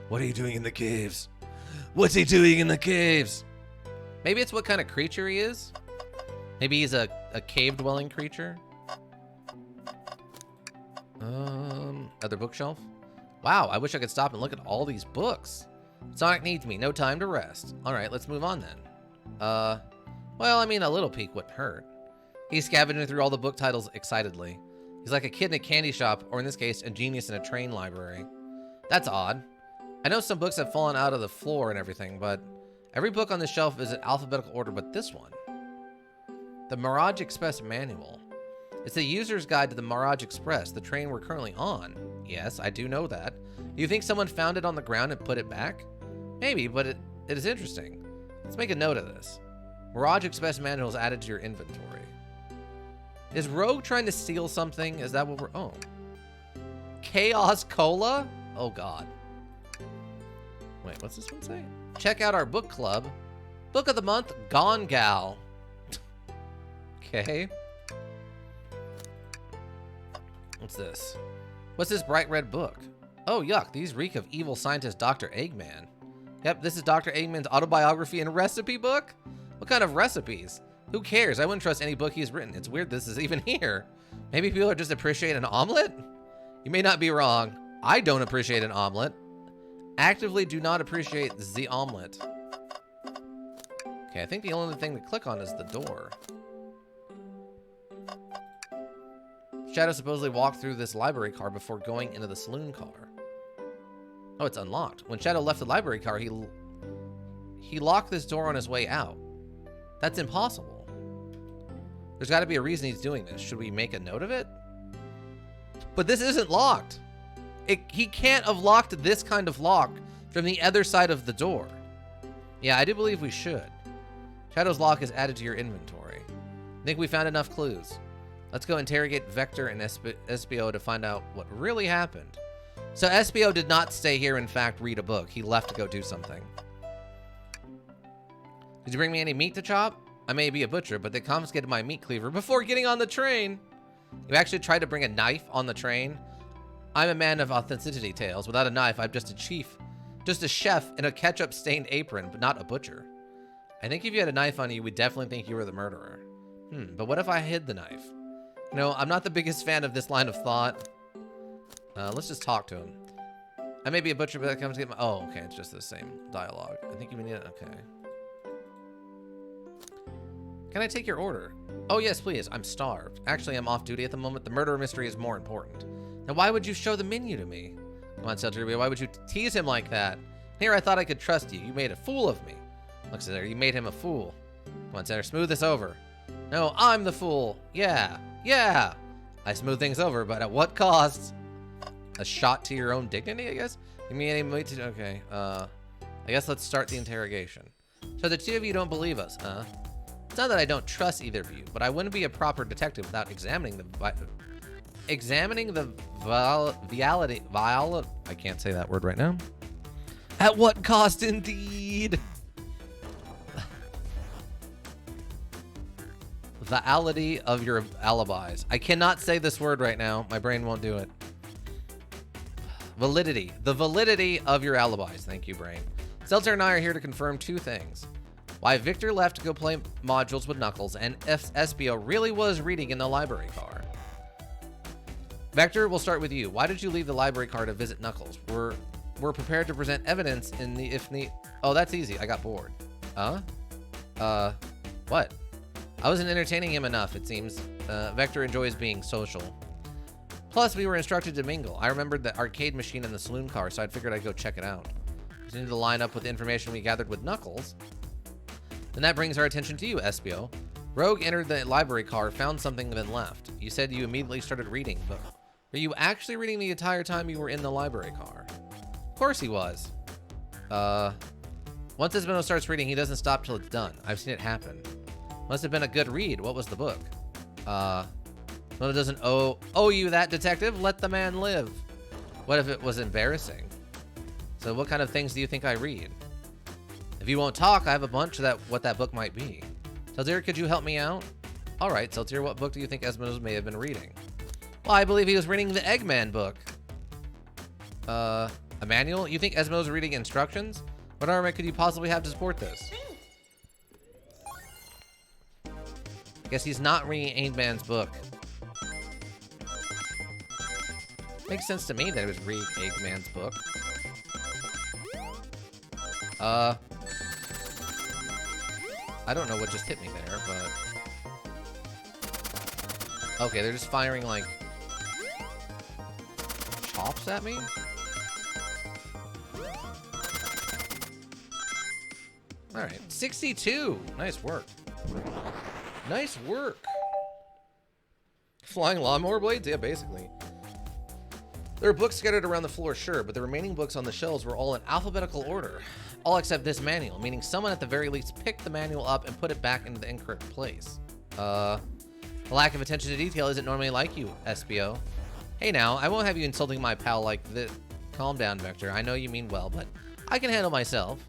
What are you doing in the caves? What's he doing in the caves? Maybe it's what kind of creature he is? Maybe he's a cave-dwelling creature? Other bookshelf? Wow, I wish I could stop and look at all these books. Sonic needs me, no time to rest. All right, let's move on then. Well, I mean, a little peek wouldn't hurt. He's scavenging through all the book titles excitedly. He's like a kid in a candy shop, or in this case, a genius in a train library. That's odd. I know some books have fallen out of the floor and everything, but every book on this shelf is in alphabetical order but this one. The Mirage Express Manual. It's the user's guide to the Mirage Express, the train we're currently on. Yes, I do know that. Do you think someone found it on the ground and put it back? Maybe, but it is interesting. Let's make a note of this. Mirage Express Manual is added to your inventory. Is Rogue trying to steal something? Is that what we're... Oh. Chaos Cola? Oh, God. Wait, what's this one say? Check out our book club. Book of the month, Gone Gal. Okay. What's this? What's this bright red book? Oh, yuck. These reek of evil scientist Dr. Eggman. Yep, this is Dr. Eggman's autobiography and recipe book? What kind of recipes? Who cares? I wouldn't trust any book he's written. It's weird this is even here. Maybe people are just appreciate an omelet? You may not be wrong. I don't appreciate an omelet. Actively do not appreciate the omelet. Okay, I think the only thing to click on is the door. Shadow supposedly walked through this library car before going into the saloon car. Oh, it's unlocked. When Shadow left the library car, he locked this door on his way out. That's impossible. There's got to be a reason he's doing this. Should we make a note of it? But this isn't locked. He can't have locked this kind of lock from the other side of the door. Yeah, I do believe we should. Shadow's lock is added to your inventory. I think we found enough clues. Let's go interrogate Vector and SBO to find out what really happened. So SBO did not stay here, in fact, read a book. He left to go do something. Did you bring me any meat to chop? I may be a butcher, but they confiscated my meat cleaver before getting on the train. You actually tried to bring a knife on the train? I'm a man of authenticity, Tails. Without a knife, I'm just a chef in a ketchup-stained apron, but not a butcher. I think if you had a knife on you, we'd definitely think you were the murderer. But what if I hid the knife? You know, I'm not the biggest fan of this line of thought. Let's just talk to him. I may be a butcher, but that comes to get my... Oh, okay, it's just the same dialogue. I think you need it. Okay. Can I take your order? Oh, yes, please. I'm starved. Actually, I'm off duty at the moment. The murder mystery is more important. Now, why would you show the menu to me? Come on, Seltier, why would you tease him like that? Here, I thought I could trust you. You made a fool of me. Look, Seltier, you made him a fool. Come on, Seltier, smooth this over. No, I'm the fool. Yeah. I smooth things over, but at what cost? A shot to your own dignity, I guess? Give me any... Okay, I guess let's start the interrogation. So the two of you don't believe us, huh? It's not that I don't trust either of you, but I wouldn't be a proper detective without examining the I can't say that word right now. At what cost, indeed? Validity of your alibis. I cannot say this word right now. My brain won't do it. Validity. The validity of your alibis. Thank you, brain. Seltzer and I are here to confirm two things. Why Victor left to go play modules with Knuckles, and if SBO really was reading in the library car. Vector, we'll start with you. Why did you leave the library car to visit Knuckles? We're prepared to present evidence in the Oh, that's easy. I got bored. What? I wasn't entertaining him enough, it seems. Vector enjoys being social. Plus, we were instructed to mingle. I remembered the arcade machine in the saloon car, so I figured I'd go check it out. We needed to line up with the information we gathered with Knuckles. And that brings our attention to you, Espio. Rogue entered the library car, found something, then left. You said you immediately started reading, but were you actually reading the entire time you were in the library car? Of course he was. Once Espino starts reading, he doesn't stop till it's done. I've seen it happen. Must have been a good read. What was the book? Well, it doesn't owe you that, detective. Let the man live. What if it was embarrassing? So what kind of things do you think I read? If you won't talk, I have a bunch of what that book might be. Seltier, could you help me out? All right, Seltier, what book do you think Espinosa may have been reading? Well, I believe he was reading the Eggman book. A manual? You think Espinosa was reading instructions? What argument could you possibly have to support this? I guess he's not reading Eggman's book. Makes sense to me that he was reading Eggman's book. I don't know what just hit me there, but... Okay, they're just firing, like... chops at me? Alright, 62! Nice work. Nice work! Flying lawnmower blades? Yeah, basically. There are books scattered around the floor, sure, but the remaining books on the shelves were all in alphabetical order. All except this manual, meaning someone at the very least picked the manual up and put it back into the incorrect place. The lack of attention to detail isn't normally like you, Espio. Hey now, I won't have you insulting my pal like this. Calm down, Vector. I know you mean well, but I can handle myself.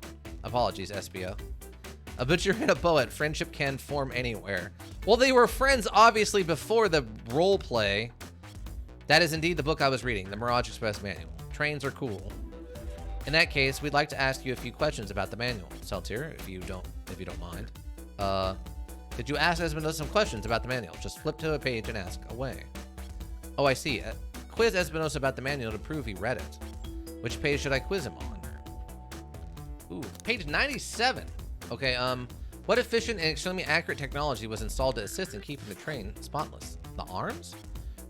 Apologies, Espio. A butcher and a poet. Friendship can form anywhere. Well, they were friends, obviously, before the role play. That is indeed the book I was reading, the Mirage Express manual. Trains are cool. In that case, we'd like to ask you a few questions about the manual. Seltier, if you don't mind. Could you ask Espinosa some questions about the manual? Just flip to a page and ask away. Oh, I see. Quiz Espinosa about the manual to prove he read it. Which page should I quiz him on? Ooh, page 97. Okay, what efficient and extremely accurate technology was installed to assist in keeping the train spotless? The arms?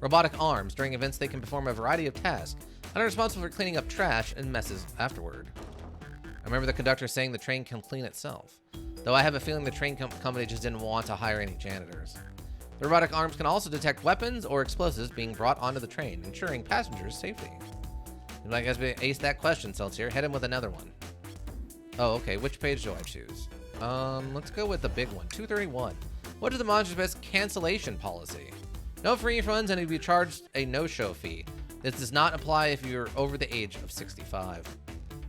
Robotic arms. During events, they can perform a variety of tasks and are responsible for cleaning up trash and messes afterward. I remember the conductor saying the train can clean itself, though I have a feeling the train company just didn't want to hire any janitors. The robotic arms can also detect weapons or explosives being brought onto the train, ensuring passengers' safety. You'd like us to ace that question, Seltier. Hit him with another one. Oh, okay. Which page do I choose? Let's go with the big one. 231. What is the Monsters Best cancellation policy? No free refunds, and you'll be charged a no-show fee. This does not apply if you're over the age of 65.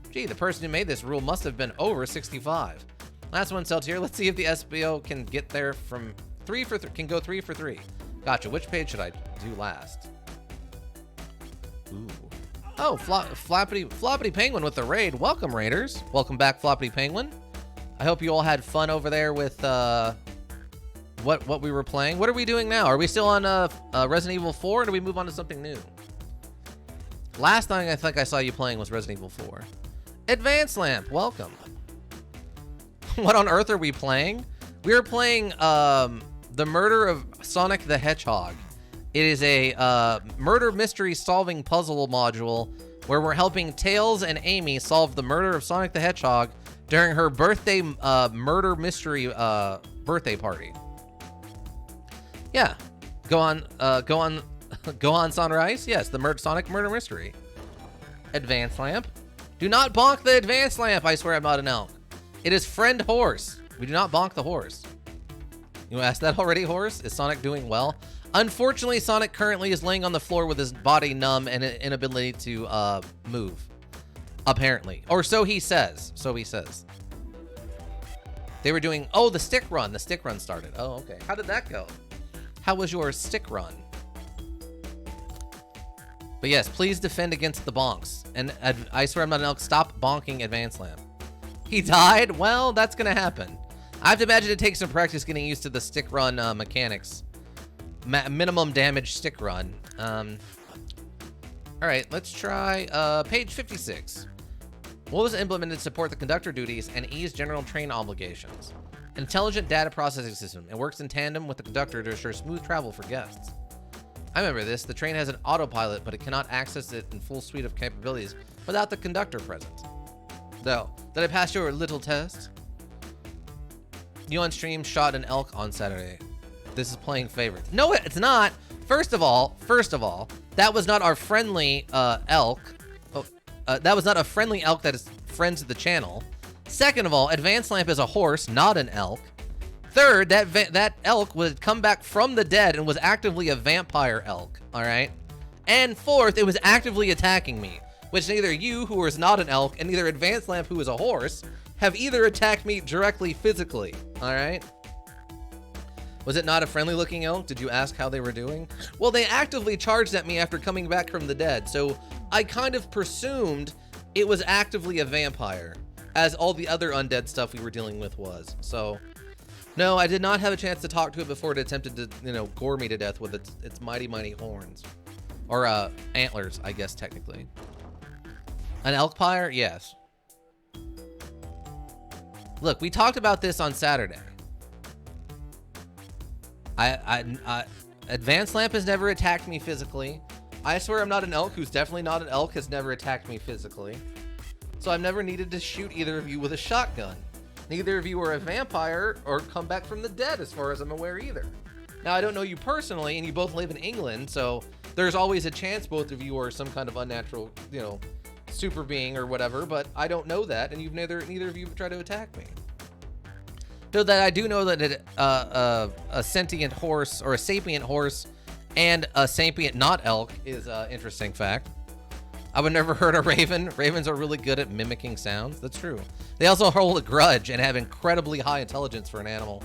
Gee, the person who made this rule must have been over 65. Last one, Seltier. Let's see if the SBO can get there from 3 for 3. Can go 3 for 3. Gotcha. Which page should I do last? Ooh. Oh, Floppity Penguin with the raid. Welcome, Raiders. Welcome back, Floppity Penguin. I hope you all had fun over there with what we were playing. What are we doing now? Are we still on Resident Evil 4, or do we move on to something new? Last thing I think I saw you playing was Resident Evil 4. Advanced Lamp, welcome. What on earth are we playing? We are playing The Murder of Sonic the Hedgehog. It is a murder mystery solving puzzle module where we're helping Tails and Amy solve the murder of Sonic the Hedgehog during her birthday murder mystery birthday party. Yeah, go on Sunrise. Yes, the Sonic murder mystery. Advanced Lamp. Do not bonk the Advanced Lamp. I swear I'm not an elk. It is friend horse. We do not bonk the horse. You asked that already, horse? Is Sonic doing well? Unfortunately, Sonic currently is laying on the floor with his body numb and an inability to move. Apparently. Or so he says. So he says. They were doing, oh, the stick run. The stick run started. Oh, okay. How did that go? How was your stick run? But yes, please defend against the bonks. And I swear I'm not an elk. Stop bonking Advanced Lamp. He died? Well, that's going to happen. I have to imagine it takes some practice getting used to the stick run mechanics. Minimum damage stick run. All right, let's try page 56. What was implemented to support the conductor duties and ease general train obligations? intelligent data processing system and works in tandem with the conductor to ensure smooth travel for guests. I remember this. The train has an autopilot, but it cannot access it in full suite of capabilities without the conductor present. Though, did I pass your little test? You on stream shot an elk on Saturday. This is playing favorites. No, it's not. First of all, that was not our friendly elk. That was not a friendly elk that is friends of the channel. Second of all, Advanced Lamp is a horse, not an elk. Third, that elk would come back from the dead and was actively a vampire elk, all right? And fourth, it was actively attacking me, which neither you, who is not an elk, and neither Advanced Lamp, who is a horse, have either attacked me directly physically, all right? Was it not a friendly-looking elk? Did you ask how they were doing? Well, they actively charged at me after coming back from the dead, so I kind of presumed it was actively a vampire, as all the other undead stuff we were dealing with was. So, no, I did not have a chance to talk to it before it attempted to, you know, gore me to death with its mighty, mighty horns. Or, antlers, I guess, technically. An elk pyre? Yes. Look, we talked about this on Saturday. Advanced Lamp has never attacked me physically. I swear I'm not an elk who's definitely not an elk has never attacked me physically. So I've never needed to shoot either of you with a shotgun. Neither of you are a vampire or come back from the dead as far as I'm aware either. Now, I don't know you personally, and you both live in England, so there's always a chance both of you are some kind of unnatural, you know, super being or whatever, but I don't know that, and neither of you have tried to attack me. So that I do know that a sentient horse or a sapient horse and a sapient not elk is an interesting fact. I would never hurt a raven. Ravens are really good at mimicking sounds. That's true. They also hold a grudge and have incredibly high intelligence for an animal.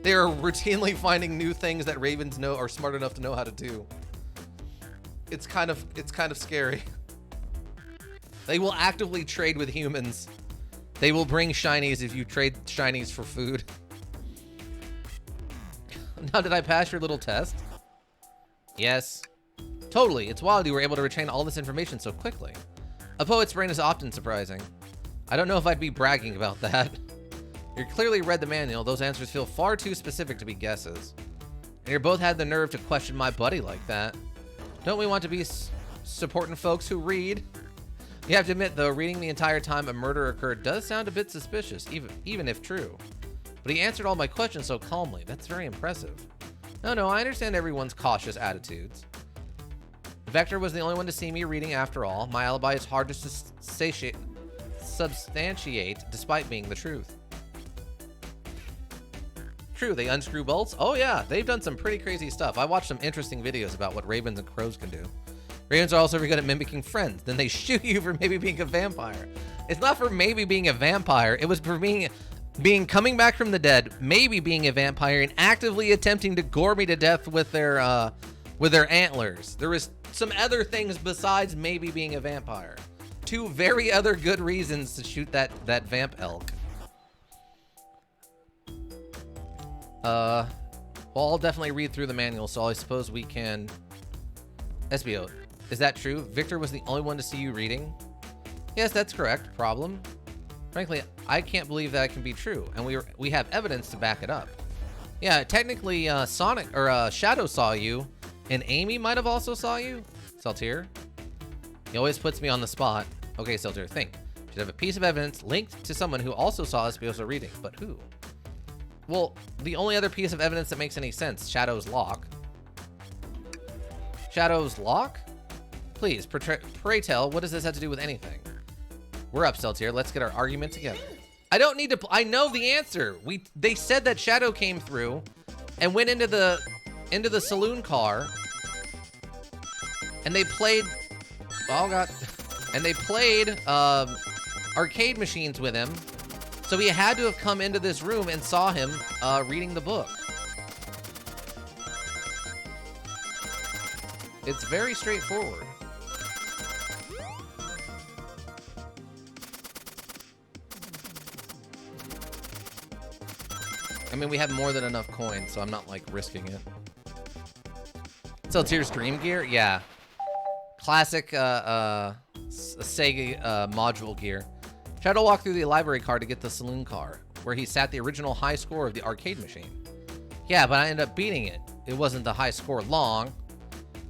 They are routinely finding new things that ravens know are smart enough to know how to do. It's kind of scary. They will actively trade with humans. They will bring shinies if you trade shinies for food. Now, did I pass your little test? Yes. Totally. It's wild you were able to retain all this information so quickly. A poet's brain is often surprising. I don't know if I'd be bragging about that. You clearly read the manual. Those answers feel far too specific to be guesses. And you both had the nerve to question my buddy like that. Don't we want to be supporting folks who read? You have to admit, though, reading the entire time a murder occurred does sound a bit suspicious, even if true. But he answered all my questions so calmly. That's very impressive. No, I understand everyone's cautious attitudes. Vector was the only one to see me reading after all. My alibi is hard to substantiate despite being the truth. True, they unscrew bolts? Oh yeah, they've done some pretty crazy stuff. I watched some interesting videos about what ravens and crows can do. Ravens are also very good at mimicking friends. Then they shoot you for maybe being a vampire. It's not for maybe being a vampire. It was for coming back from the dead, maybe being a vampire, and actively attempting to gore me to death with their antlers. There was some other things besides maybe being a vampire. Two very other good reasons to shoot that vamp elk. Well, I'll definitely read through the manual, so I suppose we can... SBO, is that true? Victor was the only one to see you reading? Yes, that's correct. Problem? Frankly, I can't believe that it can be true, and we have evidence to back it up. Yeah, technically, Sonic or Shadow saw you, and Amy might have also saw you. Seltier, he always puts me on the spot. Okay, Seltier, think. Should have a piece of evidence linked to someone who also saw SBO's reading, but who? Well, the only other piece of evidence that makes any sense, Shadow's lock. Shadow's lock? Please, pray tell, what does this have to do with anything? We're up, Seltier. Let's get our argument together. I don't need to... I know the answer. They said that Shadow came through and went into the saloon car, and they played... Oh, God. And they played arcade machines with him, so he had to have come into this room and saw him reading the book. It's very straightforward. I mean, we have more than enough coins, so I'm not, like, risking it. Seltier's Dream Gear? Yeah. Classic, Sega module gear. Try to walk through the library car to get the saloon car. where he sat the original high score of the arcade machine. Yeah, but I ended up beating it. It wasn't the high score long.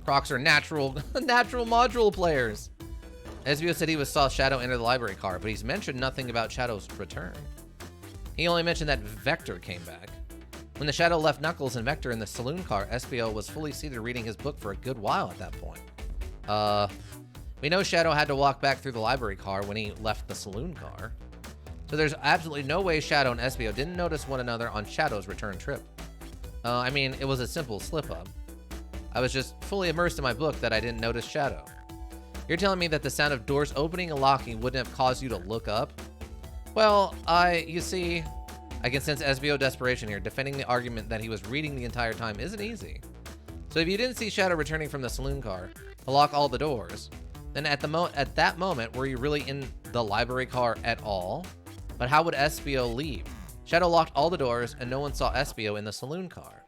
Crocs are natural module players. SBO said he saw Shadow enter the library car, but he's mentioned nothing about Shadow's return. He only mentioned that Vector came back. When the Shadow left Knuckles and Vector in the saloon car, SBO was fully seated reading his book for a good while at that point. We know Shadow had to walk back through the library car when he left the saloon car. So there's absolutely no way Shadow and SBO didn't notice one another on Shadow's return trip. I mean, it was a simple slip-up. I was just fully immersed in my book that I didn't notice Shadow. You're telling me that the sound of doors opening and locking wouldn't have caused you to look up? Well, you see, I can sense SBO desperation here. Defending the argument that he was reading the entire time isn't easy. So if you didn't see Shadow returning from the saloon car to lock all the doors, then at that moment, were you really in the library car at all? But how would SBO leave? Shadow locked all the doors, and no one saw SBO in the saloon car.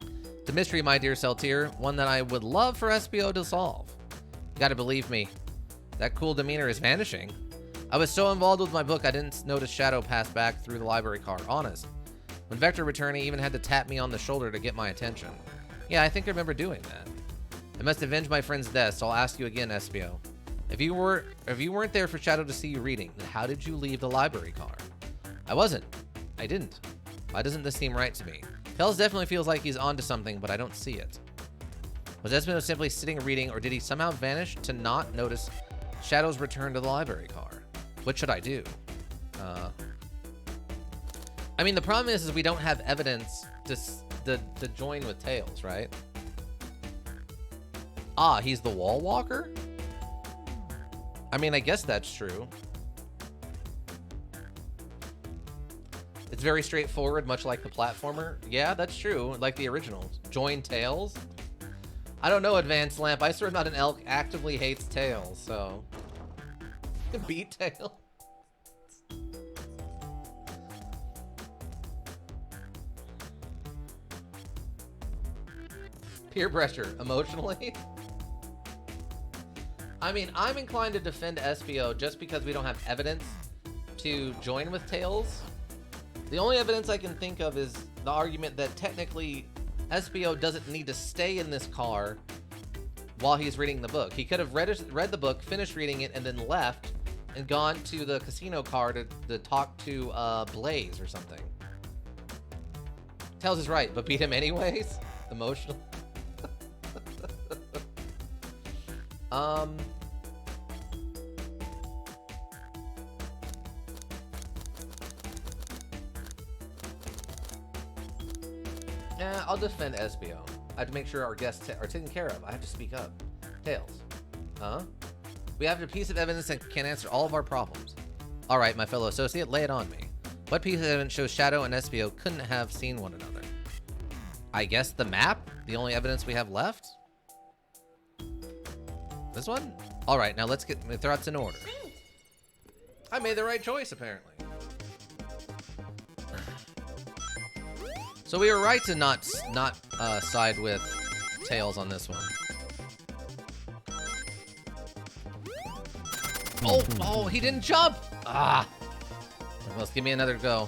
It's a mystery, my dear Seltier, one that I would love for SBO to solve. You gotta believe me, that cool demeanor is vanishing. I was so involved with my book, I didn't notice Shadow pass back through the library car, honest. When Vector returned, he even had to tap me on the shoulder to get my attention. Yeah, I think I remember doing that. I must avenge my friend's death, so I'll ask you again, SBO. If you weren't there for Shadow to see you reading, then how did you leave the library car? I wasn't. I didn't. Why doesn't this seem right to me? Tails definitely feels like he's onto something, but I don't see it. Was SBO simply sitting reading, or did he somehow vanish to not notice Shadow's return to the library car? What should I do? I mean, the problem is we don't have evidence to join with Tails, right? Ah, he's the wall walker? I mean, I guess that's true. It's very straightforward, much like the platformer. Yeah, that's true, like the originals. Join Tails? I don't know, Advanced Lamp. I swear not an elk actively hates Tails, so... Beat Tails. Peer pressure, emotionally? I mean, I'm inclined to defend SBO just because we don't have evidence to join with Tails. The only evidence I can think of is the argument that technically SBO doesn't need to stay in this car while he's reading the book. He could have read the book, finished reading it, and then left and gone to the casino car to talk to Blaze or something. Tails is right, but beat him anyways? Emotional. Yeah, I'll defend SBO. I have to make sure our guests are taken care of. I have to speak up. Tails. Huh? We have a piece of evidence that can answer all of our problems. All right, my fellow associate, lay it on me. What piece of evidence shows Shadow and SBO couldn't have seen one another? I guess the map? The only evidence we have left? This one? All right, now let's get my thoughts in order. I made the right choice, apparently. So we were right to not side with Tails on this one. Oh, he didn't jump! Ah! Let's give me another go.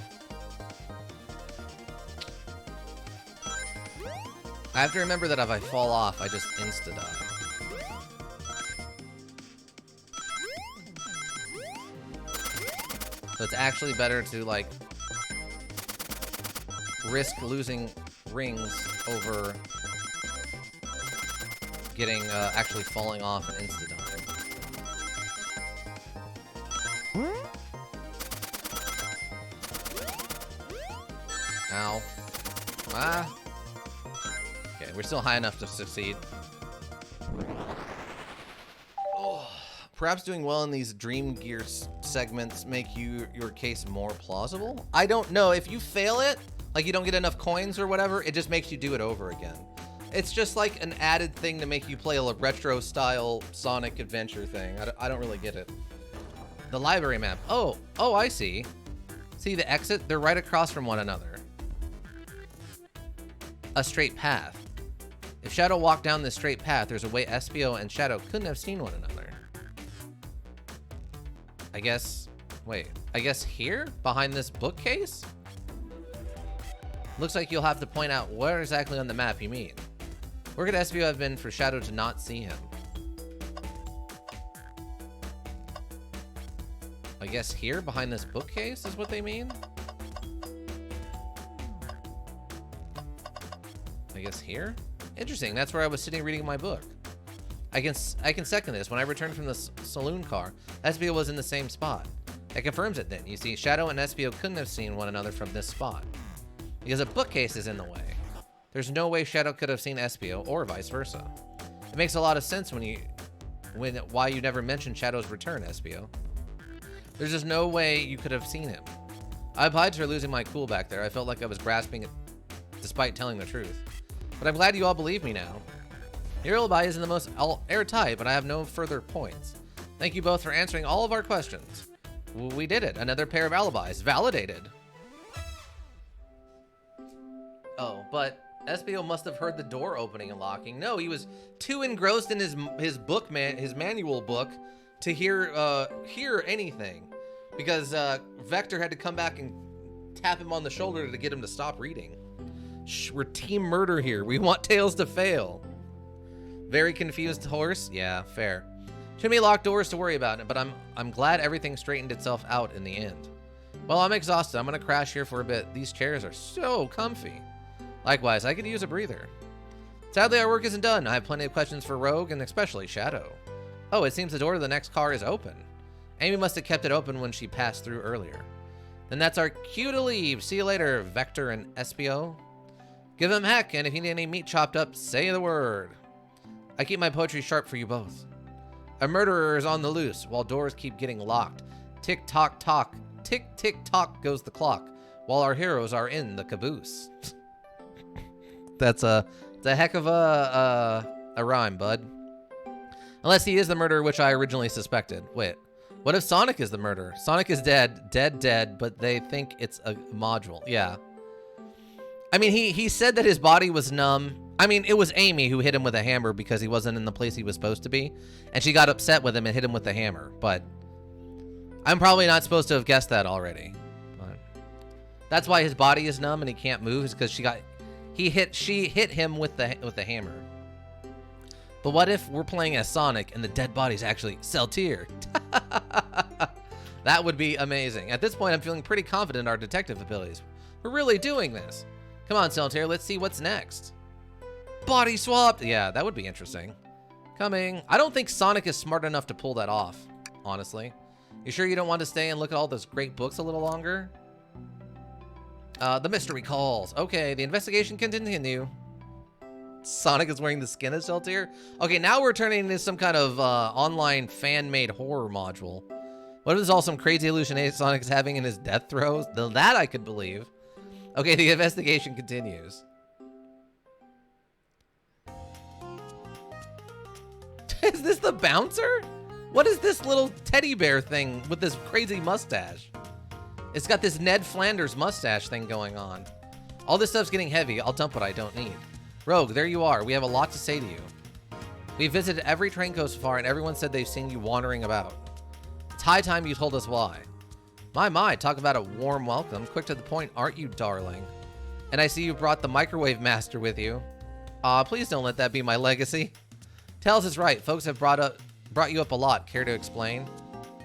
I have to remember that if I fall off, I just insta-die. So it's actually better to, like, risk losing rings over getting, actually falling off and insta-dying. Ow. Ah. Okay, we're still high enough to succeed. Oh. Perhaps doing well in these Dream Gear segments make your case more plausible? I don't know. If you fail it, like you don't get enough coins or whatever, it just makes you do it over again. It's just like an added thing to make you play a retro-style Sonic adventure thing. I don't really get it. The library map. Oh, I see. See the exit? They're right across from one another. A straight path. If Shadow walked down this straight path, there's a way SBO and Shadow couldn't have seen one another. I guess... Wait. I guess here? Behind this bookcase? Looks like you'll have to point out where exactly on the map you mean. Where could SBO have been for Shadow to not see him? I guess here, behind this bookcase, is what they mean? I guess here? Interesting, that's where I was sitting reading my book. I can second this. When I returned from the saloon car, SBO was in the same spot. It confirms it then. You see, Shadow and SBO couldn't have seen one another from this spot, because a bookcase is in the way. There's no way Shadow could have seen SBO or vice versa. It makes a lot of sense why you never mentioned Shadow's return, SBO. There's just no way you could have seen him. I applied for losing my cool back there. I felt like I was grasping it despite telling the truth. But I'm glad you all believe me now. Your alibi isn't the most airtight, but I have no further points. Thank you both for answering all of our questions. We did it. Another pair of alibis. Validated. Oh, but SBO must have heard the door opening and locking. No, he was too engrossed in his manual book to hear anything. Because Vector had to come back and tap him on the shoulder to get him to stop reading. Shh, we're team murder here. We want Tails to fail. Very confused horse? Yeah, fair. Too many locked doors to worry about, but I'm glad everything straightened itself out in the end. Well, I'm exhausted. I'm gonna crash here for a bit. These chairs are so comfy. Likewise, I could use a breather. Sadly, our work isn't done. I have plenty of questions for Rogue and especially Shadow. Oh, it seems the door to the next car is open. Amy must have kept it open when she passed through earlier. Then that's our cue to leave. See you later, Vector and SBO. Give them heck, and if you need any meat chopped up, say the word. I keep my poetry sharp for you both. A murderer is on the loose while doors keep getting locked. Tick tock tock, tick tick tock goes the clock while our heroes are in the caboose. It's a heck of a rhyme, bud. Unless he is the murderer, which I originally suspected. Wait, what if Sonic is the murderer? Sonic is dead, but they think it's a module. Yeah. I mean, he said that his body was numb. I mean, it was Amy who hit him with a hammer because he wasn't in the place he was supposed to be. And she got upset with him and hit him with the hammer. But I'm probably not supposed to have guessed that already. But that's why his body is numb and he can't move, is because she hit him with the hammer. But what if we're playing as Sonic and the dead body's actually Seltier? That would be amazing. At this point, I'm feeling pretty confident in our detective abilities. We're really doing this. Come on, Seltier, let's see what's next. Body swapped. Yeah, that would be interesting. Coming. I don't think Sonic is smart enough to pull that off, honestly. You sure you don't want to stay and look at all those great books a little longer? The mystery calls. Okay, the investigation can continue. Sonic is wearing the skin of Seltier? Okay, now we're turning into some kind of online fan-made horror module. What if there's all some crazy hallucination Sonic is having in his death throes? That I could believe. Okay, the investigation continues. Is this the bouncer? What is this little teddy bear thing with this crazy mustache? It's got this Ned Flanders mustache thing going on. All this stuff's getting heavy. I'll dump what I don't need. Rogue, there you are. We have a lot to say to you. We've visited every train coast so far, and everyone said they've seen you wandering about. It's high time you told us why. My, talk about a warm welcome. Quick to the point, aren't you, darling? And I see you brought the microwave master with you. Aw, please don't let that be my legacy. Tails is right. Folks have brought you up a lot. Care to explain?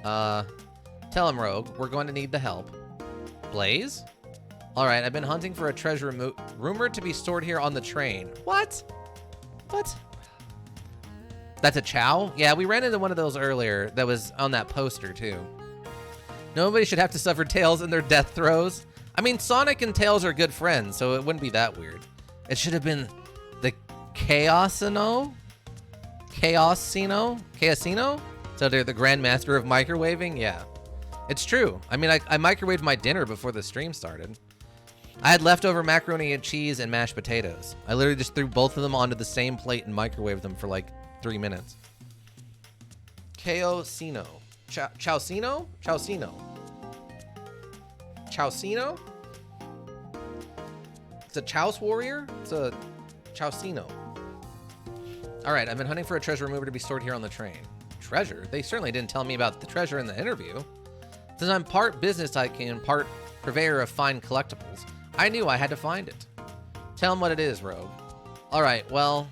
Tell him, Rogue. We're going to need the help. Blaze? All right, I've been hunting for a treasure rumored to be stored here on the train. What? What? That's a Chow? Yeah, we ran into one of those earlier that was on that poster, too. Nobody should have to suffer Tails in their death throes. I mean, Sonic and Tails are good friends, so it wouldn't be that weird. It should have been the Chaosino? Chaosino? So they're the Grandmaster of microwaving? Yeah. It's true. I mean, I microwaved my dinner before the stream started. I had leftover macaroni and cheese and mashed potatoes. I literally just threw both of them onto the same plate and microwaved them for like 3 minutes. Chaosino. Chowcino? It's a Chouse warrior? It's a Chowcino. Alright, I've been hunting for a treasure remover to be stored here on the train. Treasure? They certainly didn't tell me about the treasure in the interview. It's Since I'm part business tycoon, part purveyor of fine collectibles, I knew I had to find it. Tell him what it is, Rogue. All right, well,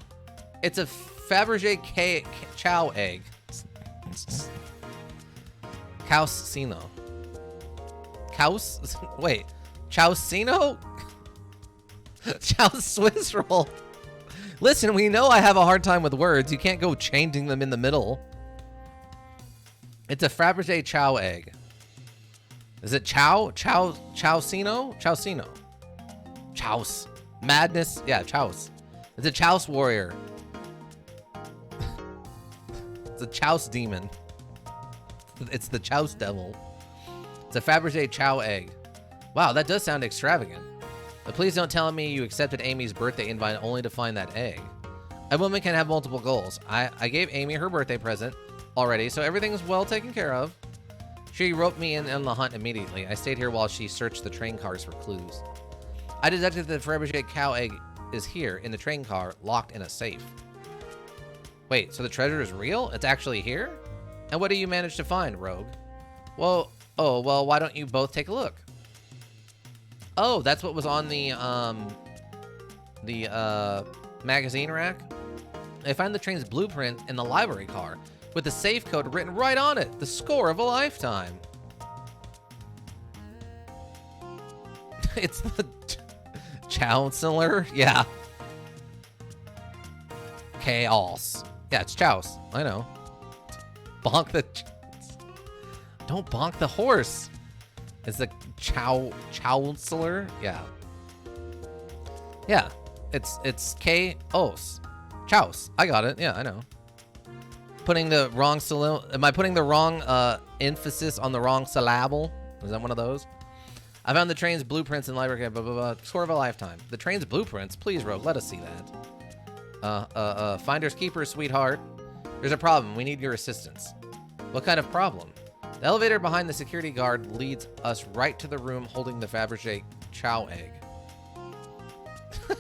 it's a Fabergé Chow egg. Causino. Wait. Chowcino? Chow Swiss roll. Listen, we know I have a hard time with words. You can't go changing them in the middle. It's a Fabergé Chow egg. Is it Chowcino? Chowcino. Chows. Madness. Yeah, Chows. It's a Chows warrior. It's a Chows demon. It's the Chows devil. It's a Fabergé Chow egg. Wow, that does sound extravagant. But please don't tell me you accepted Amy's birthday invite only to find that egg. A woman can have multiple goals. I gave Amy her birthday present already, so everything's well taken care of. She roped me in on the hunt immediately. I stayed here while she searched the train cars for clues. I deducted that the Fabergé cow egg is here in the train car, locked in a safe. Wait, so the treasure is real? It's actually here? And what do you manage to find, Rogue? Well, why don't you both take a look? Oh, that's what was on the magazine rack? I found the train's blueprint in the library car, with the safe code written right on it. The score of a lifetime. It's the Chancellor? Yeah. Chaos. Yeah, it's Chows. I know. Bonk the... Don't bonk the horse. It's the Chancellor? Yeah. Yeah. It's Chaos. Chows. I got it. Yeah, I know. Putting the wrong am I putting the wrong emphasis on the wrong syllable? Is that one of those? I found the train's blueprints in library. Blah, blah, blah. Score of a lifetime. The train's blueprints? Please, Rogue, let us see that. Finders keepers, sweetheart. There's a problem. We need your assistance. What kind of problem? The elevator behind the security guard leads us right to the room holding the Fabergé Chow egg.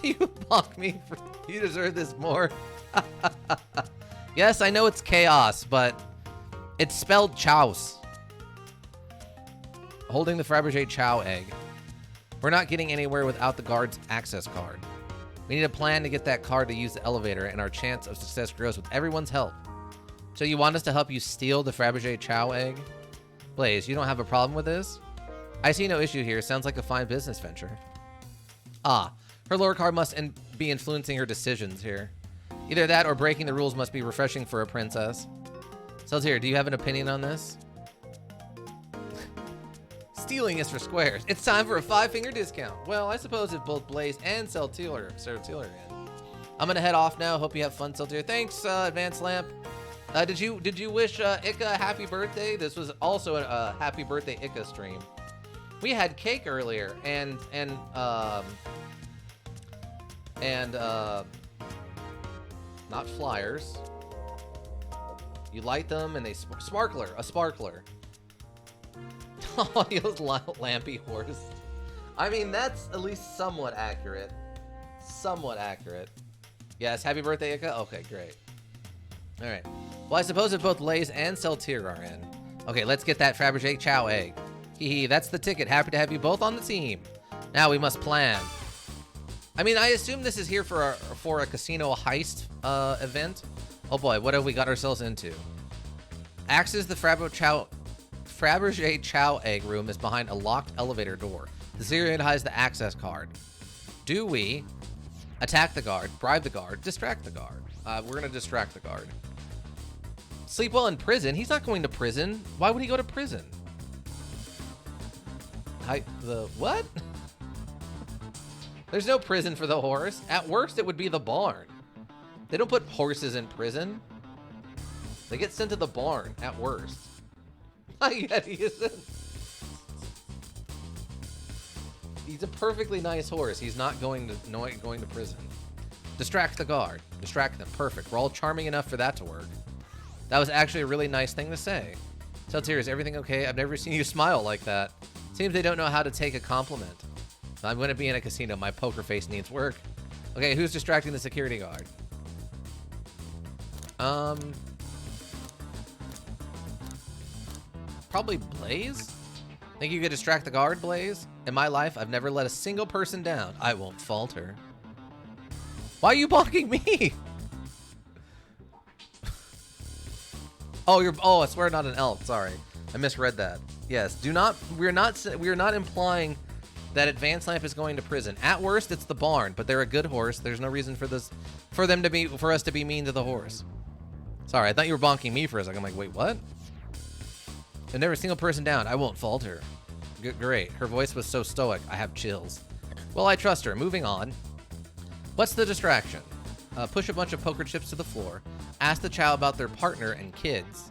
You mock me. You deserve this more. Yes, I know it's chaos, but it's spelled Chows. Holding the Fabergé Chow egg. We're not getting anywhere without the guard's access card. We need a plan to get that card to use the elevator, and our chance of success grows with everyone's help. So you want us to help you steal the Fabergé Chow egg? Blaze, you don't have a problem with this? I see no issue here. Sounds like a fine business venture. Ah, her lore card must be influencing her decisions here. Either that or breaking the rules must be refreshing for a princess. Seltier, do you have an opinion on this? Stealing is for squares. It's time for a 5-finger discount. Well, I suppose if both Blaze and Seltier are in. I'm gonna head off now. Hope you have fun, Seltier. Thanks, Advanced Lamp. Did you wish Ika a happy birthday? This was also a happy birthday Ika stream. We had cake earlier and not flyers. You light them and they a sparkler. Oh, he was lampy horse. I mean, that's at least somewhat accurate. Yes, happy birthday, Ika. Okay, great. All right. Well, I suppose if both Lays and Seltier are in. Okay, let's get that Fabergé Chow egg. Hee, that's the ticket. Happy to have you both on the team. Now we must plan. I mean, I assume this is here for a casino heist event. Oh boy, what have we got ourselves into? Access the Fabergé Chow egg room is behind a locked elevator door. The Syrian hides the access card. Do we attack the guard, bribe the guard, distract the guard? We're gonna distract the guard. Sleep well in prison? He's not going to prison. Why would he go to prison? What? There's no prison for the horse. At worst, it would be the barn. They don't put horses in prison. They get sent to the barn at worst. He's a perfectly nice horse. He's not going to prison. Distract the guard. Distract them. Perfect. We're all charming enough for that to work. That was actually a really nice thing to say. Seltier, is everything okay? I've never seen you smile like that. Seems they don't know how to take a compliment. I'm going to be in a casino. My poker face needs work. Okay, who's distracting the security guard? Probably Blaze? Think you could distract the guard, Blaze? In my life, I've never let a single person down. I won't falter. Why are you bonking me? Oh, I swear not an elf. Sorry. I misread that. Yes, we're not implying that Advanced Lamp is going to prison. At worst, it's the barn, but they're a good horse. There's no reason for us to be mean to the horse. Sorry, I thought you were bonking me for a second. I'm like, wait, what? I've never a single person down. I won't falter. Great. Her voice was so stoic. I have chills. Well, I trust her. Moving on. What's the distraction? Push a bunch of poker chips to the floor. Ask the chow about their partner and kids.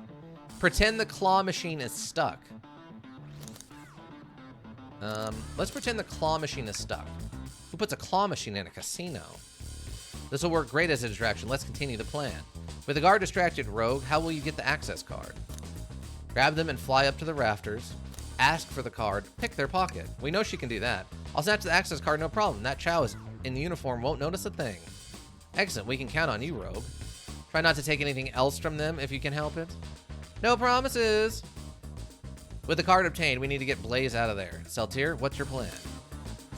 Pretend the claw machine is stuck. Let's pretend the claw machine is stuck. Who puts a claw machine in a casino? This will work great as a distraction. Let's continue the plan. With the guard distracted, Rogue, how will you get the access card? Grab them and fly up to the rafters. Ask for the card. Pick their pocket. We know she can do that. I'll snatch the access card, no problem. That chow is in uniform, won't notice a thing. Excellent. We can count on you, Rogue. Try not to take anything else from them if you can help it. No promises. With the card obtained, we need to get Blaze out of there. Seltier, what's your plan?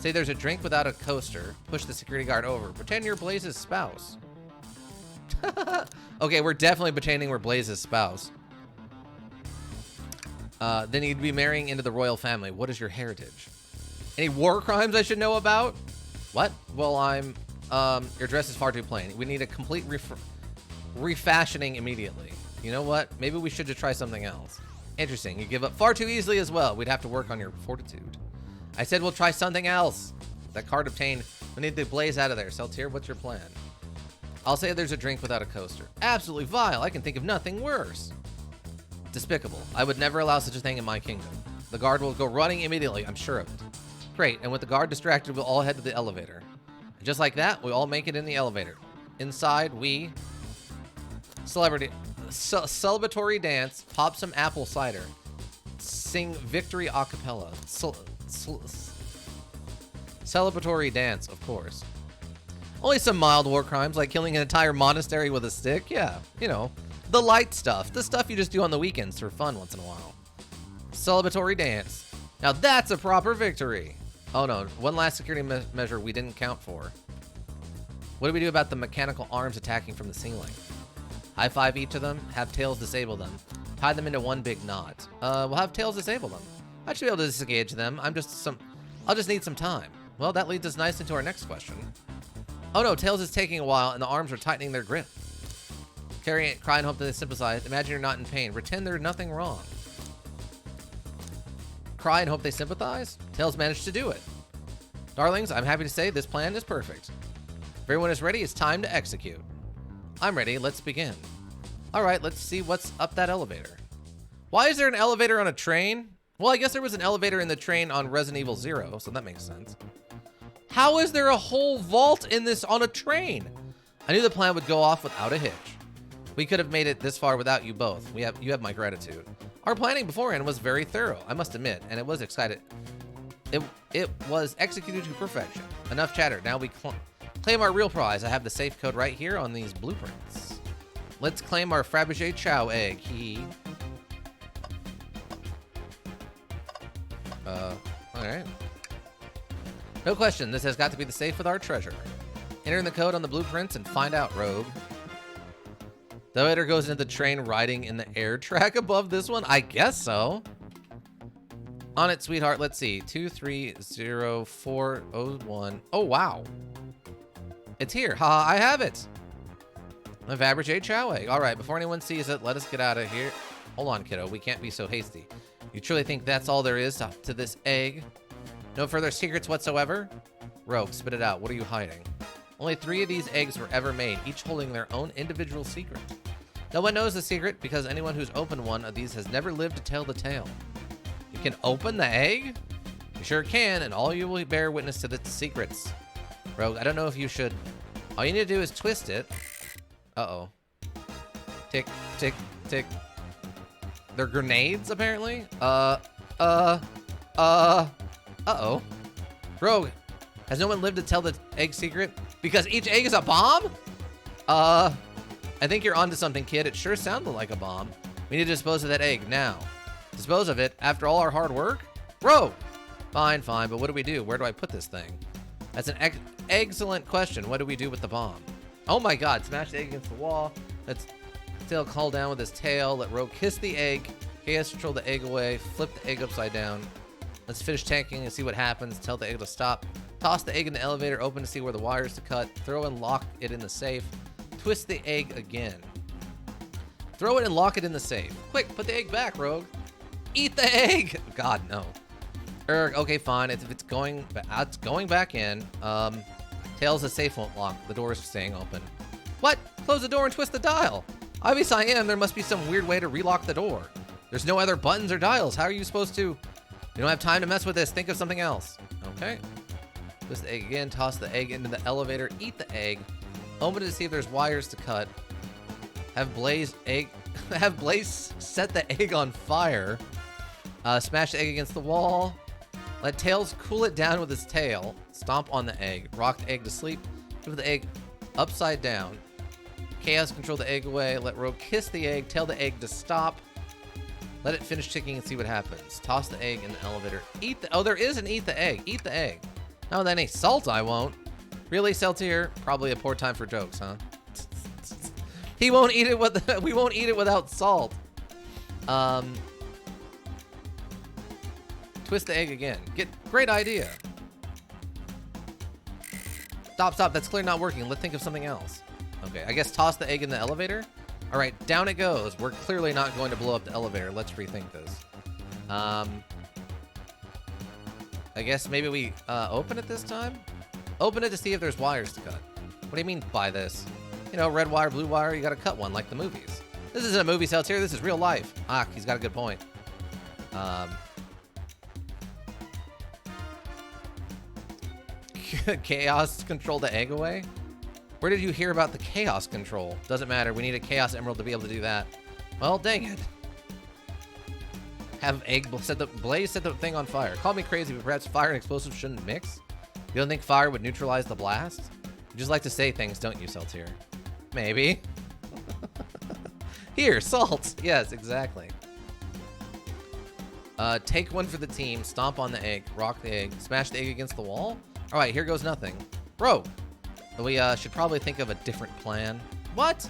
Say there's a drink without a coaster. Push the security guard over. Pretend you're Blaze's spouse. Okay, we're definitely pretending we're Blaze's spouse. Then you'd be marrying into the royal family. What is your heritage? Any war crimes I should know about? What? Well, your dress is far too plain. We need a complete refashioning immediately. You know what? Maybe we should just try something else. Interesting. You give up far too easily as well. We'd have to work on your fortitude. I said we'll try something else. That card obtained. We need the Blaze out of there. Seltier, what's your plan? I'll say there's a drink without a coaster. Absolutely vile. I can think of nothing worse. Despicable. I would never allow such a thing in my kingdom. The guard will go running immediately. I'm sure of it. Great. And with the guard distracted, we'll all head to the elevator. And just like that, we all make it in the elevator. Inside, we... Celebratory dance, pop some apple cider, sing victory a cappella. Celebratory dance, of course. Only some mild war crimes, like killing an entire monastery with a stick. Yeah, you know, the light stuff. The stuff you just do on the weekends for fun once in a while. Celebratory dance. Now that's a proper victory. Oh no, one last security measure we didn't count for. What do we do about the mechanical arms attacking from the ceiling? High five each of them, have Tails disable them. Tie them into one big knot. We'll have Tails disable them. I should be able to disengage them. I'll just need some time. Well, that leads us nicely to our next question. Oh no, Tails is taking a while and the arms are tightening their grip. Carry it, cry and hope that they sympathize. Imagine you're not in pain. Pretend there's nothing wrong. Cry and hope they sympathize? Tails managed to do it. Darlings, I'm happy to say this plan is perfect. If everyone is ready, it's time to execute. I'm ready. Let's begin. All right, let's see what's up that elevator. Why is there an elevator on a train? Well, I guess there was an elevator in the train on Resident Evil 0, so that makes sense. How is there a whole vault in this on a train? I knew the plan would go off without a hitch. We could have made it this far without you both. You have my gratitude. Our planning beforehand was very thorough, I must admit, and it was excited. It was executed to perfection. Enough chatter. Now we claim our real prize. I have the safe code right here on these blueprints. Let's claim our Fabergé Chow egg. Alright. No question, this has got to be the safe with our treasure. Enter in the code on the blueprints and find out, Rogue. The elevator goes into the train riding in the air track above this one? I guess so. On it, sweetheart. Let's see. 230401. Oh, wow. It's here. Haha, I have it. A Fabergé Chow egg. All right, before anyone sees it, let us get out of here. Hold on, kiddo. We can't be so hasty. You truly think that's all there is to this egg? No further secrets whatsoever? Rogue, spit it out. What are you hiding? Only 3 of these eggs were ever made, each holding their own individual secret. No one knows the secret because anyone who's opened one of these has never lived to tell the tale. You can open the egg? You sure can, and all you will bear witness to the secrets. Rogue, I don't know if you should. All you need to do is twist it. Uh-oh. Tick, tick, tick. They're grenades, apparently? Uh-oh. Rogue, has no one lived to tell the egg secret? Because each egg is a bomb? I think you're onto something, kid. It sure sounded like a bomb. We need to dispose of that egg now. Dispose of it after all our hard work? Rogue! Fine, fine, but what do we do? Where do I put this thing? That's an excellent question. What do we do with the bomb? Oh my god, smash the egg against the wall. Let's tail call down with his tail. Let Rogue kiss the egg. Chaos control the egg away. Flip the egg upside down. Let's finish tanking and see what happens. Tell the egg to stop. Toss the egg in the elevator. Open to see where the wires to cut. Throw and lock it in the safe. Twist the egg again. Throw it and lock it in the safe. Quick, put the egg back, Rogue. Eat the egg! God, no. Erg, okay, fine. If it's going back in. Tails, the safe won't lock. The door is staying open. What? Close the door and twist the dial. Obviously I am. There must be some weird way to relock the door. There's no other buttons or dials. How are you supposed to? You don't have time to mess with this. Think of something else. Okay. Twist the egg again. Toss the egg into the elevator. Eat the egg. Open it to see if there's wires to cut. Have Blaze set the egg on fire. Smash the egg against the wall. Let Tails cool it down with his tail. Stomp on the egg. Rock the egg to sleep. Move the egg upside down. Chaos control the egg away. Let Rogue kiss the egg. Tell the egg to stop. Let it finish ticking and see what happens. Toss the egg in the elevator. Eat the... Oh, there is an eat the egg. Eat the egg. No, that ain't salt, I won't. Really, Seltier? Probably a poor time for jokes, huh? He won't eat it with... We won't eat it without salt. Twist the egg again. Great idea. Stop. That's clearly not working. Let's think of something else. Okay, I guess toss the egg in the elevator. All right, down it goes. We're clearly not going to blow up the elevator. Let's rethink this. I guess maybe we open it this time? Open it to see if there's wires to cut. What do you mean by this? You know, red wire, blue wire, you gotta cut one like the movies. This isn't a movie, Seltier, this is real life. Ah, he's got a good point. Chaos control the egg away? Where did you hear about the chaos control? Doesn't matter, we need a chaos emerald to be able to do that. Well, dang it. Have egg Blaze set the thing on fire. Call me crazy, but perhaps fire and explosives shouldn't mix? You don't think fire would neutralize the blast? You just like to say things, don't you, Seltier? Maybe. Here, salt. Yes, exactly. Take one for the team. Stomp on the egg. Rock the egg. Smash the egg against the wall. All right, here goes nothing. Bro, we should probably think of a different plan. What?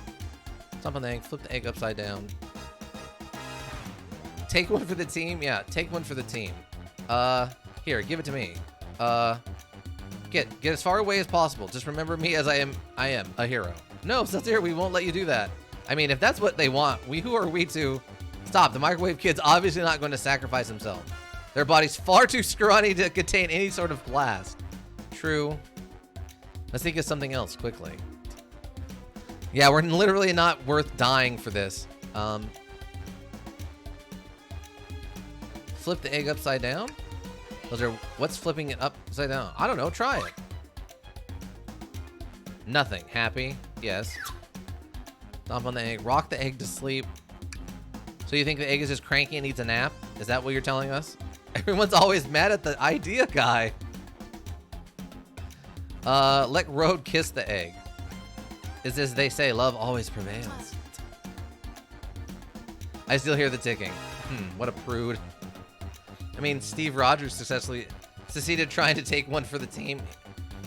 Stomp on the egg. Flip the egg upside down. Take one for the team. Yeah, take one for the team. Here, give it to me. Get as far away as possible. Just remember me as I am a hero. No, Seltier, we won't let you do that. I mean, if that's what they want, who are we to stop? The microwave kid's obviously not going to sacrifice himself. Their body's far too scrawny to contain any sort of blast. True. Let's think of something else quickly. Yeah, we're literally not worth dying for this. Flip the egg upside down? What's flipping it upside down? I don't know, try it. Nothing. Happy? Yes. Stomp on the egg. Rock the egg to sleep. So you think the egg is just cranky and needs a nap? Is that what you're telling us? Everyone's always mad at the idea guy. Let Road kiss the egg. Is as they say, love always prevails. I still hear the ticking. What a prude. I mean, Steve Rogers successfully succeeded trying to take one for the team.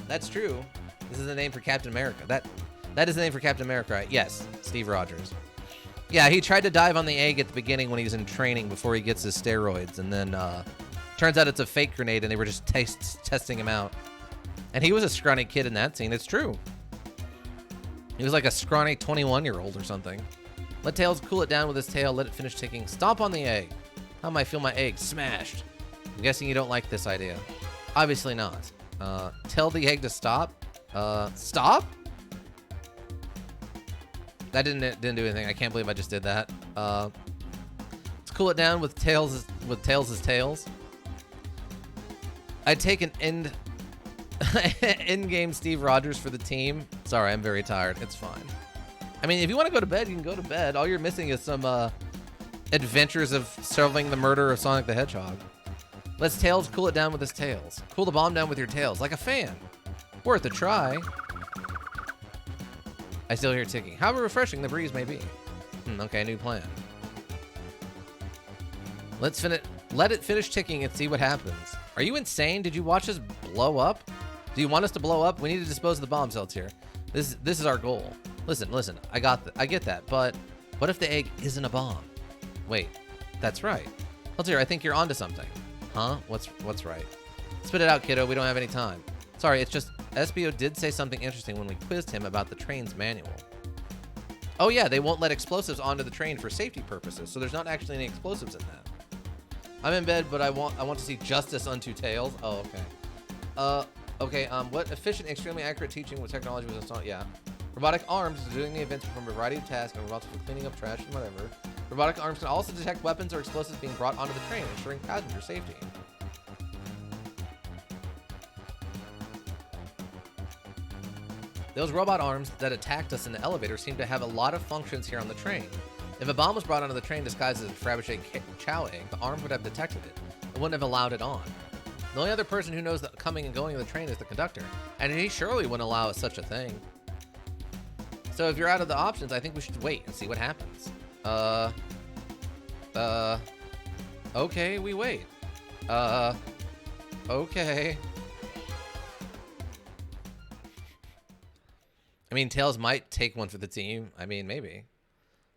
That's true. This is the name for Captain America. That is the name for Captain America, right? Yes, Steve Rogers. Yeah, he tried to dive on the egg at the beginning when he was in training before he gets his steroids, and then turns out it's a fake grenade, and they were just testing him out. And he was a scrawny kid in that scene. It's true. He was like a scrawny 21-year-old or something. Let Tails cool it down with his tail. Let it finish ticking. Stomp on the egg. How might I feel my egg smashed? I'm guessing you don't like this idea. Obviously not. Tell the egg to stop. Stop? That didn't do anything. I can't believe I just did that. Let's cool it down with Tails' tails. I'd take an in-game Steve Rogers for the team. Sorry, I'm very tired. It's fine. I mean, if you want to go to bed, you can go to bed. All you're missing is some adventures of solving the murder of Sonic the Hedgehog. Let's Tails cool it down with his tails. Cool the bomb down with your tails, like a fan. Worth a try. I still hear ticking. However refreshing the breeze may be. Okay, new plan. Let Let it finish ticking and see what happens. Are you insane? Did you watch us blow up? Do you want us to blow up? We need to dispose of the bomb cells here. This is our goal. Listen. I get that, but what if the egg isn't a bomb? Wait, that's right. Seltier, I think you're onto something. Huh? What's right? Spit it out, kiddo. We don't have any time. Sorry, it's just SBO did say something interesting when we quizzed him about the train's manual. Oh yeah, they won't let explosives onto the train for safety purposes, so there's not actually any explosives in that. I'm in bed, but I want to see justice unto tails. Oh, okay. What efficient, extremely accurate teaching with technology was installed? Yeah. Robotic arms doing the events from a variety of tasks and robots for cleaning up trash and whatever. Robotic arms can also detect weapons or explosives being brought onto the train, ensuring passenger safety. Those robot arms that attacked us in the elevator seem to have a lot of functions here on the train. If a bomb was brought onto the train disguised as a Fabergé chow egg, the arm would have detected it and wouldn't have allowed it on. The only other person who knows the coming and going of the train is the conductor, and he surely wouldn't allow such a thing. So if you're out of the options, I think we should wait and see what happens. Okay, we wait. Okay. I mean, Tails might take one for the team. I mean, maybe.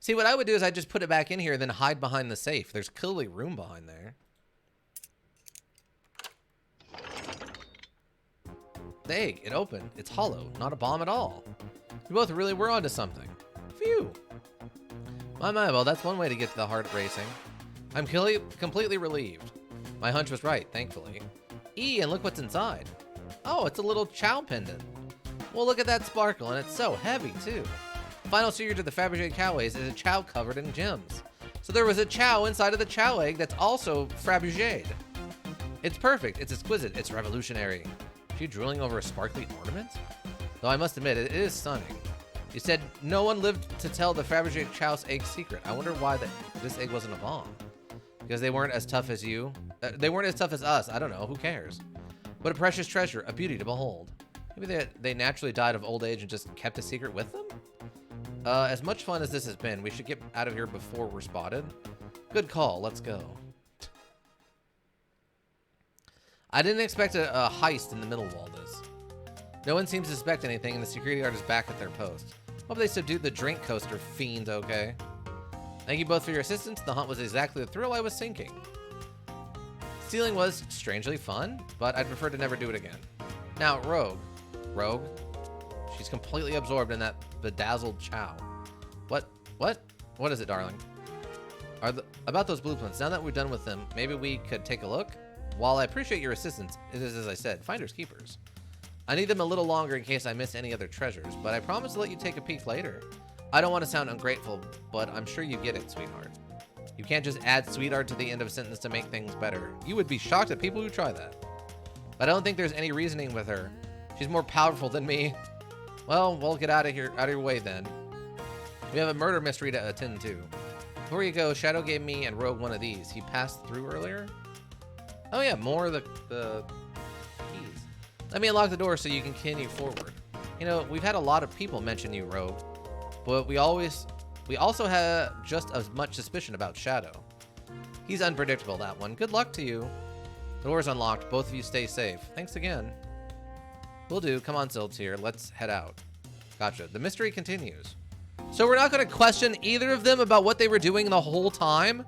See, what I would do is I'd just put it back in here and then hide behind the safe. There's clearly room behind there. The egg, it opened. It's hollow, not a bomb at all. We both really were onto something. Phew. My, well, that's one way to get to the heart racing. I'm completely relieved. My hunch was right, thankfully. And look what's inside. Oh, it's a little chow pendant. Well, look at that sparkle, and it's so heavy, too. Final secret to the Fabergé chow eggs is a chow covered in gems. So there was a chow inside of the chow egg that's also Fabergé'd. It's perfect, it's exquisite, it's revolutionary. Are you drooling over a sparkly ornament? Though I must admit, it is stunning. You said no one lived to tell the Fabergé chow's egg secret. I wonder why this egg wasn't a bomb. Because they weren't as tough as you? They weren't as tough as us. I don't know. Who cares? What a precious treasure. A beauty to behold. Maybe they naturally died of old age and just kept a secret with them? As much fun as this has been, we should get out of here before we're spotted. Good call. Let's go. I didn't expect a heist in the middle of all this. No one seems to suspect anything, and the security guard is back at their post. Hope they subdued the drink coaster fiend, okay? Thank you both for your assistance. The hunt was exactly the thrill I was seeking. Stealing was strangely fun, but I'd prefer to never do it again. Now, Rogue. She's completely absorbed in that bedazzled chow. What is it, darling? About those blueprints, now that we're done with them, maybe we could take a look? While I appreciate your assistance, it is, as I said, finders keepers. I need them a little longer in case I miss any other treasures, but I promise to let you take a peek later. I don't want to sound ungrateful, but I'm sure you get it, sweetheart. You can't just add sweetheart to the end of a sentence to make things better. You would be shocked at people who try that. But I don't think there's any reasoning with her. She's more powerful than me. Well, we'll get out of your way then. We have a murder mystery to attend to. Before you go, Shadow gave me and Rogue one of these. He passed through earlier? Oh yeah, more of the keys. Let me unlock the door so you can continue forward. You know, we've had a lot of people mention you, Rogue. But we also have just as much suspicion about Shadow. He's unpredictable, that one. Good luck to you. The door's unlocked. Both of you stay safe. Thanks again. Will do. Come on, Seltier. Let's head out. Gotcha. The mystery continues. So we're not going to question either of them about what they were doing the whole time?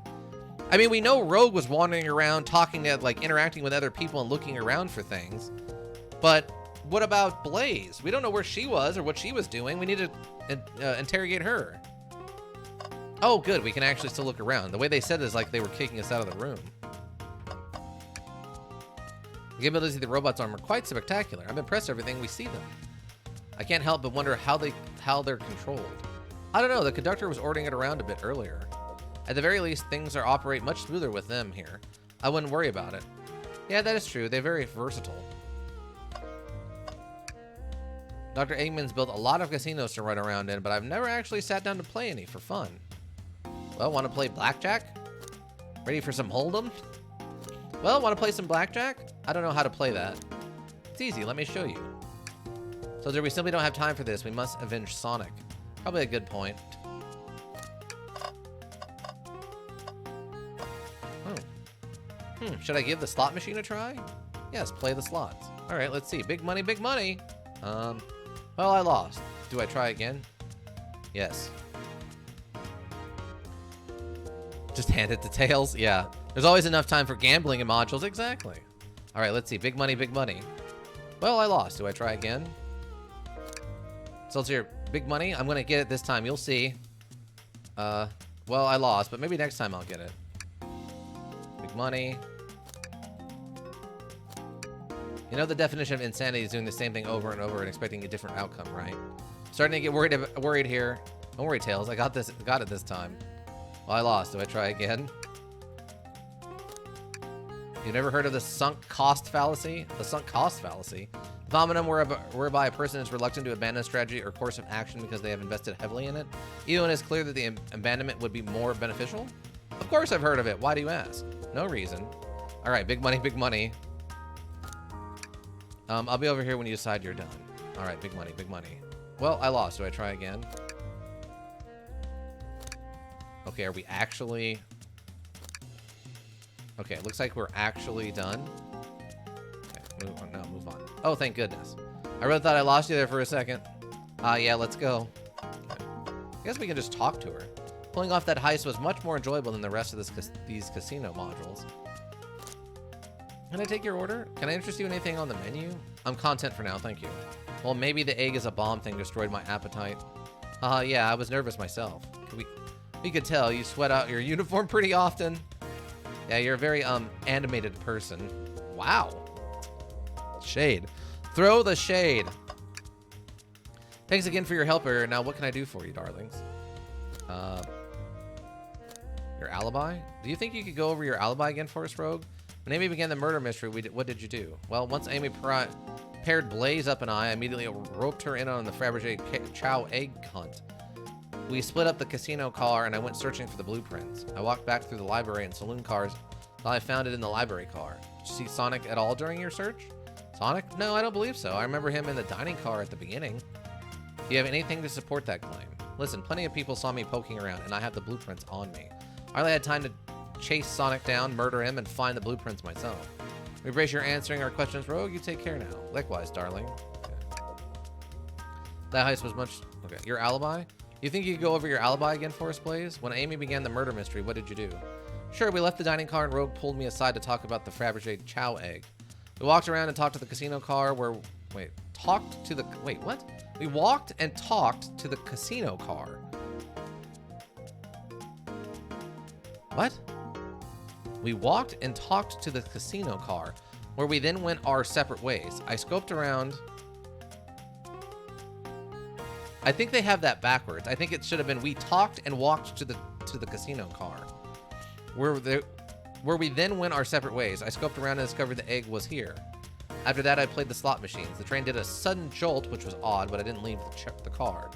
I mean, we know Rogue was wandering around, talking to, like, interacting with other people and looking around for things. But what about Blaze? We don't know where she was or what she was doing. We need to interrogate her. Oh, good. We can actually still look around. The way they said it is like they were kicking us out of the room. The capabilities of the robot's arm are quite spectacular. I'm impressed with everything we see them. I can't help but wonder how they're controlled. I don't know. The conductor was ordering it around a bit earlier. At the very least, things operate much smoother with them here. I wouldn't worry about it. Yeah, that is true. They're very versatile. Dr. Eggman's built a lot of casinos to run around in, but I've never actually sat down to play any for fun. Well, want to play blackjack? Ready for some hold'em? Well, want to play some blackjack? I don't know how to play that. It's easy. Let me show you. So we simply don't have time for this. We must avenge Sonic. Probably a good point. Oh. Should I give the slot machine a try? Yes, play the slots. All right, let's see. Big money, big money. Well, I lost. Do I try again? Yes. Just hand it to Tails? Yeah. There's always enough time for gambling in modules. Exactly. All right, let's see. Big money, big money. Well, I lost. Do I try again? Seltier, big money. I'm going to get it this time. You'll see. Well, I lost, but maybe next time I'll get it. Big money. You know the definition of insanity is doing the same thing over and over and expecting a different outcome, right? Starting to get worried here. Don't worry, Tails. I got this. Got it this time. Well, I lost. Do I try again? You've never heard of the sunk cost fallacy? The sunk cost fallacy? The phenomenon whereby a person is reluctant to abandon a strategy or course of action because they have invested heavily in it, even when it's clear that the abandonment would be more beneficial? Of course I've heard of it. Why do you ask? No reason. All right, big money, big money. I'll be over here when you decide you're done. All right, big money, big money. Well, I lost. Do I try again? Okay, are we actually... Okay, it looks like we're actually done. Okay, move on. Oh, thank goodness. I really thought I lost you there for a second. Yeah, let's go. Okay. I guess we can just talk to her. Pulling off that heist was much more enjoyable than the rest of these casino modules. Can I take your order? Can I interest you in anything on the menu? I'm content for now, thank you. Well, maybe the egg is a bomb thing destroyed my appetite. Yeah, I was nervous myself. We could tell you sweat out your uniform pretty often. Yeah, you're a very animated person. Wow. Shade. Throw the shade. Thanks again for your help, Eric. Now, what can I do for you, darlings? Your alibi? Do you think you could go over your alibi again for us, Rogue? When Amy began the murder mystery, what did you do? Well, once Amy paired Blaze up and I immediately roped her in on the Fabergé Chow egg hunt. We split up the casino car and I went searching for the blueprints. I walked back through the library and saloon cars until I found it in the library car. Did you see Sonic at all during your search? Sonic? No, I don't believe so. I remember him in the dining car at the beginning. Do you have anything to support that claim? Listen, plenty of people saw me poking around and I have the blueprints on me. I hardly had time to chase Sonic down, murder him, and find the blueprints myself. We embrace your answering our questions, Rogue. You take care now. Likewise, darling. Okay. That heist was much... Okay, your alibi? You think you could go over your alibi again for us, Blaze? When Amy began the murder mystery, what did you do? Sure, we left the dining car and Rogue pulled me aside to talk about the Fabergé Chow egg. We walked around and talked to the casino car where... Wait, talked to the... Wait, what? We walked and talked to the casino car. What? We walked and talked to the casino car, where we then went our separate ways. I scoped around. I think they have that backwards. I think it should have been we talked and walked to the casino car, where we then went our separate ways. I scoped around and discovered the egg was here. After that, I played the slot machines. The train did a sudden jolt, which was odd, but I didn't leave the car.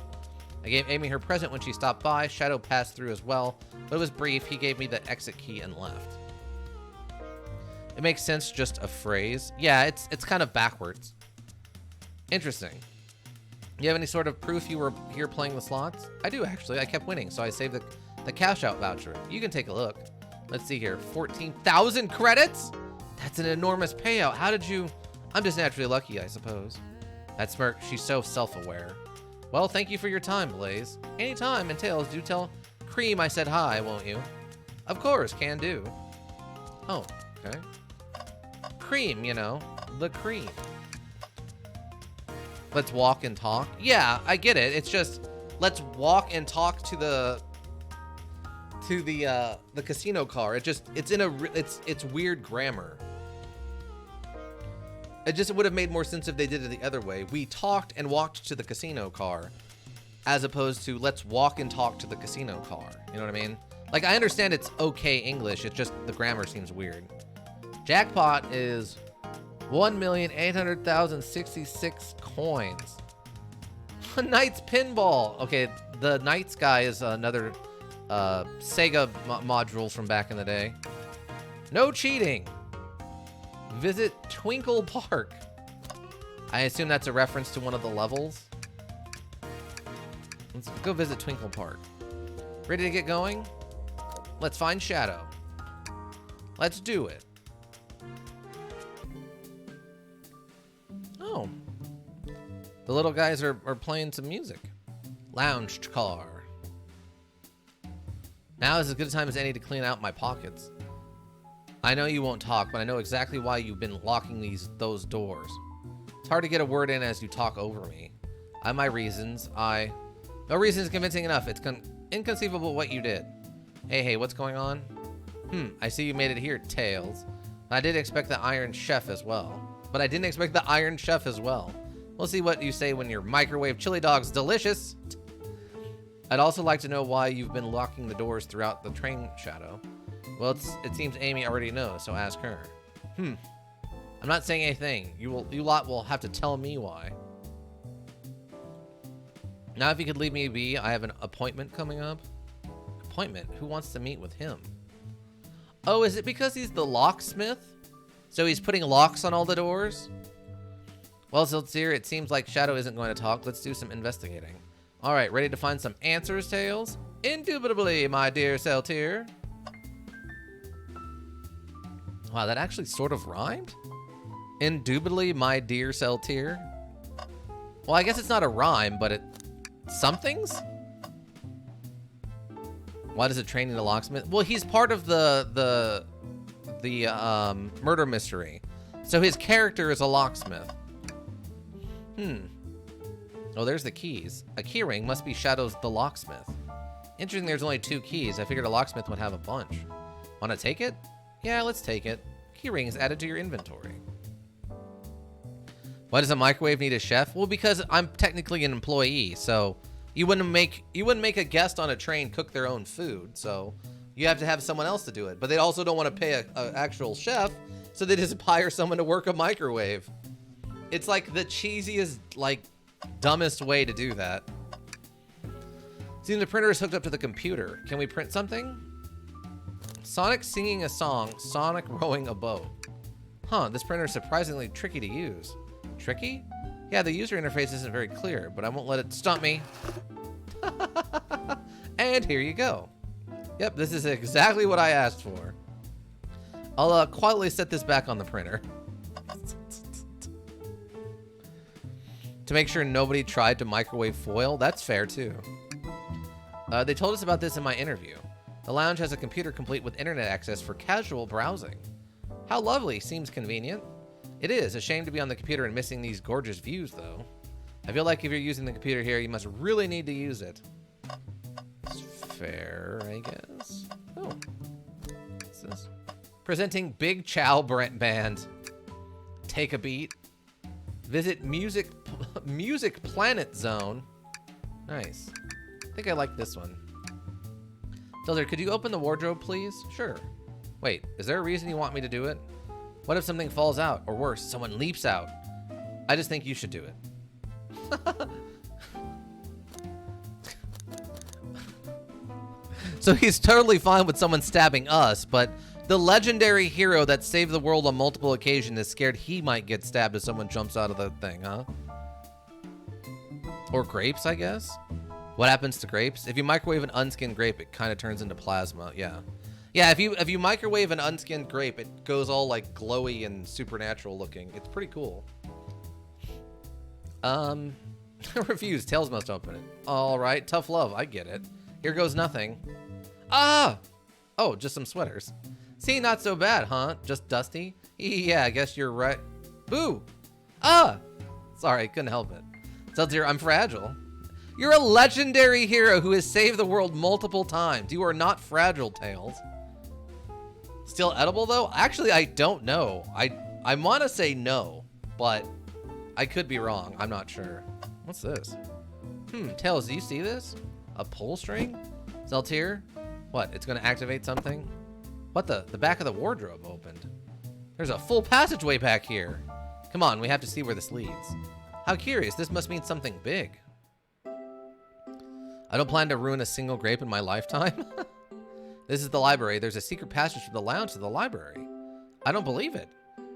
I gave Amy her present when she stopped by. Shadow passed through as well, but it was brief. He gave me the exit key and left. It makes sense, just a phrase. Yeah, it's kind of backwards. Interesting. You have any sort of proof you were here playing the slots? I do, actually. I kept winning, so I saved the cash out voucher. You can take a look. Let's see here. 14,000 credits? That's an enormous payout. How did you... I'm just naturally lucky, I suppose. That smirk, she's so self-aware. Well, thank you for your time, Blaze. Anytime, and Tails, do tell Cream I said hi, won't you? Of course, can do. Oh, okay. Cream, you know, the cream. Let's walk and talk. Yeah, I get it. It's just let's walk and talk to the casino car. It's weird grammar. It would have made more sense if they did it the other way. We talked and walked to the casino car, as opposed to let's walk and talk to the casino car. You know what I mean? Like, I understand it's okay English. It's just the grammar seems weird. Jackpot is 1,800,066 coins. Knights Pinball. Okay, the Knights guy is another Sega module from back in the day. No cheating. Visit Twinkle Park. I assume that's a reference to one of the levels. Let's go visit Twinkle Park. Ready to get going? Let's find Shadow. Let's do it. little guys are playing some music. Lounge car. Now is as good a time as any to clean out my pockets. I know you won't talk, but I know exactly why you've been locking those doors. It's hard to get a word in as you talk over me. I have my reasons. No reason is convincing enough. It's inconceivable what you did. Hey, what's going on? I see you made it here, Tails. I did expect the Iron Chef as well. But I didn't expect the Iron Chef as well. We'll see what you say when your microwave chili dog's delicious. I'd also like to know why you've been locking the doors throughout the train, Shadow. Well, it seems Amy already knows, so ask her. I'm not saying anything. You lot will have to tell me why. Now, if you could leave me be, I have an appointment coming up. Appointment? Who wants to meet with him? Oh, is it because he's the locksmith? So he's putting locks on all the doors? Well, Seltier, it seems like Shadow isn't going to talk. Let's do some investigating. All right, ready to find some answers, Tails? Indubitably, my dear Seltier. Wow, that actually sort of rhymed? Indubitably, my dear Seltier. Well, I guess it's not a rhyme, but somethings? Why does it train in a locksmith? Well, he's part of the murder mystery. So his character is a locksmith. Oh, there's the keys. A keyring must be Shadow's the locksmith. Interesting there's only 2 keys. I figured a locksmith would have a bunch. Want to take it? Yeah, let's take it. Keyring is added to your inventory. Why does a microwave need a chef? Well, because I'm technically an employee, so you wouldn't make a guest on a train cook their own food, so you have to have someone else to do it. But they also don't want to pay an actual chef, so they just hire someone to work a microwave. It's like the cheesiest, dumbest way to do that. Seems the printer is hooked up to the computer. Can we print something? Sonic singing a song, Sonic rowing a boat. This printer is surprisingly tricky to use. Tricky? Yeah, the user interface isn't very clear, but I won't let it stump me. And here you go. Yep, this is exactly what I asked for. I'll quietly set this back on the printer. To make sure nobody tried to microwave foil, that's fair too. They told us about this in my interview. The lounge has a computer complete with internet access for casual browsing. How lovely, seems convenient. It is, a shame to be on the computer and missing these gorgeous views though. I feel like if you're using the computer here, you must really need to use it. It's fair, I guess. Oh, what's this? Presenting Big Chow Band. Take a beat. Visit Music Planet Zone. Nice. I think I like this one. Seltier, could you open the wardrobe, please? Sure. Wait, is there a reason you want me to do it? What if something falls out? Or worse, someone leaps out? I just think you should do it. So he's totally fine with someone stabbing us, but the legendary hero that saved the world on multiple occasions is scared he might get stabbed if someone jumps out of the thing, huh? Or grapes, I guess? What happens to grapes? If you microwave an unskinned grape, it kind of turns into plasma, yeah. Yeah, if you microwave an unskinned grape, it goes all like glowy and supernatural looking. It's pretty cool. Refuse. Tails must open it. All right, tough love. I get it. Here goes nothing. Ah! Oh, just some sweaters. See, not so bad, huh? Just dusty? Yeah, I guess you're right. Boo! Ah! Sorry, couldn't help it. Seltier, I'm fragile. You're a legendary hero who has saved the world multiple times. You are not fragile, Tails. Still edible, though? Actually, I don't know. I want to say no, but I could be wrong. I'm not sure. What's this? Tails, do you see this? A pull string? Seltier? What, it's going to activate something? What the? The back of the wardrobe opened. There's a full passageway back here. Come on, we have to see where this leads. How curious. This must mean something big. I don't plan to ruin a single grape in my lifetime. This is the library. There's a secret passage from the lounge to the library. I don't believe it.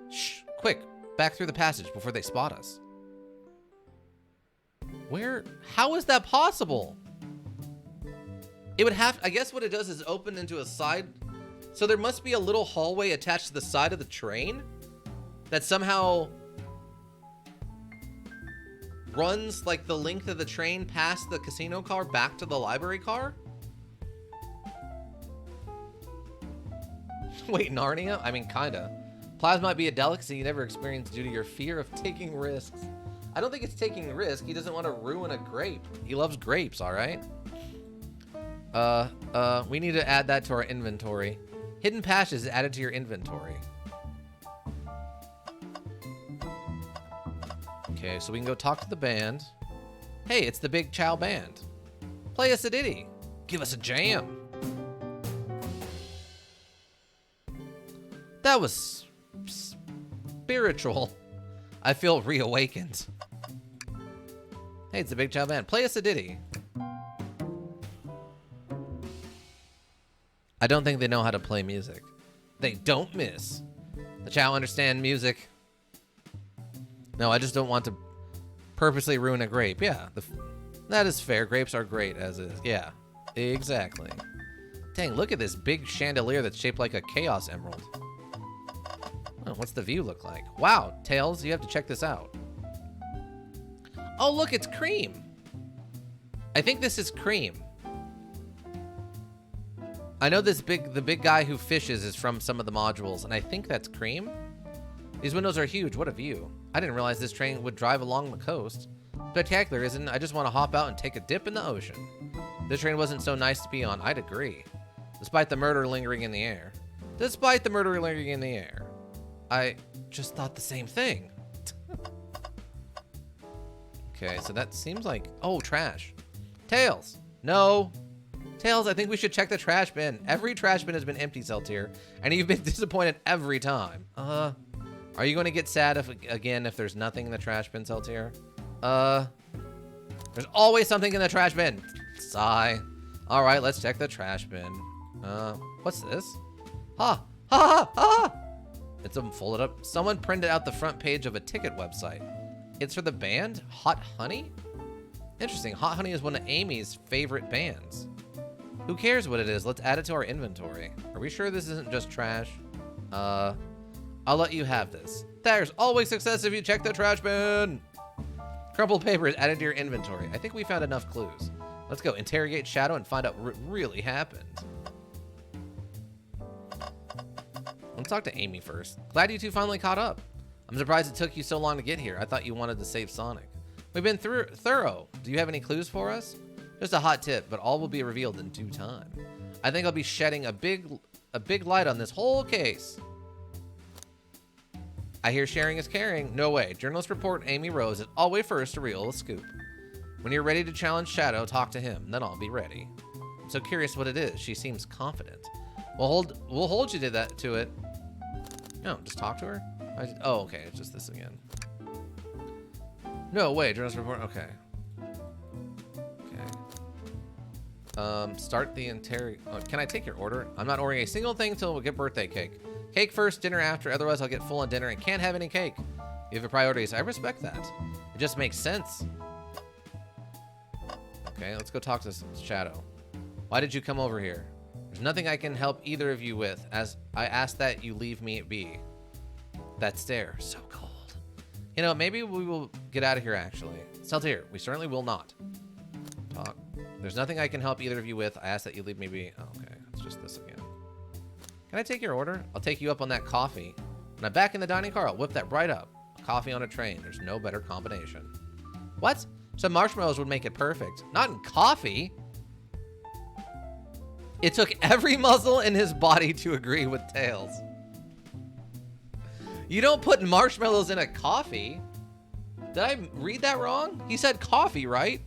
Shh, quick, back through the passage before they spot us. Where? How is that possible? It would have, I guess what it does is open into a side. So there must be a little hallway attached to the side of the train that somehow runs like the length of the train past the casino car back to the library car? Wait, Narnia? I mean, kinda. Plasma might be a delicacy you never experienced due to your fear of taking risks. I don't think it's taking risk. He doesn't want to ruin a grape. He loves grapes, all right? We need to add that to our inventory. Hidden patches added to your inventory. Okay, so we can go talk to the band. Hey, it's the Big Chow Band. Play us a ditty. Give us a jam. That was spiritual. I feel reawakened. Hey, it's the Big Chow Band. Play us a ditty. I don't think they know how to play music. They don't miss. The Chow understand music. No, I just don't want to purposely ruin a grape. Yeah, that is fair. Grapes are great as is. Yeah, exactly. Dang, look at this big chandelier that's shaped like a Chaos Emerald. Oh, what's the view look like? Wow, Tails, you have to check this out. Oh, look, it's Cream. I think this is Cream. I know the big guy who fishes is from some of the modules, and I think that's Cream. These windows are huge. What a view. I didn't realize this train would drive along the coast. Spectacular, isn't it? I just want to hop out and take a dip in the ocean. If this train wasn't so nice to be on, I'd agree. Despite the murder lingering in the air. Despite the murder lingering in the air. I just thought the same thing. Okay, so that seems like... Oh, trash. Tails. No. Tails, I think we should check the trash bin. Every trash bin has been empty, Seltier, and you've been disappointed every time. Are you going to get sad if there's nothing in the trash bin, Seltier? There's always something in the trash bin. Sigh. All right, let's check the trash bin. What's this? Ha! Ha ha ha! It's folded up. Someone printed out the front page of a ticket website. It's for the band Hot Honey? Interesting. Hot Honey is one of Amy's favorite bands. Who cares what it is? Let's add it to our inventory. Are we sure this isn't just trash? I'll let you have this. There's always success if you check the trash bin. Crumpled paper is added to your inventory. I think we found enough clues. Let's go interrogate Shadow and find out what really happened. Let's talk to Amy first. Glad you two finally caught up. I'm surprised it took you so long to get here. I thought you wanted to save Sonic. We've been thorough. Do you have any clues for us? Just a hot tip, but all will be revealed in due time. I think I'll be shedding a big light on this whole case. I hear sharing is caring. No way. Journalists report Amy Rose is always first to reveal a scoop. When you're ready to challenge Shadow, talk to him. Then I'll be ready. I'm so curious what it is. She seems confident. We'll hold you to it. No, just talk to her. Oh, okay. It's just this again. No way. Journalists report. Okay. Start the can I take your order? I'm not ordering a single thing until we get birthday cake. Cake first, dinner after, otherwise I'll get full on dinner and can't have any cake. You have priorities. I respect that. It just makes sense. Okay, let's go talk to Shadow. Why did you come over here? There's nothing I can help either of you with, as I ask that you leave me be. That stare, so cold. You know, maybe we will get out of here, actually. Seltier, we certainly will not. Talk. There's nothing I can help either of you with. I ask that you leave me be. Oh, okay, it's just this again. Can I take your order? I'll take you up on that coffee. When I'm back in the dining car, I'll whip that right up. A coffee on a train. There's no better combination. What? Some marshmallows would make it perfect. Not in coffee. It took every muscle in his body to agree with Tails. You don't put marshmallows in a coffee. Did I read that wrong? He said coffee, right?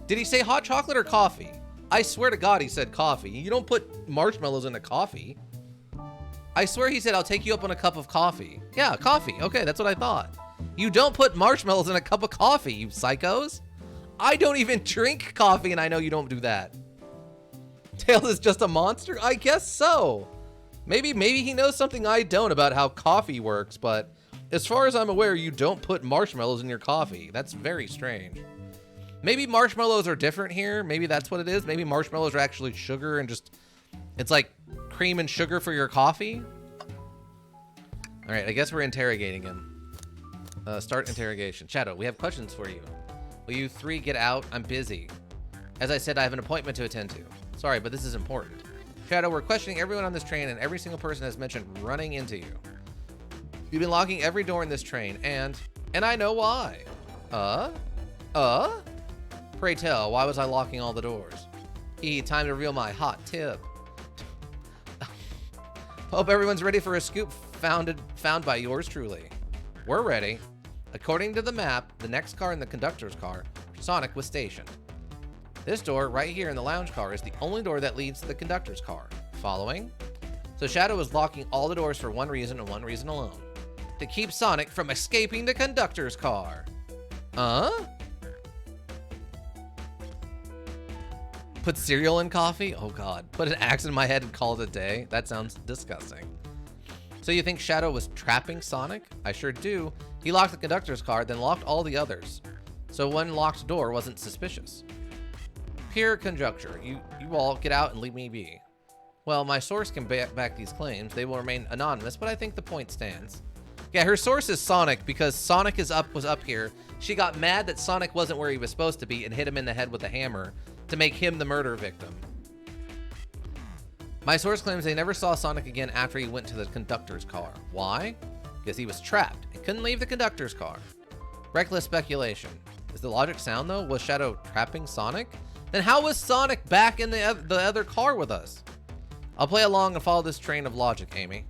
Did he say hot chocolate or coffee? I swear to God he said coffee. You don't put marshmallows in a coffee. I swear he said, I'll take you up on a cup of coffee. Yeah, coffee. Okay, that's what I thought. You don't put marshmallows in a cup of coffee, you psychos. I don't even drink coffee and I know you don't do that. Tails is just a monster? I guess so. Maybe he knows something I don't about how coffee works, but as far as I'm aware, you don't put marshmallows in your coffee. That's very strange. Maybe marshmallows are different here. Maybe that's what it is. Maybe marshmallows are actually sugar and just, it's like cream and sugar for your coffee. All right, I guess we're interrogating him. Start interrogation. Shadow, we have questions for you. Will you three get out? I'm busy. As I said, I have an appointment to attend to. Sorry, but this is important. Shadow, we're questioning everyone on this train, and every single person has mentioned running into you. You've been locking every door in this train, and I know why. Pray tell, why was I locking all the doors? Time to reveal my hot tip. Hope everyone's ready for a scoop found by yours truly. We're ready. According to the map, the next car in the conductor's car, Sonic was stationed. This door right here in the lounge car is the only door that leads to the conductor's car. Following? So Shadow was locking all the doors for one reason and one reason alone. To keep Sonic from escaping the conductor's car. Put cereal in coffee? Oh god. Put an axe in my head and call it a day? That sounds disgusting. So you think Shadow was trapping Sonic? I sure do. He locked the conductor's car, then locked all the others. So one locked door wasn't suspicious. Pure conjecture. You all get out and leave me be. Well, my source can back these claims. They will remain anonymous, but I think the point stands. Yeah, her source is Sonic because Sonic was up here. She got mad that Sonic wasn't where he was supposed to be and hit him in the head with a hammer to make him the murder victim. My source claims they never saw Sonic again after he went to the conductor's car. Why? Because he was trapped and couldn't leave the conductor's car. Reckless speculation. Is the logic sound though? Was Shadow trapping Sonic? Then how was Sonic back in the other car with us? I'll play along and follow this train of logic, Amy.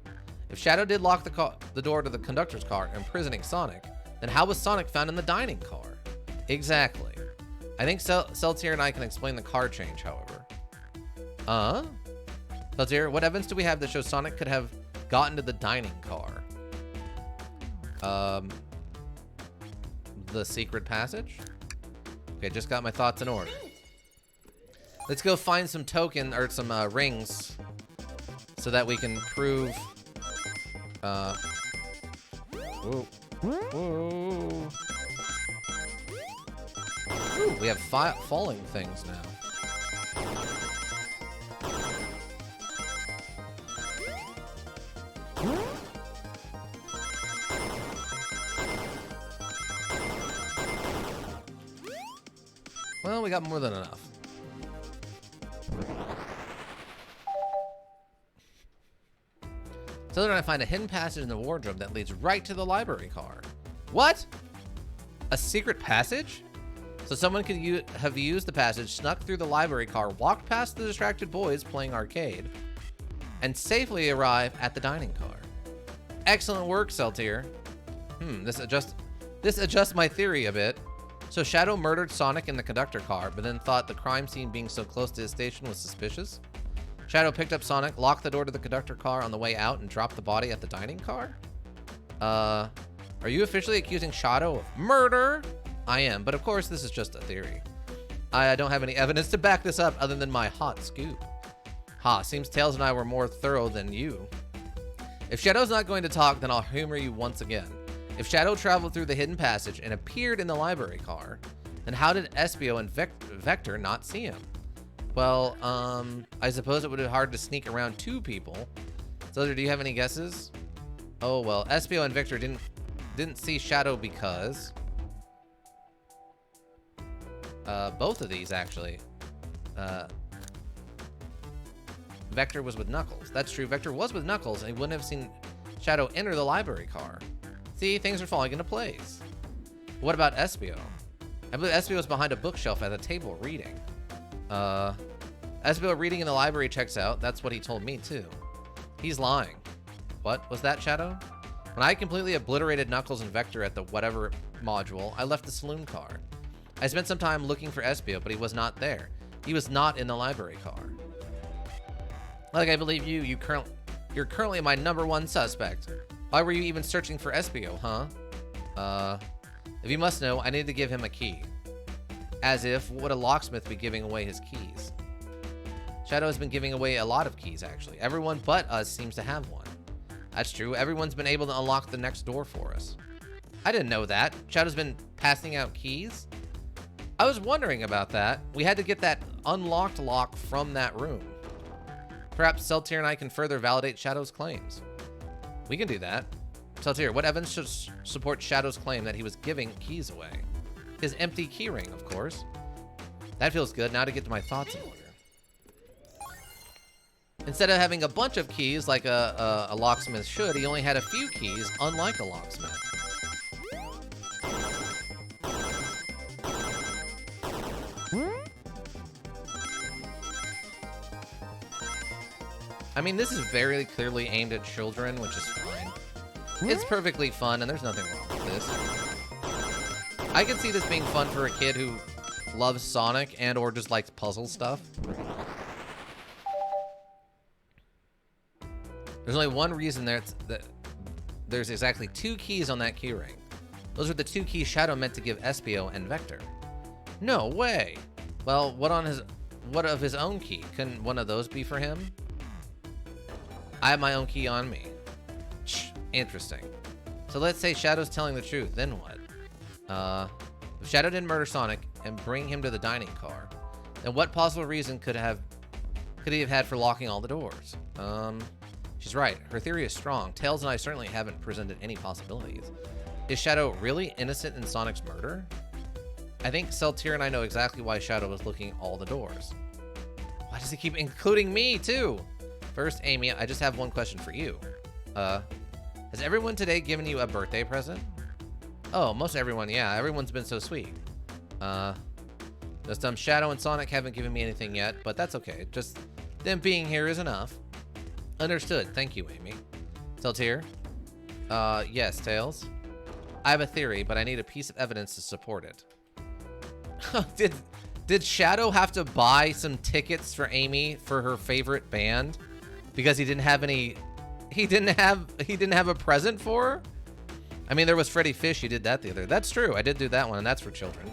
If Shadow did lock the door to the conductor's car, imprisoning Sonic, then how was Sonic found in the dining car? Exactly. I think Seltier and I can explain the car change, however. Seltier, what evidence do we have that shows Sonic could have gotten to the dining car? The secret passage? Okay, just got my thoughts in order. Let's go find some token or some rings so that we can prove. Whoa. Whoa. Ooh, we have falling things now. Well, we got more than enough. So then I find a hidden passage in the wardrobe that leads right to the library car. What? A secret passage? So someone could have used the passage, snuck through the library car, walked past the distracted boys playing arcade, and safely arrive at the dining car. Excellent work, Seltier. This adjusts my theory a bit. So Shadow murdered Sonic in the conductor car, but then thought the crime scene being so close to his station was suspicious. Shadow picked up Sonic, locked the door to the conductor car on the way out, and dropped the body at the dining car? Are you officially accusing Shadow of murder? I am, but of course this is just a theory. I don't have any evidence to back this up other than my hot scoop. Seems Tails and I were more thorough than you. If Shadow's not going to talk, then I'll humor you once again. If Shadow traveled through the hidden passage and appeared in the library car, then how did Espio and Vector not see him? Well, I suppose it would be hard to sneak around two people. So, do you have any guesses? Oh well, Espio and Victor didn't see Shadow because both of these actually. Vector was with Knuckles. That's true. Vector was with Knuckles, and he wouldn't have seen Shadow enter the library car. See, things are falling into place. What about Espio? I believe Espio was behind a bookshelf at a table reading. Espio reading in the library checks out. That's what he told me too. He's lying. What was that, Shadow? When I completely obliterated Knuckles and Vector at the whatever module, I left the saloon car. I spent some time looking for Espio, but he was not there. He was not in the library car. Like I believe you're currently my #1 suspect. Why were you even searching for Espio, huh? If you must know, I need to give him a key. As if, would a locksmith be giving away his keys? Shadow has been giving away a lot of keys, actually. Everyone but us seems to have one. That's true. Everyone's been able to unlock the next door for us. I didn't know that. Shadow's been passing out keys? I was wondering about that. We had to get that unlocked lock from that room. Perhaps Seltier and I can further validate Shadow's claims. We can do that. Seltier, what evidence should support Shadow's claim that he was giving keys away? His empty keyring, of course. That feels good. Now to get to my thoughts in order. Instead of having a bunch of keys like a locksmith should, he only had a few keys, unlike a locksmith. I mean, this is very clearly aimed at children, which is fine. It's perfectly fun, and there's nothing wrong with this. I could see this being fun for a kid who loves Sonic and or just likes puzzle stuff. There's only one reason that there's exactly 2 keys on that keyring. Those are the 2 keys Shadow meant to give Espio and Vector. No way. Well, what of his own key? Couldn't one of those be for him? I have my own key on me. Interesting. So let's say Shadow's telling the truth, then what? If Shadow didn't murder Sonic and bring him to the dining car, then what possible reason could he have had for locking all the doors? She's right. Her theory is strong. Tails and I certainly haven't presented any possibilities. Is Shadow really innocent in Sonic's murder? I think Seltier and I know exactly why Shadow was looking all the doors. Why does he keep including me, too? First, Amy, I just have one question for you. Has everyone today given you a birthday present? Oh, most everyone, yeah. Everyone's been so sweet. Just Shadow and Sonic haven't given me anything yet, but that's okay. Just them being here is enough. Understood. Thank you, Amy. Seltier? Yes, Tails. I have a theory, but I need a piece of evidence to support it. Did Shadow have to buy some tickets for Amy for her favorite band because he didn't have a present for her? I mean, there was Freddy Fish. He did that the other. That's true. I did do that one, and that's for children.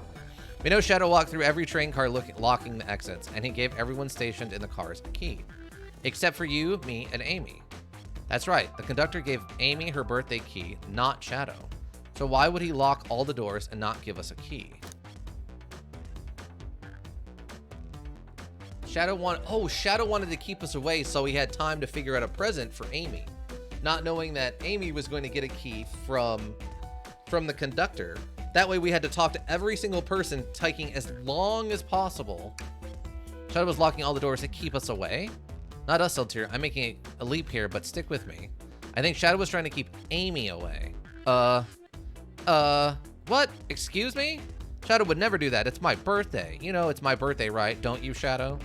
We know Shadow walked through every train car locking the exits, and he gave everyone stationed in the cars a key, except for you, me, and Amy. That's right. The conductor gave Amy her birthday key, not Shadow. So why would he lock all the doors and not give us a key? Shadow wanted to keep us away so he had time to figure out a present for Amy, not knowing that Amy was going to get a key from the conductor. That way we had to talk to every single person, taking as long as possible. Shadow was locking all the doors to keep us away. Not us, Seltier. I'm making a leap here, but stick with me. I think Shadow was trying to keep Amy away. What? Excuse me? Shadow would never do that. It's my birthday. You know it's my birthday, right? Don't you, Shadow?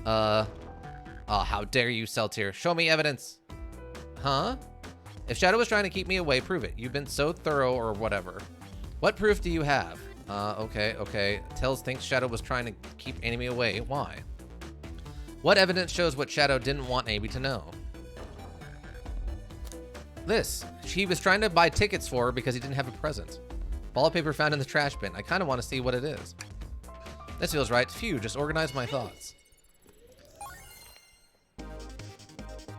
Oh, how dare you, Seltier. Show me evidence. Huh? If Shadow was trying to keep me away, prove it. You've been so thorough or whatever. What proof do you have? Okay. Tails thinks Shadow was trying to keep Amy away. Why? What evidence shows what Shadow didn't want Amy to know? This. He was trying to buy tickets for her because he didn't have a present. Ball of paper found in the trash bin. I kind of want to see what it is. This feels right. Phew, just organize my thoughts.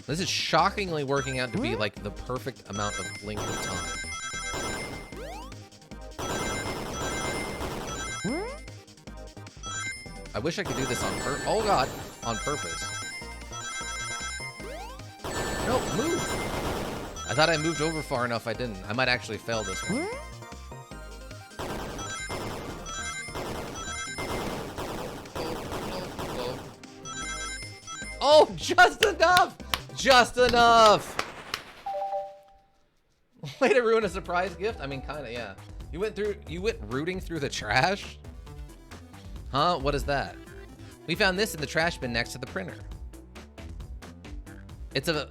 This is shockingly working out to be like the perfect amount of length of time. I wish I could do this on purpose. Oh god, on purpose. No, move! I thought I moved over far enough. I didn't. I might actually fail this one. Oh, just enough! Just enough! Way to ruin a surprise gift? I mean, kinda, yeah. You went rooting through the trash? Huh? What is that? We found this in the trash bin next to the printer. It's of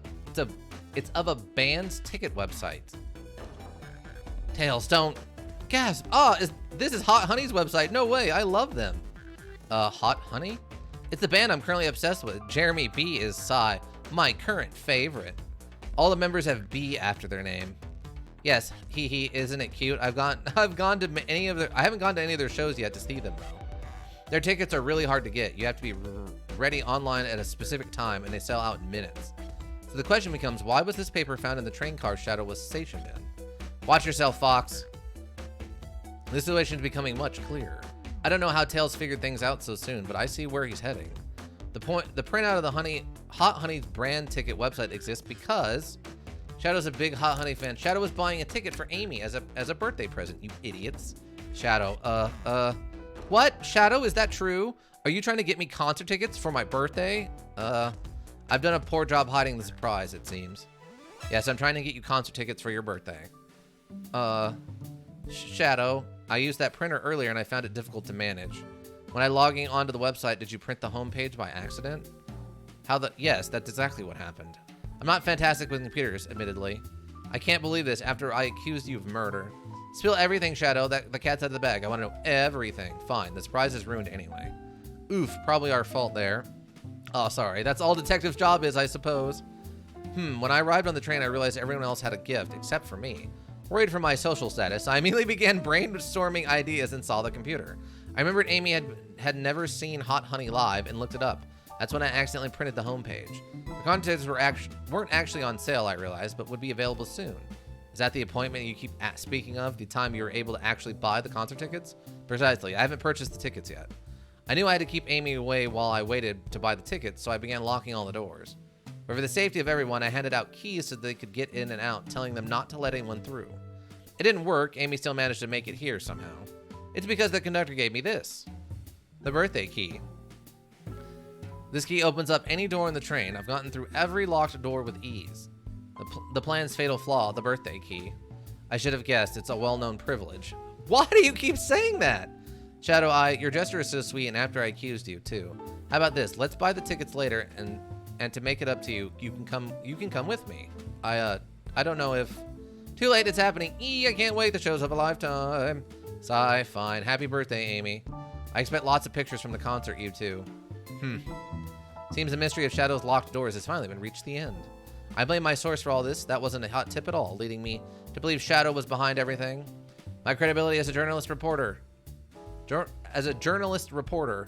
a band's ticket website. Tails, don't gasp. Oh, this is Hot Honey's website. No way, I love them. Hot Honey? It's the band I'm currently obsessed with. Jeremy B is Psy, my current favorite. All the members have B after their name. Yes, isn't it cute? I haven't gone to any of their shows yet to see them though. Their tickets are really hard to get. You have to be ready online at a specific time and they sell out in minutes. So the question becomes, why was this paper found in the train car Shadow was stationed in? Watch yourself, Fox. This situation is becoming much clearer. I don't know how Tails figured things out so soon, but I see where he's heading. The printout of the Hot Honey's brand ticket website exists because Shadow's a big Hot Honey fan. Shadow was buying a ticket for Amy as a birthday present, you idiots. Shadow, what? Shadow, is that true? Are you trying to get me concert tickets for my birthday? I've done a poor job hiding the surprise, it seems. Yes, I'm trying to get you concert tickets for your birthday. Shadow, I used that printer earlier and I found it difficult to manage. When I logging onto the website, did you print the homepage by accident? Yes, that's exactly what happened. I'm not fantastic with computers, admittedly. I can't believe this after I accused you of murder. Spill everything, Shadow. The cat's out of the bag. I want to know everything. Fine, the surprise is ruined anyway. Oof, probably our fault there. Oh, sorry. That's all Detective's job is, I suppose. When I arrived on the train, I realized everyone else had a gift, except for me. Worried for my social status, I immediately began brainstorming ideas and saw the computer. I remembered Amy had never seen Hot Honey live and looked it up. That's when I accidentally printed the homepage. The contents weren't actually on sale, I realized, but would be available soon. Is that the appointment you keep speaking of, the time you were able to actually buy the concert tickets? Precisely. I haven't purchased the tickets yet. I knew I had to keep Amy away while I waited to buy the tickets, so I began locking all the doors. But for the safety of everyone, I handed out keys so they could get in and out, telling them not to let anyone through. It didn't work. Amy still managed to make it here somehow. It's because the conductor gave me this. The birthday key. This key opens up any door in the train. I've gotten through every locked door with ease. The plan's fatal flaw, the birthday key. I should have guessed. It's a well-known privilege. Why do you keep saying that? Shadow Eye, your gesture is so sweet, and after I accused you, too. How about this? Let's buy the tickets later, and to make it up to you, you can come with me. I don't know if... Too late, it's happening. I can't wait. The show's of a lifetime. Sigh, fine. Happy birthday, Amy. I expect lots of pictures from the concert, you two. Seems the mystery of Shadow's locked doors has finally been reached the end. I blame my source for all this. That wasn't a hot tip at all, leading me to believe Shadow was behind everything. My credibility as a journalist reporter. Isn't a journalist reporter...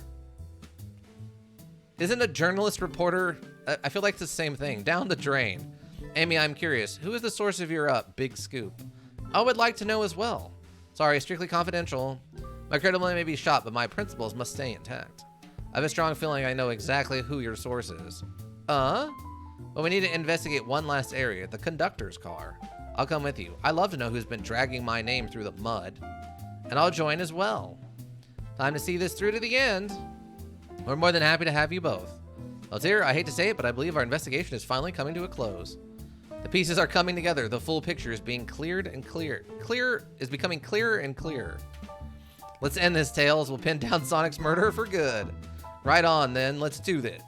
I feel like it's the same thing. Down the drain. Amy, I'm curious. Who is the source of your big scoop? I would like to know as well. Sorry, strictly confidential. My credibility may be shot, but my principles must stay intact. I have a strong feeling I know exactly who your source is. Well, we need to investigate one last area, the conductor's car. I'll come with you. I love to know who's been dragging my name through the mud. And I'll join as well. Time to see this through to the end. We're more than happy to have you both. Seltier, I hate to say it, but I believe our investigation is finally coming to a close. The pieces are coming together. The full picture is being cleared and clear. Is becoming clearer and clearer. Let's end this tale as we'll pin down Sonic's murderer for good. Right on, then. Let's do that.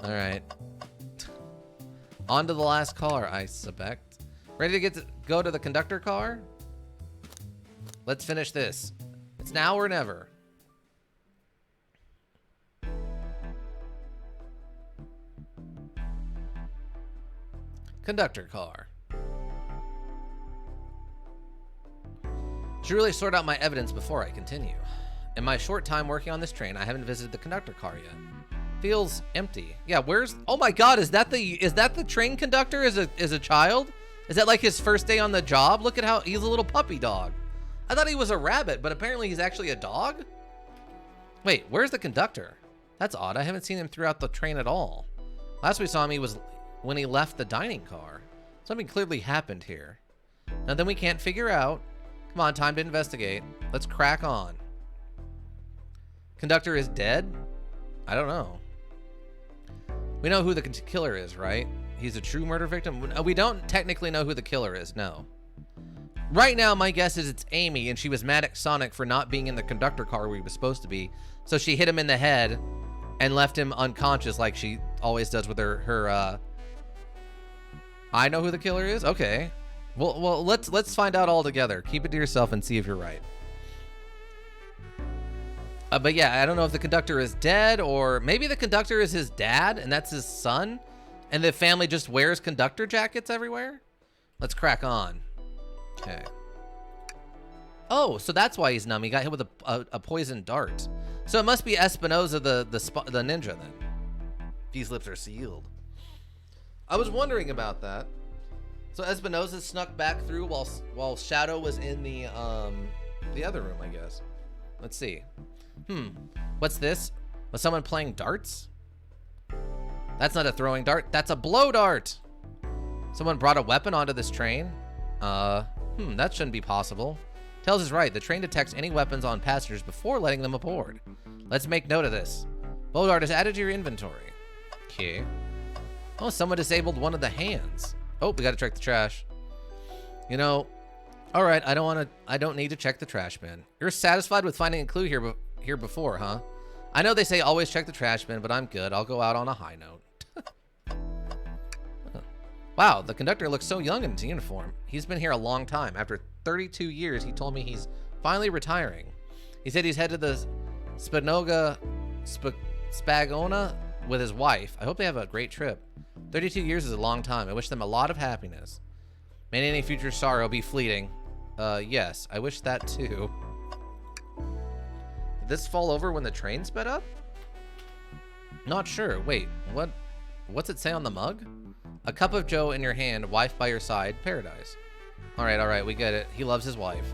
All right. On to the last car, I suspect. Ready to go to the conductor car? Let's finish this. It's now or never. Conductor car. Should really sort out my evidence before I continue. In my short time working on this train, I haven't visited the conductor car yet. Feels empty. Yeah, where's... Oh my god, is that the train conductor as a child? Is that like his first day on the job? Look at how he's a little puppy dog. I thought he was a rabbit, but apparently he's actually a dog? Wait, where's the conductor? That's odd. I haven't seen him throughout the train at all. Last we saw him, he was when he left the dining car. Something clearly happened here. Nothing we can't figure out. Come on, time to investigate. Let's crack on. Conductor is dead? I don't know. We know who the killer is, right? He's a true murder victim? We don't technically know who the killer is, no. Right now, my guess is it's Amy, and she was mad at Sonic for not being in the conductor car where he was supposed to be. So she hit him in the head and left him unconscious like she always does with her I know who the killer is? Okay. Well, let's find out all together. Keep it to yourself and see if you're right. But yeah, I don't know if the conductor is dead, or maybe the conductor is his dad and that's his son, and the family just wears conductor jackets everywhere. Let's crack on. Okay. Oh, so that's why he's numb. He got hit with a poison dart. So it must be Espinosa, the ninja then. These lips are sealed. I was wondering about that. So Espinosa snuck back through while Shadow was in the other room, I guess. Let's see. What's this? Was someone playing darts? That's not a throwing dart. That's a blow dart. Someone brought a weapon onto this train? That shouldn't be possible. Tails is right. The train detects any weapons on passengers before letting them aboard. Let's make note of this. Blow dart is added to your inventory. Okay. Oh, someone disabled one of the hands. Oh, we gotta check the trash. You know, all right, I don't need to check the trash bin. You're satisfied with finding a clue here before, huh? I know they say always check the trash bin, but I'm good. I'll go out on a high note. Wow, the conductor looks so young in his uniform. He's been here a long time. After 32 years, he told me he's finally retiring. He said he's headed to the Spagona with his wife. I hope they have a great trip. 32 years is a long time. I wish them a lot of happiness. May any future sorrow be fleeting. Yes, I wish that too. Did this fall over when the train sped up? Not sure. Wait, what's it say on the mug? A cup of joe in your hand, wife by your side, paradise. All right, we get it. He loves his wife.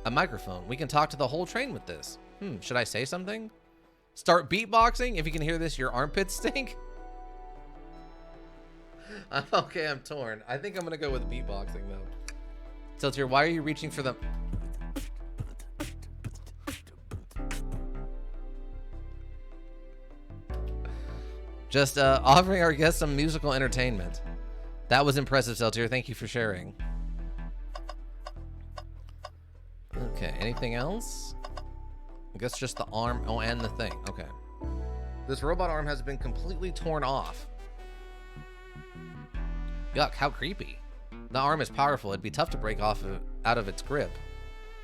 A microphone. We can talk to the whole train with this. Should I say something? Start beatboxing? If you can hear this, your armpits stink? Okay, I'm torn. I think I'm gonna go with beatboxing though. Seltier, why are you reaching for the... Just offering our guests some musical entertainment. That was impressive, Seltier. Thank you for sharing. Okay, anything else? I guess just the arm. Oh, and the thing. Okay. This robot arm has been completely torn off. Yuck, how creepy. The arm is powerful. It'd be tough to break off out of its grip.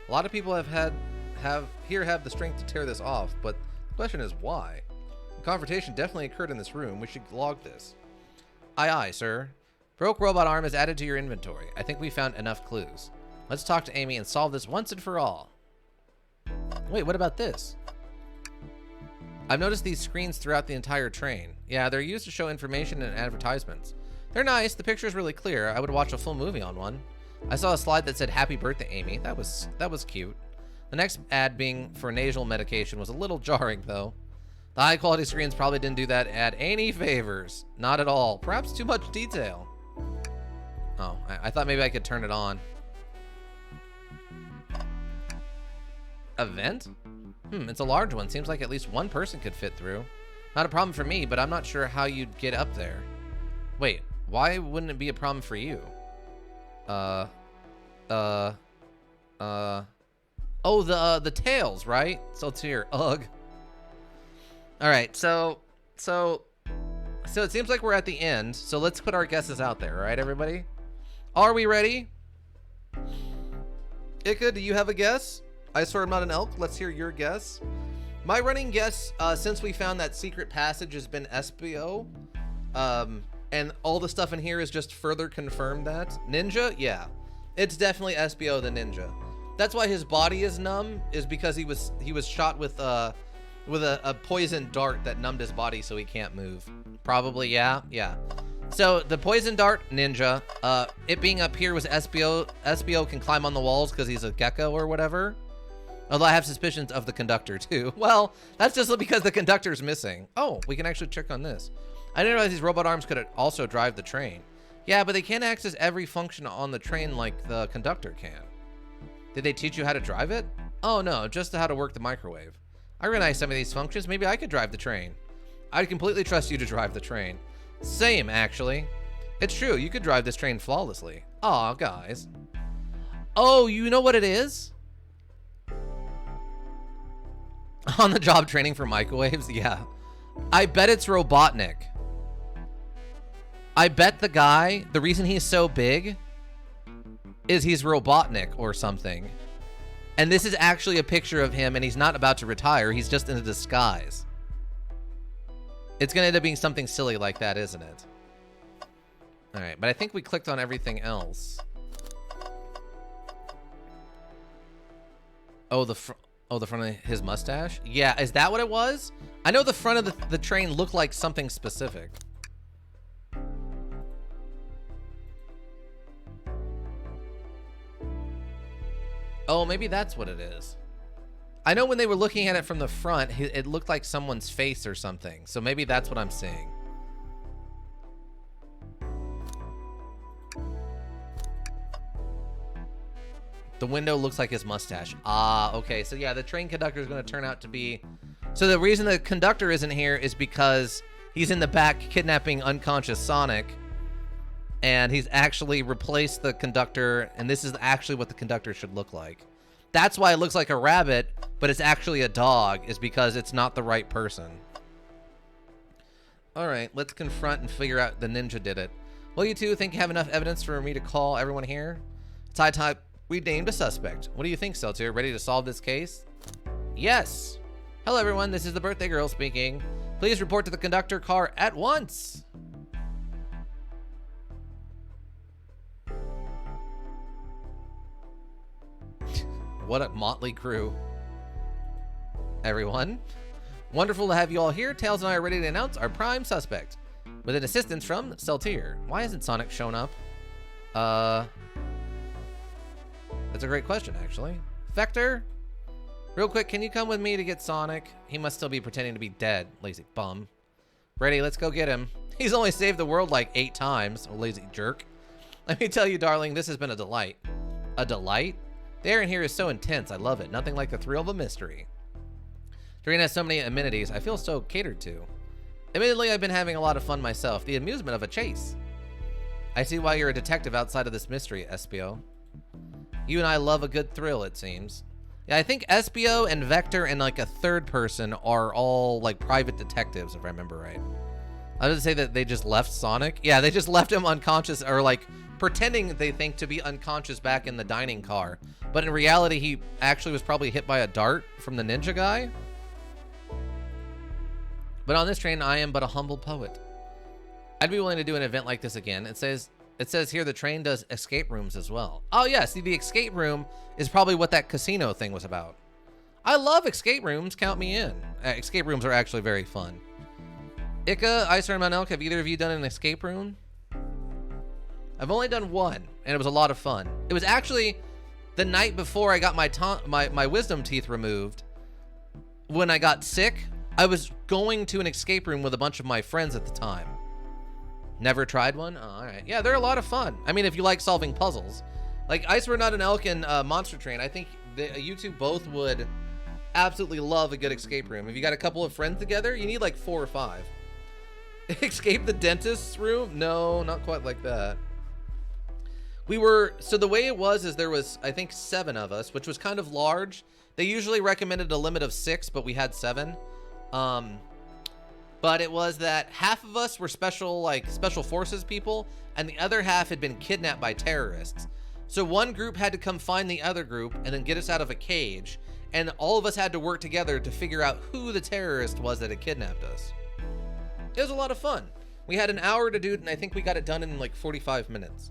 A lot of people have the strength to tear this off, but the question is why? The confrontation definitely occurred in this room. We should log this. Aye, aye, sir. Broke robot arm is added to your inventory. I think we found enough clues. Let's talk to Amy and solve this once and for all. Wait, what about this? I've noticed these screens throughout the entire train. Yeah, they're used to show information and advertisements. They're nice. The picture's really clear. I would watch a full movie on one. I saw a slide that said "Happy Birthday, Amy." That was cute. The next ad being for nasal medication was a little jarring, though. The high-quality screens probably didn't do that ad any favors. Not at all. Perhaps too much detail. Oh, I thought maybe I could turn it on. A vent? It's a large one. Seems like at least one person could fit through. Not a problem for me, but I'm not sure how you'd get up there. Wait, why wouldn't it be a problem for you? Oh, the tails, right? Seltier, ugh. All right, so it seems like we're at the end. So let's put our guesses out there, all right, everybody? Are we ready? Ika, do you have a guess? I swear I'm not an elk. Let's hear your guess. My running guess, since we found that secret passage, has been SBO. And all the stuff in here is just further confirmed that. Ninja? Yeah. It's definitely SBO the ninja. That's why his body is numb, is because he was shot with a poison dart that numbed his body so he can't move. Probably, yeah. So the poison dart, ninja. It being up here was SBO. SBO can climb on the walls because he's a gecko or whatever. Although I have suspicions of the conductor too. Well, that's just because the conductor's missing. Oh, we can actually check on this. I didn't realize these robot arms could also drive the train. Yeah, but they can't access every function on the train like the conductor can. Did they teach you how to drive it? Oh no, just how to work the microwave. I recognize some of these functions. Maybe I could drive the train. I'd completely trust you to drive the train. Same, actually. It's true, you could drive this train flawlessly. Aw, guys. Oh, you know what it is? On the job training for microwaves? Yeah. I bet it's Robotnik. I bet the guy, the reason he's so big is he's Robotnik or something. And this is actually a picture of him and he's not about to retire. He's just in a disguise. It's going to end up being something silly like that, isn't it? All right, but I think we clicked on everything else. Oh, the front of his mustache? Yeah, is that what it was? I know the front of the train looked like something specific. Oh, maybe that's what it is. I know when they were looking at it from the front, it looked like someone's face or something. So maybe that's what I'm seeing. The window looks like his mustache. Ah, okay. So yeah, the train conductor is going to turn out to be... So the reason the conductor isn't here is because he's in the back kidnapping unconscious Sonic. And he's actually replaced the conductor, and this is actually what the conductor should look like. That's why it looks like a rabbit, but it's actually a dog, is because it's not the right person. All right, let's confront and figure out the ninja did it. Well, you two think you have enough evidence for me to call everyone here? It's high time we named a suspect. What do you think, Seltier? Ready to solve this case? Yes. Hello, everyone. This is the birthday girl speaking. Please report to the conductor car at once. What a motley crew. Everyone. Wonderful to have you all here. Tails and I are ready to announce our prime suspect. With an assistance from Seltier. Why hasn't Sonic shown up? That's a great question, actually. Vector, real quick, can you come with me to get Sonic? He must still be pretending to be dead, lazy bum. Ready, let's go get him. He's only saved the world like 8 times, a lazy jerk. Let me tell you, darling, this has been a delight. A delight? The air in here is so intense, I love it. Nothing like the thrill of a mystery. Terrain has so many amenities, I feel so catered to. Admittedly, I've been having a lot of fun myself, the amusement of a chase. I see why you're a detective outside of this mystery, Espio. You and I love a good thrill, it seems. Yeah, I think Espio and Vector and like a third person are all like private detectives, if I remember right. I would say that they just left Sonic. Yeah, they just left him unconscious, or like pretending they think to be unconscious back in the dining car. But in reality, he actually was probably hit by a dart from the ninja guy. But on this train, I am but a humble poet. I'd be willing to do an event like this again. It says here the train does escape rooms as well. Oh yeah, see, the escape room is probably what that casino thing was about. I love escape rooms, count me in. Escape rooms are actually very fun. Ika, Icer, and Manelk, have either of you done an escape room? I've only done one, and it was a lot of fun. It was actually the night before I got my wisdom teeth removed. When I got sick, I was going to an escape room with a bunch of my friends at the time. Never tried one? Oh, all right. Yeah, they're a lot of fun. I mean, if you like solving puzzles. Like Ice Not an Elk and Monster Train, I think you two both would absolutely love a good escape room. If you got a couple of friends together, you need like 4 or 5. Escape the dentist's room? No, not quite like that. So the way it was is there was, I think, 7 of us, which was kind of large. They usually recommended a limit of 6, but we had 7. But it was that half of us were special forces people, and the other half had been kidnapped by terrorists. So one group had to come find the other group and then get us out of a cage, and all of us had to work together to figure out who the terrorist was that had kidnapped us. It was a lot of fun. We had an hour to do it, and I think we got it done in like 45 minutes.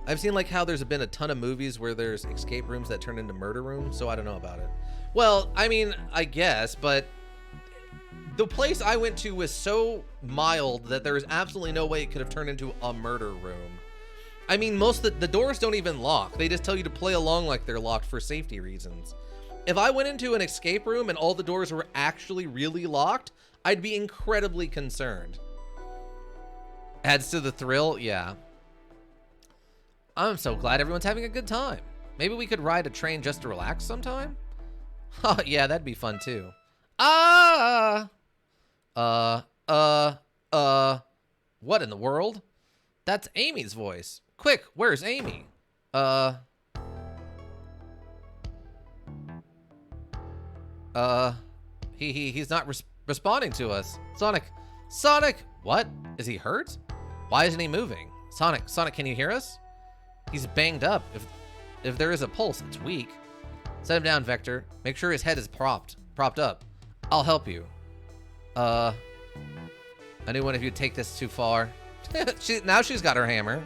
I've seen like how there's been a ton of movies where there's escape rooms that turn into murder rooms, so I don't know about it. Well, I mean, I guess, but the place I went to was so mild that there was absolutely no way it could have turned into a murder room. I mean, most of the doors don't even lock. They just tell you to play along like they're locked for safety reasons. If I went into an escape room and all the doors were actually really locked, I'd be incredibly concerned. Adds to the thrill, yeah. I'm so glad everyone's having a good time. Maybe we could ride a train just to relax sometime? Oh, yeah, that'd be fun too. What in the world? That's Amy's voice. Quick, where's Amy? He's not responding to us. Sonic, what? Is he hurt? Why isn't he moving? Sonic, can you hear us? He's banged up. If there is a pulse, it's weak. Set him down, Vector. Make sure his head is propped up. I'll help you. I knew one of you take this too far. Now she's got her hammer.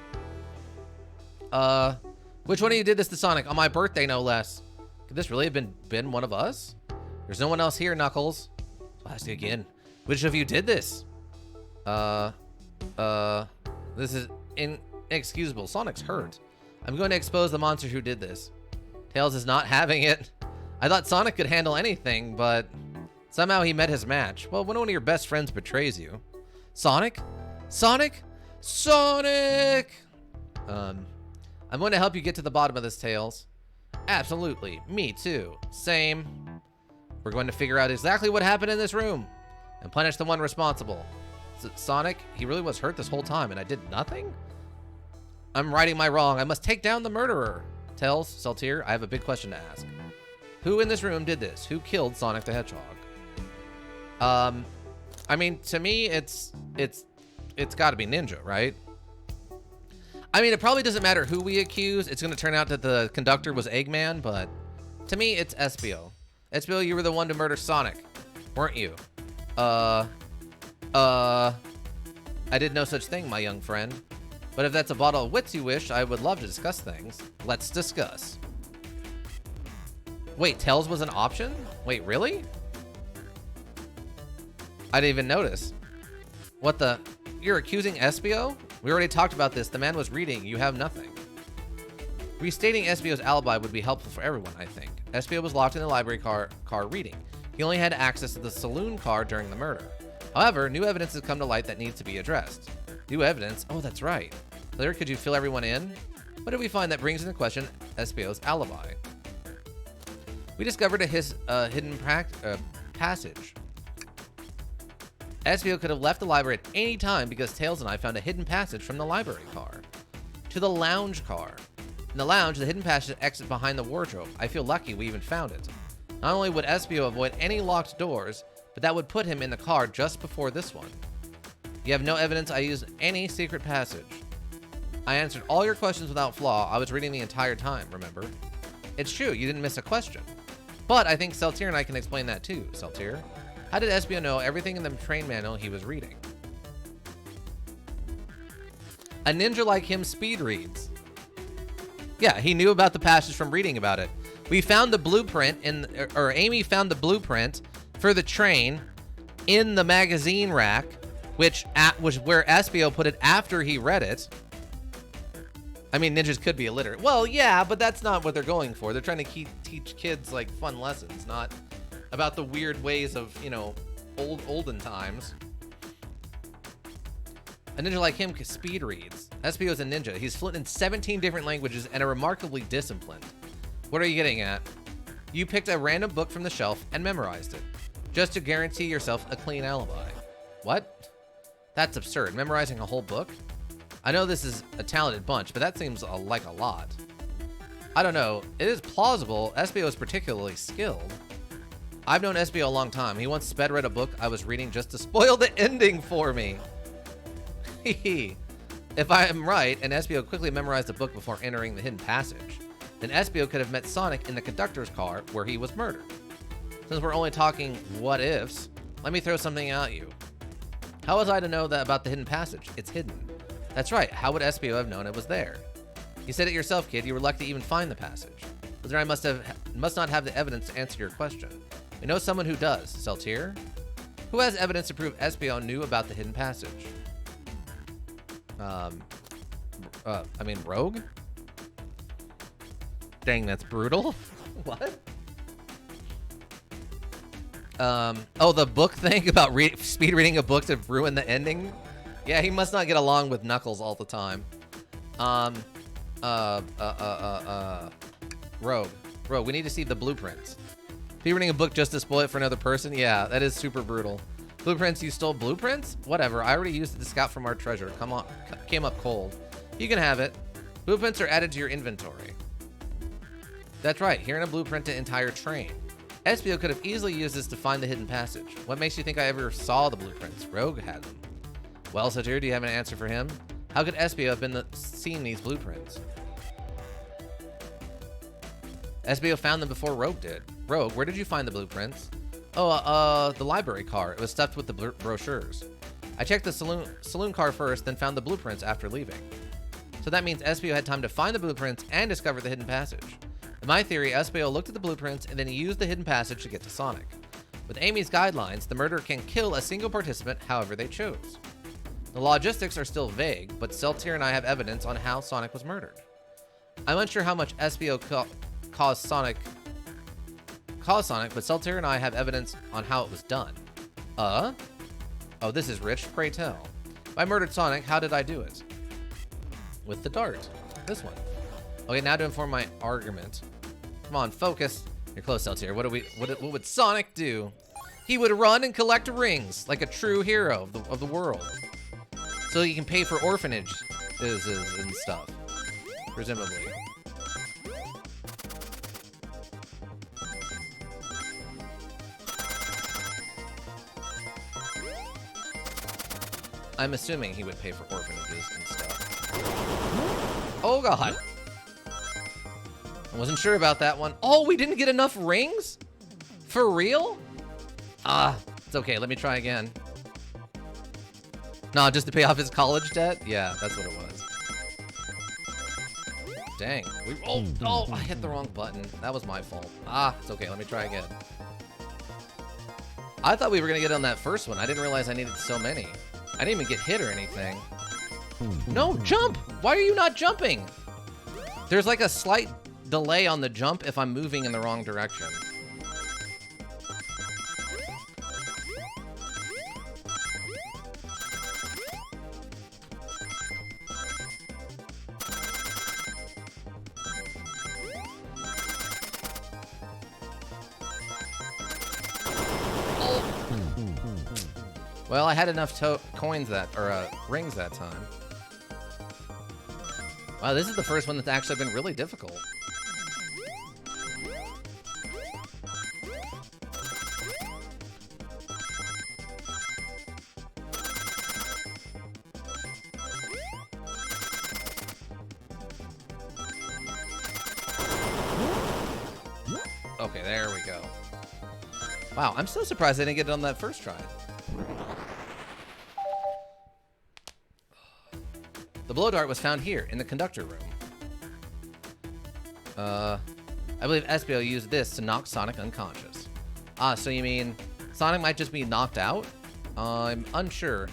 Which one of you did this to Sonic? On my birthday, no less. Could this really have been one of us? There's no one else here, Knuckles. I'll ask you again. Which of you did this? This is inexcusable. Sonic's hurt. I'm going to expose the monster who did this. Tails is not having it. I thought Sonic could handle anything, but somehow he met his match. Well, when one of your best friends betrays you. Sonic? Sonic? Sonic! I'm going to help you get to the bottom of this, Tails. Absolutely. Me too. Same. We're going to figure out exactly what happened in this room and punish the one responsible. Sonic, he really was hurt this whole time and I did nothing? I'm righting my wrong. I must take down the murderer. Tails, Seltier, I have a big question to ask. Who in this room did this? Who killed Sonic the Hedgehog? I mean, to me, it's got to be Ninja, right? I mean, it probably doesn't matter who we accuse. It's going to turn out that the conductor was Eggman, but to me, it's Espio. Espio, you were the one to murder Sonic, weren't you? I did no such thing, my young friend. But if that's a bottle of wits you wish, I would love to discuss things. Let's discuss. Wait, Tails was an option? Wait, really? I didn't even notice. What the? You're accusing Espio? We already talked about this. The man was reading. You have nothing. Restating Espio's alibi would be helpful for everyone, I think. Espio was locked in the library car reading. He only had access to the saloon car during the murder. However, new evidence has come to light that needs to be addressed. New evidence? Oh, that's right. Later, could you fill everyone in? What did we find that brings into question Espio's alibi? We discovered a hidden passage. Espio could have left the library at any time because Tails and I found a hidden passage from the library car to the lounge car. In the lounge, the hidden passage exits behind the wardrobe. I feel lucky we even found it. Not only would Espio avoid any locked doors, but that would put him in the car just before this one. You have no evidence I used any secret passage. I answered all your questions without flaw. I was reading the entire time, remember? It's true, you didn't miss a question. But I think Seltier and I can explain that too, Seltier. How did Espio know everything in the train manual he was reading? A ninja like him speed reads. Yeah, he knew about the passage from reading about it. We found the blueprint or Amy found the blueprint for the train in the magazine rack, which was where Espio put it after he read it. I mean, ninjas could be illiterate. Well, yeah, but that's not what they're going for. They're trying to teach kids like fun lessons, not about the weird ways of, you know, olden times. A ninja like him speed reads. Espio's a ninja. He's fluent in 17 different languages and are remarkably disciplined. What are you getting at? You picked a random book from the shelf and memorized it, just to guarantee yourself a clean alibi. What? That's absurd. Memorizing a whole book? I know this is a talented bunch, but that seems like a lot. I don't know. It is plausible. Espio is particularly skilled. I've known Espio a long time. He once sped read a book I was reading just to spoil the ending for me. If I am right, and Espio quickly memorized the book before entering the hidden passage, then Espio could have met Sonic in the conductor's car where he was murdered. Since we're only talking what ifs, let me throw something at you. How was I to know that about the hidden passage? It's hidden. That's right. How would Espio have known it was there? You said it yourself, kid. You were lucky to even find the passage. But then I must not have the evidence to answer your question. I know someone who does. Seltier? Who has evidence to prove Espio knew about the hidden passage? I mean, Rogue? Dang, that's brutal. What? Oh, the book thing about speed reading a book to ruin the ending? Yeah, he must not get along with Knuckles all the time. Rogue, we need to see the blueprints. Speed reading a book just to spoil it for another person? Yeah, that is super brutal. Blueprints, you stole blueprints? Whatever, I already used it to scout from our treasure. Come on, came up cold. You can have it. Blueprints are added to your inventory. That's right, here in a blueprint to entire train. Espio could have easily used this to find the hidden passage. What makes you think I ever saw the blueprints? Rogue had them. Well, Seltier, do you have an answer for him? How could Espio have seen these blueprints? Espio found them before Rogue did. Rogue, where did you find the blueprints? Oh, the library car. It was stuffed with the brochures. I checked the saloon car first, then found the blueprints after leaving. So that means Espio had time to find the blueprints and discover the hidden passage. In my theory, Espio looked at the blueprints and then he used the hidden passage to get to Sonic. With Amy's guidelines, the murderer can kill a single participant however they chose. The logistics are still vague, but Seltier and I have evidence on how Sonic was murdered. I'm unsure how much Espio caused cause Sonic, but Seltier and I have evidence on how it was done. Oh, this is rich, pray tell. If I murdered Sonic, how did I do it? With the dart. This one. Okay, now to inform my argument. Come on, focus. You're close, Seltier. What would Sonic do? He would run and collect rings like a true hero of the world. So he can pay for orphanages and stuff. Presumably. I'm assuming he would pay for orphanages and stuff. Oh god. I wasn't sure about that one. Oh, we didn't get enough rings? For real? It's okay. Let me try again. No, just to pay off his college debt? Yeah, that's what it was. Dang. Oh, I hit the wrong button. That was my fault. It's okay. Let me try again. I thought we were going to get on that first one. I didn't realize I needed so many. I didn't even get hit or anything. No, jump! Why are you not jumping? There's like a slight delay on the jump if I'm moving in the wrong direction. Well, I had enough coins rings that time. Wow, this is the first one that's actually been really difficult. Okay, there we go. Wow, I'm so surprised I didn't get it on that first try. The blow dart was found here, in the conductor room. I believe Espio used this to knock Sonic unconscious. So you mean Sonic might just be knocked out? I'm unsure.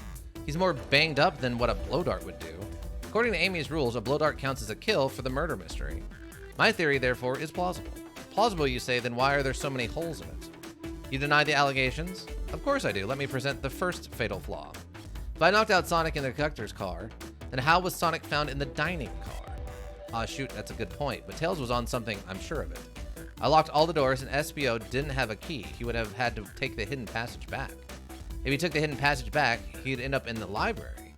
He's more banged up than what a blow dart would do. According to Amy's rules, a blow dart counts as a kill for the murder mystery. My theory, therefore, is plausible. Plausible, you say, then why are there so many holes in it? You deny the allegations? Of course I do. Let me present the first fatal flaw. If I knocked out Sonic in the conductor's car, then how was Sonic found in the dining car? Shoot, that's a good point, but Tails was on something, I'm sure of it. I locked all the doors and Espio didn't have a key. He would have had to take the hidden passage back. If he took the hidden passage back, he'd end up in the library.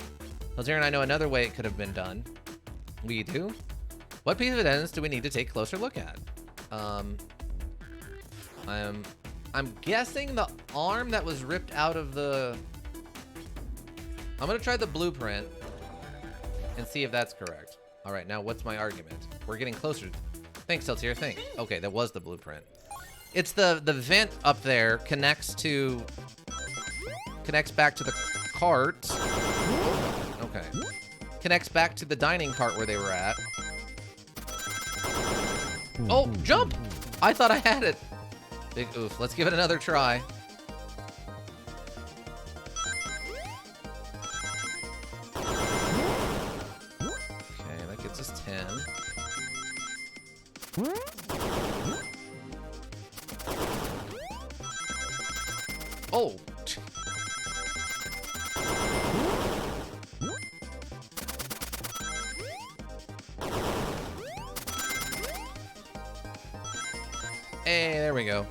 Seltier and I know another way it could have been done. We do? What piece of evidence do we need to take a closer look at? I'm guessing the arm that was ripped out of the... I'm gonna try the blueprint and see if that's correct. All right, now what's my argument? We're getting closer. Thanks, Seltier, thanks. Okay, that was the blueprint. It's the vent up there connects back to the cart. Okay. Connects back to the dining cart where they were at. Oh, jump! I thought I had it. Big oof. Let's give it another try. Okay, that gets us 10. Oh! Hey, there we go.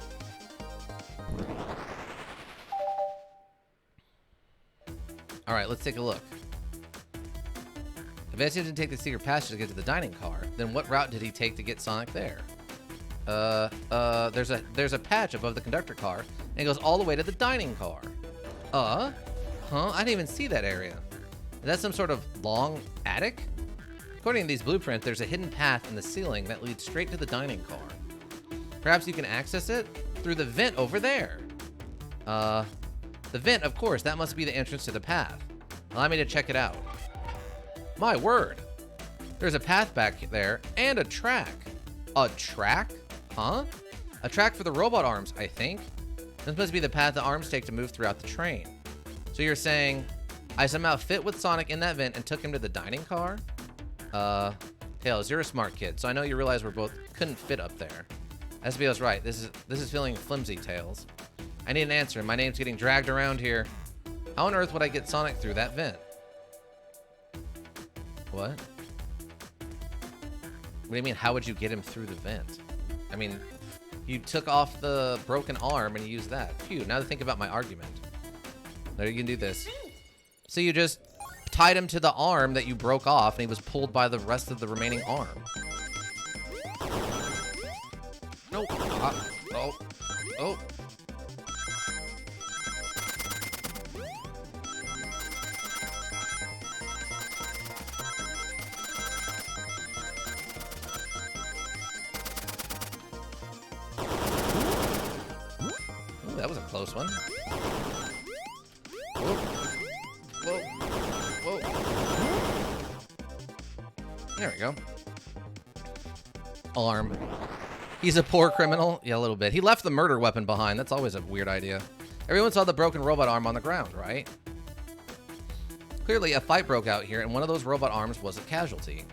All right, let's take a look. If Ezio didn't take the secret passage to get to the dining car, then what route did he take to get Sonic there? There's a patch above the conductor car, and it goes all the way to the dining car. Huh? I didn't even see that area. Is that some sort of long attic? According to these blueprints, there's a hidden path in the ceiling that leads straight to the dining car. Perhaps you can access it through the vent over there. The vent, of course, that must be the entrance to the path. Allow me to check it out. My word. There's a path back there and a track. A track? Huh? A track for the robot arms, I think. This must be the path the arms take to move throughout the train. So you're saying I somehow fit with Sonic in that vent and took him to the dining car? Tails, you're a smart kid, so I know you realize we're both couldn't fit up there. SBO's right. This is feeling flimsy, Tails. I need an answer. My name's getting dragged around here. How on earth would I get Sonic through that vent? What? What do you mean, how would you get him through the vent? I mean, you took off the broken arm and you used that. Phew, now to think about my argument. There, you can do this. So you just tied him to the arm that you broke off and he was pulled by the rest of the remaining arm. Nope. Oh. Oh. Ooh, that was a close one. Whoa. Whoa. Whoa. There we go. Arm. He's a poor criminal? Yeah, a little bit. He left the murder weapon behind. That's always a weird idea. Everyone saw the broken robot arm on the ground, right? Clearly, a fight broke out here, and one of those robot arms was a casualty.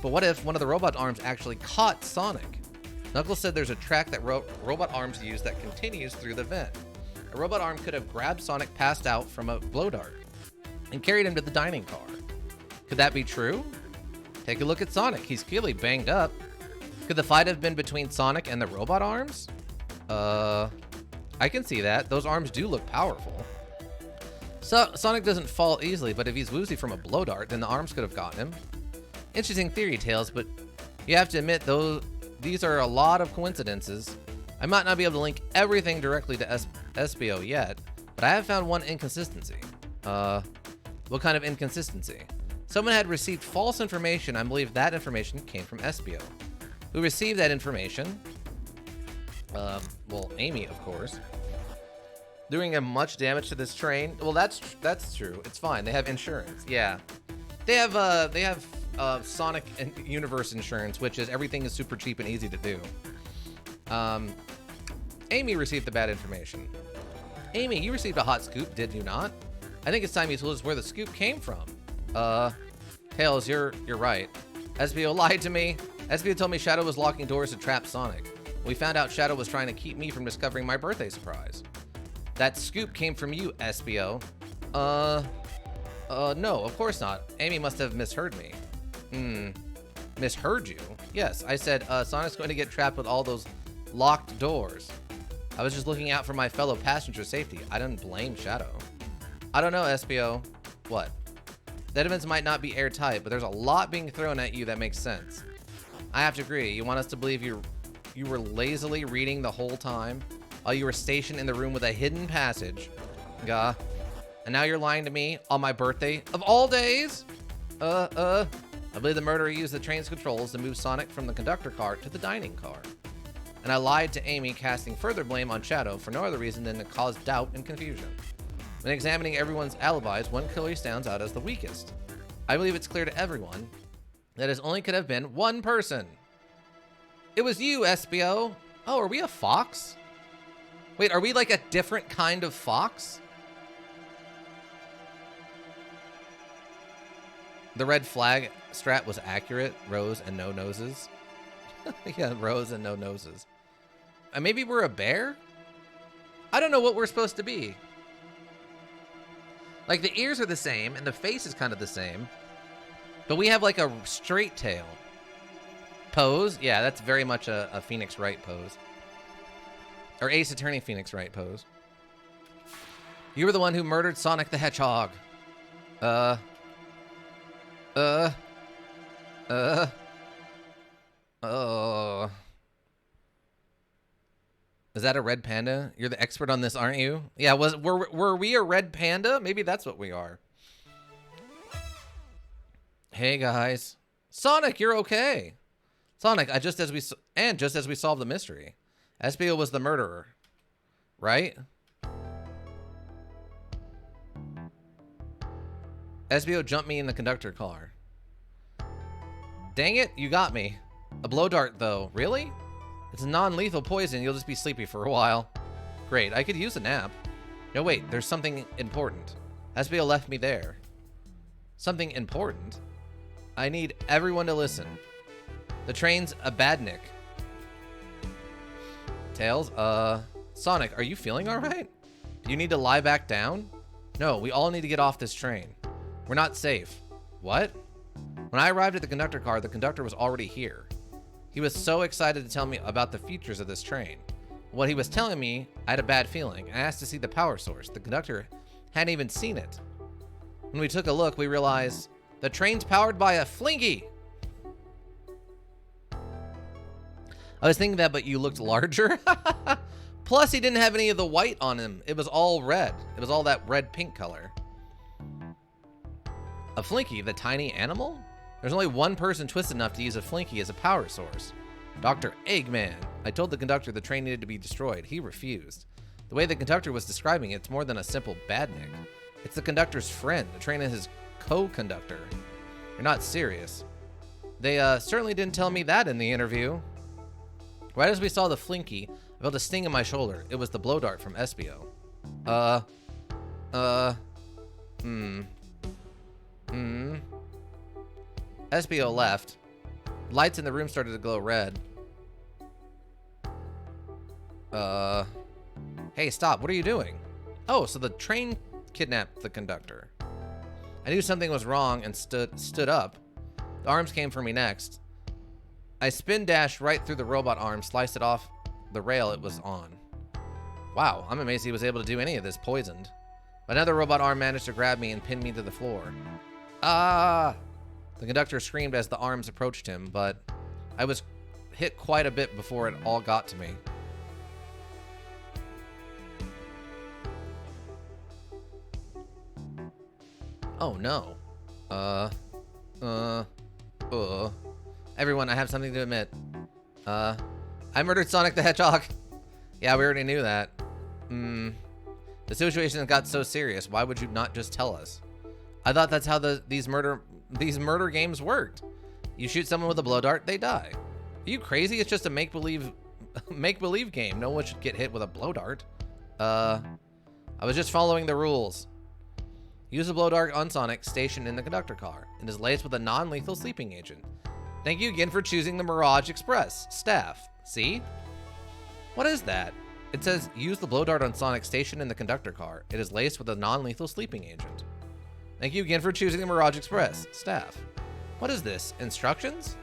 But what if one of the robot arms actually caught Sonic? Knuckles said there's a track that robot arms use that continues through the vent. A robot arm could have grabbed Sonic passed out from a blow dart and carried him to the dining car. Could that be true? Take a look at Sonic. He's clearly banged up. Could the fight have been between Sonic and the robot arms? I can see that. Those arms do look powerful. So Sonic doesn't fall easily, but if he's woozy from a blow dart, then the arms could have gotten him. Interesting theory, Tails, but you have to admit, these are a lot of coincidences. I might not be able to link everything directly to SBO yet, but I have found one inconsistency. What kind of inconsistency? Someone had received false information. I believe that information came from SBO. Who received that information? Well, Amy, of course. Doing much damage to this train. Well, that's true. It's fine. They have insurance. Yeah, they have Sonic Universe insurance, which is everything is super cheap and easy to do. Amy received the bad information. Amy, you received a hot scoop, did you not? I think it's time you told us where the scoop came from. Tails, you're right. SBO lied to me. SBO told me Shadow was locking doors to trap Sonic. We found out Shadow was trying to keep me from discovering my birthday surprise. That scoop came from you, SBO. No, of course not. Amy must have misheard me. Misheard you? Yes, I said, Sonic's going to get trapped with all those locked doors. I was just looking out for my fellow passenger's safety. I didn't blame Shadow. I don't know, SBO. What? That evidence might not be airtight, but there's a lot being thrown at you that makes sense. I have to agree. You want us to believe you were lazily reading the whole time while you were stationed in the room with a hidden passage. Gah. And now you're lying to me on my birthday of all days? I believe the murderer used the train's controls to move Sonic from the conductor car to the dining car. And I lied to Amy, casting further blame on Shadow for no other reason than to cause doubt and confusion. When examining everyone's alibis, one clearly stands out as the weakest. I believe it's clear to everyone that it only could have been one person. It was you, SBO. Oh, are we a fox? Wait, are we like a different kind of fox? The red flag strat was accurate. Rows and no noses. Yeah, rows and no noses. Maybe we're a bear? I don't know what we're supposed to be. Like, the ears are the same, and the face is kind of the same. But we have, like, a straight tail. Pose? Yeah, that's very much a Phoenix Wright pose. Or Ace Attorney Phoenix Wright pose. You were the one who murdered Sonic the Hedgehog. Oh. Is that a red panda? You're the expert on this, aren't you? Yeah, were we a red panda? Maybe that's what we are. Hey guys. Sonic, you're okay. Sonic, just as we solved the mystery. SBO was the murderer. Right? SBO jumped me in the conductor car. Dang it, you got me. A blow dart, though. Really? It's non-lethal poison. You'll just be sleepy for a while. Great, I could use a nap. No, wait, there's something important. SBO left me there. Something important? I need everyone to listen. The train's a badnik. Tails, Sonic, are you feeling all right? Do you need to lie back down? No, we all need to get off this train. We're not safe. What? When I arrived at the conductor car, the conductor was already here. He was so excited to tell me about the features of this train. What he was telling me, I had a bad feeling. I asked to see the power source. The conductor hadn't even seen it. When we took a look, we realized the train's powered by a Flinky. I was thinking that, but you looked larger. Plus, he didn't have any of the white on him. It was all red. It was all that red-pink color. A Flinky, the tiny animal? There's only one person twisted enough to use a Flinky as a power source. Dr. Eggman. I told the conductor the train needed to be destroyed. He refused. The way the conductor was describing it, it's more than a simple badnik. It's the conductor's friend. The train is his co-conductor. You're not serious. They certainly didn't tell me that in the interview. Right as we saw the Flinky, I felt a sting in my shoulder. It was the blow dart from Espio. Espio left. Lights in the room started to glow red. Hey, stop. What are you doing? Oh, so the train kidnapped the conductor. I knew something was wrong and stood up. The arms came for me next. I spin dashed right through the robot arm, sliced it off the rail it was on. Wow, I'm amazed he was able to do any of this poisoned. Another robot arm managed to grab me and pin me to the floor. Ah! The conductor screamed as the arms approached him, but I was hit quite a bit before it all got to me. Oh no. Everyone, I have something to admit. I murdered Sonic the Hedgehog. Yeah, we already knew that. The situation got so serious. Why would you not just tell us? I thought that's how these murder games worked. You shoot someone with a blow dart, they die. Are you crazy? It's just a make-believe game. No one should get hit with a blow dart. I was just following the rules. Use a blow dart on Sonic stationed in the conductor car. It is laced with a non-lethal sleeping agent. Thank you again for choosing the Mirage Express. Staff. See? What is that? It says, use the blow dart on Sonic stationed in the conductor car. It is laced with a non-lethal sleeping agent. Thank you again for choosing the Mirage Express. Staff. What is this? Instructions?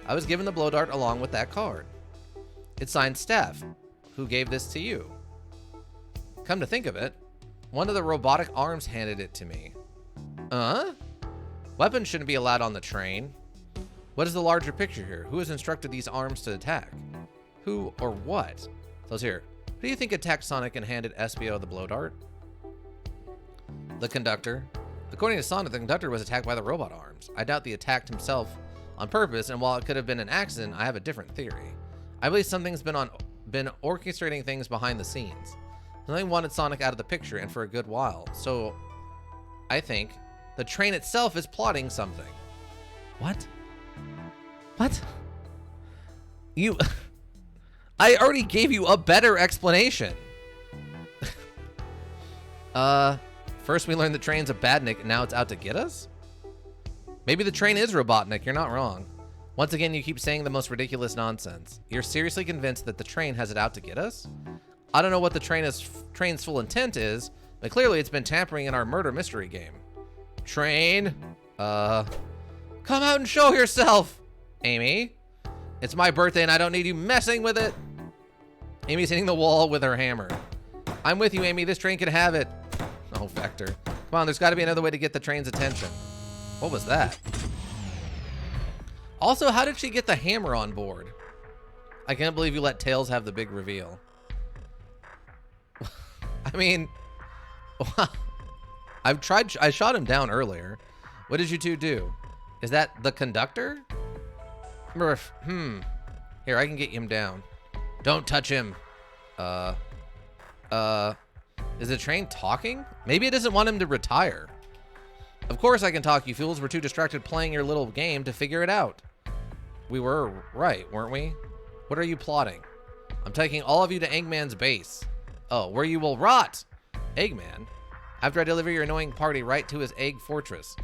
I was given the blow dart along with that card. It's signed Staff. Who gave this to you? Come to think of it, one of the robotic arms handed it to me. Weapons shouldn't be allowed on the train. What is the larger picture here? Who has instructed these arms to attack? Who or what? Seltier, who do you think attacked Sonic and handed Espio the blow dart? The conductor. According to Sonic, the conductor was attacked by the robot arms. I doubt the attacked himself on purpose, and while it could have been an accident, I have a different theory. I believe something's been orchestrating things behind the scenes. Something wanted Sonic out of the picture, and for a good while. So, I think the train itself is plotting something. What? What? I already gave you a better explanation. First we learned the train's a badnik, and now it's out to get us? Maybe the train is Robotnik, you're not wrong. Once again, you keep saying the most ridiculous nonsense. You're seriously convinced that the train has it out to get us? I don't know what the train's full intent is, but clearly it's been tampering in our murder mystery game. Train, come out and show yourself, Amy. It's my birthday and I don't need you messing with it. Amy's hitting the wall with her hammer. I'm with you, Amy. This train can have it. Oh, Vector. Come on, there's got to be another way to get the train's attention. What was that? Also, how did she get the hammer on board? I can't believe you let Tails have the big reveal. I mean, I shot him down earlier. What did you two do? Is that the conductor? Murph, Here, I can get him down. Don't touch him. Is the train talking? Maybe it doesn't want him to retire. Of course I can talk, you fools. We're too distracted playing your little game to figure it out. We were right, weren't we? What are you plotting? I'm taking all of you to Eggman's base. Oh, where you will rot. Eggman? After I deliver your annoying party right to his egg fortress.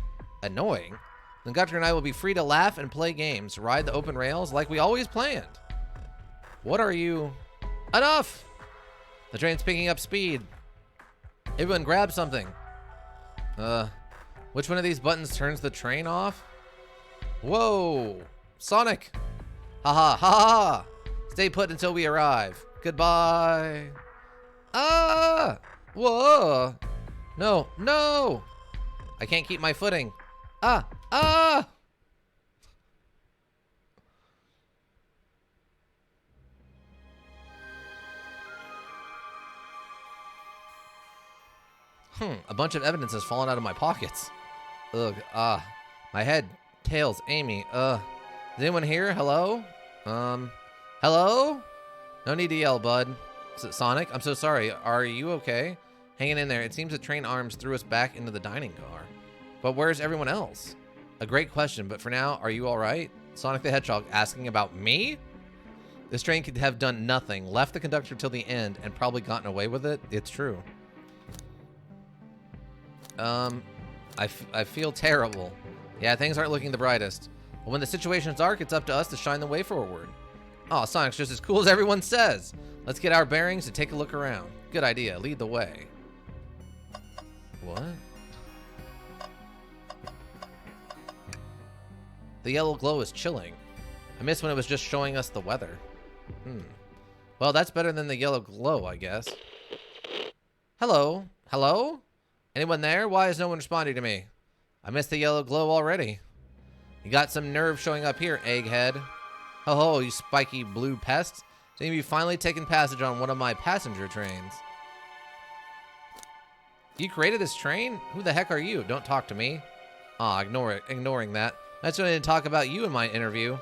Annoying? Then Gutter and I will be free to laugh and play games, ride the open rails like we always planned. What are you... Enough! The train's picking up speed. Everyone grab something. Which one of these buttons turns the train off? Whoa! Sonic! Ha ha ha! Stay put until we arrive. Goodbye. Ah! Whoa! No, no! I can't keep my footing. Ah! Ah! A bunch of evidence has fallen out of my pockets. Ugh, my head, tails, Amy, is anyone here? Hello? Hello? No need to yell, bud. Is it Sonic? I'm so sorry. Are you okay? Hanging in there. It seems the train arms threw us back into the dining car. But where's everyone else? A great question, but for now, are you all right? Sonic the Hedgehog asking about me? This train could have done nothing, left the conductor till the end, and probably gotten away with it. It's true. I feel terrible. Yeah, things aren't looking the brightest. But when the situation's dark, it's up to us to shine the way forward. Oh, Sonic's just as cool as everyone says. Let's get our bearings and take a look around. Good idea. Lead the way. What? The yellow glow is chilling. I miss when it was just showing us the weather. Well, that's better than the yellow glow, I guess. Hello? Hello? Anyone there? Why is no one responding to me? I missed the yellow glow already. You got some nerve showing up here, egghead. Ho ho, you spiky blue pest. Seem you finally taken passage on one of my passenger trains. You created this train? Who the heck are you? Don't talk to me. Ah, ignoring that. That's why I didn't talk about you in my interview.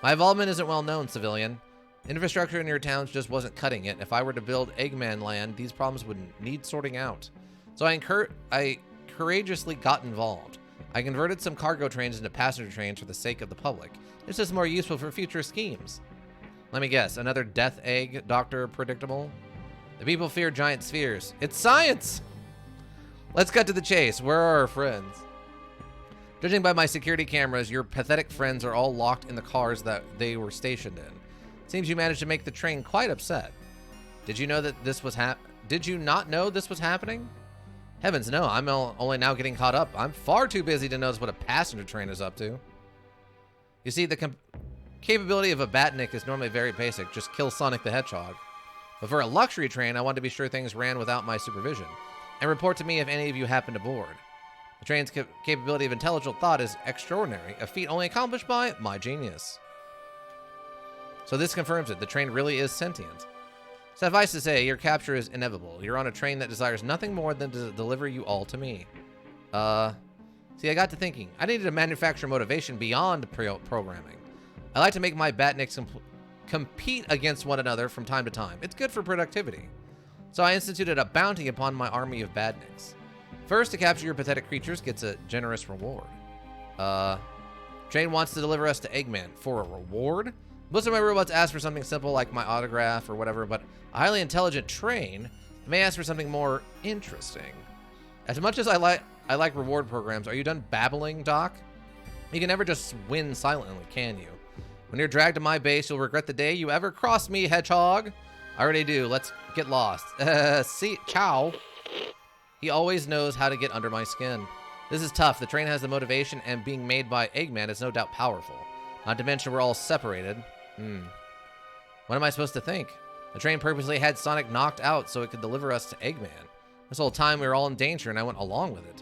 My involvement isn't well known, civilian. Infrastructure in your towns just wasn't cutting it. If I were to build Eggman Land, these problems would need sorting out. So I courageously got involved. I converted some cargo trains into passenger trains for the sake of the public. This is more useful for future schemes. Let me guess, another death egg, Dr. Predictable? The people fear giant spheres. It's science! Let's cut to the chase. Where are our friends? Judging by my security cameras, your pathetic friends are all locked in the cars that they were stationed in. Seems you managed to make the train quite upset. Did you know that this was Did you not know this was happening? Heavens no, I'm only now getting caught up. I'm far too busy to notice what a passenger train is up to. You see, the capability of a Batnik is normally very basic. Just kill Sonic the Hedgehog. But for a luxury train, I wanted to be sure things ran without my supervision. And report to me if any of you happen aboard. The train's capability of intelligent thought is extraordinary, a feat only accomplished by my genius. So this confirms it. The train really is sentient. Suffice to say, your capture is inevitable. You're on a train that desires nothing more than to deliver you all to me. See, I got to thinking. I needed to manufacture motivation beyond programming. I like to make my Batniks compete against one another from time to time. It's good for productivity. So I instituted a bounty upon my army of Batniks. First, to capture your pathetic creatures gets a generous reward. Train wants to deliver us to Eggman for a reward? Most of my robots ask for something simple like my autograph or whatever, but a highly intelligent train may ask for something more interesting. As much as I like reward programs, are you done babbling, Doc? You can never just win silently, can you? When you're dragged to my base, you'll regret the day you ever crossed me, Hedgehog. I already do. Let's get lost. See, ciao. He always knows how to get under my skin. This is tough. The train has the motivation, and being made by Eggman is no doubt powerful. Not to mention we're all separated. What am I supposed to think? The train purposely had Sonic knocked out so it could deliver us to Eggman. This whole time we were all in danger and I went along with it.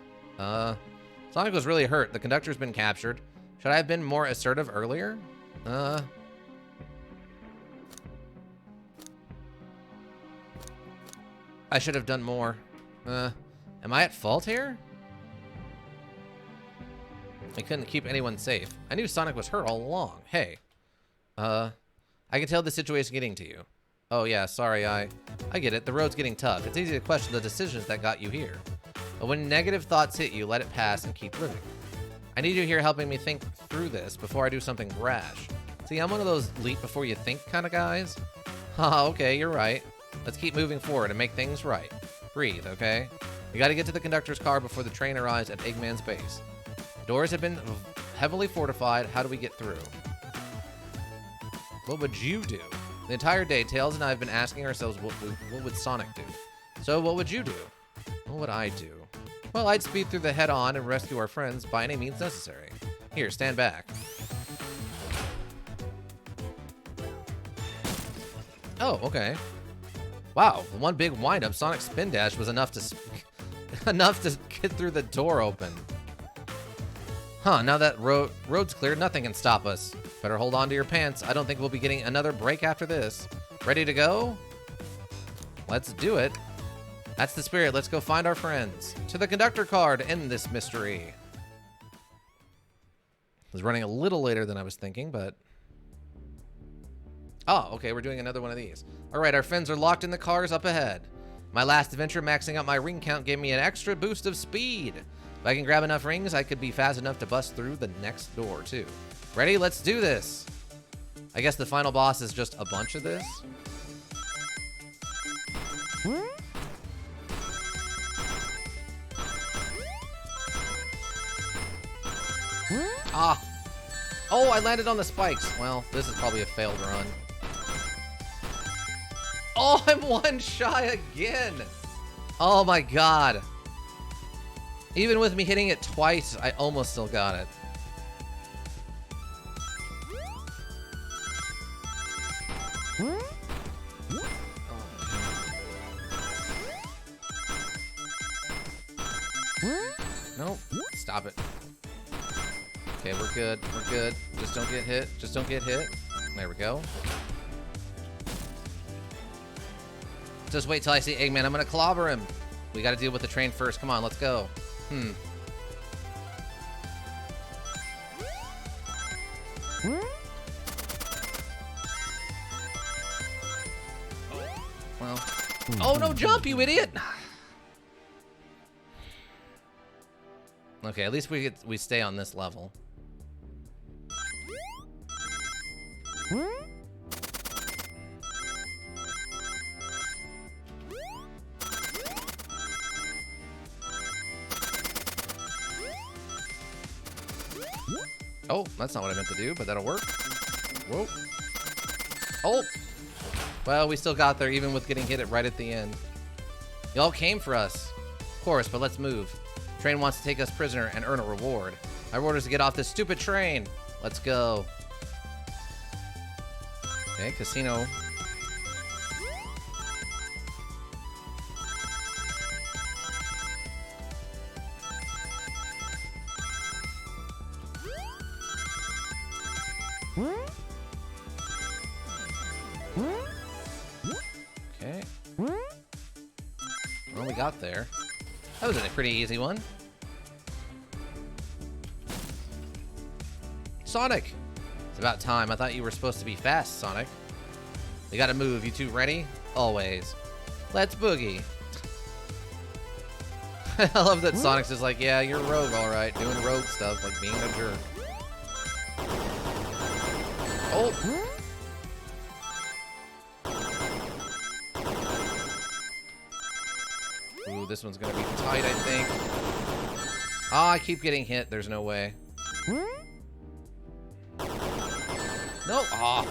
Sonic was really hurt. The conductor's been captured. Should I have been more assertive earlier? I should have done more. Am I at fault here? I couldn't keep anyone safe. I knew Sonic was hurt all along. Hey. I can tell the situation's getting to you. Oh yeah, sorry, I get it. The road's getting tough. It's easy to question the decisions that got you here. But when negative thoughts hit you, let it pass and keep living. I need you here helping me think through this before I do something rash. See, I'm one of those leap before you think kind of guys. Haha, okay, you're right. Let's keep moving forward and make things right. Breathe, okay? We gotta get to the conductor's car before the train arrives at Eggman's base. The doors have been heavily fortified. How do we get through? What would you do? The entire day, Tails and I have been asking ourselves what would Sonic do? So what would you do? What would I do? Well, I'd speed through the head-on and rescue our friends by any means necessary. Here, stand back. Oh, okay. Wow, the one big wind-up Sonic Spin Dash was enough to get through the door open. Huh, now that road's clear, nothing can stop us. Better hold on to your pants. I don't think we'll be getting another break after this. Ready to go? Let's do it. That's the spirit. Let's go find our friends. To the conductor car to end this mystery. It was running a little later than I was thinking, but... Oh, okay, we're doing another one of these. All right, our friends are locked in the cars up ahead. My last adventure, maxing out my ring count, gave me an extra boost of speed. If I can grab enough rings, I could be fast enough to bust through the next door, too. Ready? Let's do this. I guess the final boss is just a bunch of this. Ah. Oh, I landed on the spikes. Well, this is probably a failed run. Oh, I'm one shy again. Oh my god. Even with me hitting it twice, I almost still got it. Nope. Stop it. Okay, we're good. We're good. Just don't get hit. Just don't get hit. There we go. Just wait till I see Eggman. I'm gonna clobber him. We gotta deal with the train first. Come on, let's go. Well. Oh, no, jump, you idiot! Okay, at least we stay on this level. Oh, that's not what I meant to do, but that'll work. Whoa. Oh! Well, we still got there, even with getting hit it right at the end. Y'all came for us. Of course, but let's move. Train wants to take us prisoner and earn a reward. My reward is to get off this stupid train. Let's go. Okay, casino. Okay. Well, we got there. That was a pretty easy one. Sonic! It's about time. I thought you were supposed to be fast, Sonic. We gotta move. You two ready? Always. Let's boogie. I love that Sonic's just like, yeah, you're a rogue, alright. Doing rogue stuff, like being a jerk. Oh! Ooh, this one's gonna be tight, I think. Ah, I keep getting hit. There's no way. No. Ah.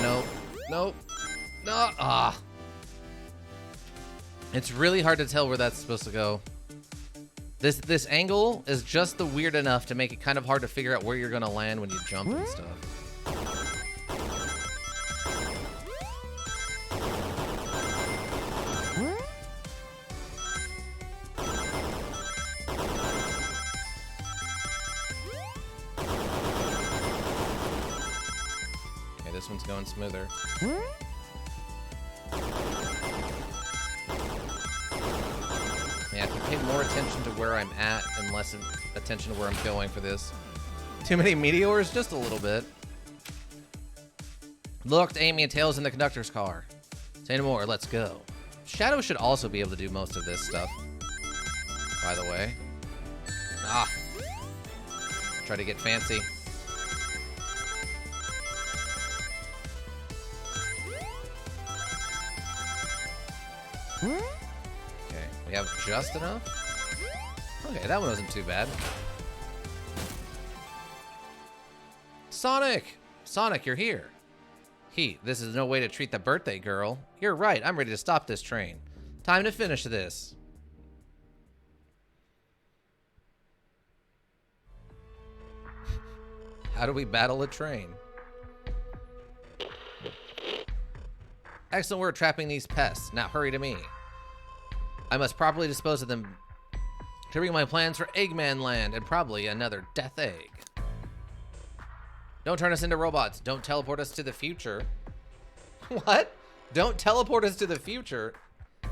No. No. No. Ah. It's really hard to tell where that's supposed to go. This angle is just the weird enough to make it kind of hard to figure out where you're gonna land when you jump and stuff. Okay, this one's going smoother. I have to pay more attention to where I'm at and less attention to where I'm going for this. Too many meteors? Just a little bit. Looked, Amy and Tails in the conductor's car. Say no more, let's go. Shadow should also be able to do most of this stuff, by the way. Ah. Try to get fancy. Okay, we have just enough? Okay, that one wasn't too bad. Sonic! Sonic, you're here. This is no way to treat the birthday girl. You're right, I'm ready to stop this train. Time to finish this. How do we battle a train? Excellent work trapping these pests. Now hurry to me. I must properly dispose of them to bring my plans for Eggman Land and probably another death egg. Don't turn us into robots. Don't teleport us to the future. What? Don't teleport us to the future?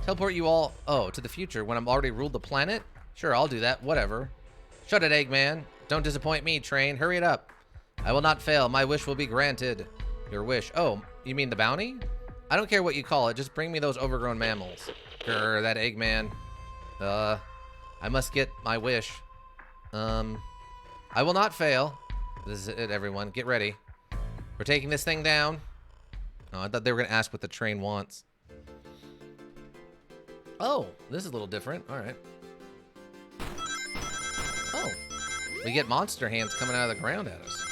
Teleport you all, to the future when I'm already ruled the planet? Sure, I'll do that. Whatever. Shut it, Eggman. Don't disappoint me, train. Hurry it up. I will not fail. My wish will be granted. Your wish. Oh, you mean the bounty? I don't care what you call it. Just bring me those overgrown mammals. Grr, that Eggman. I must get my wish. I will not fail. This is it, everyone. Get ready. We're taking this thing down. Oh, I thought they were going to ask what the train wants. Oh, this is a little different. All right. Oh, we get monster hands coming out of the ground at us.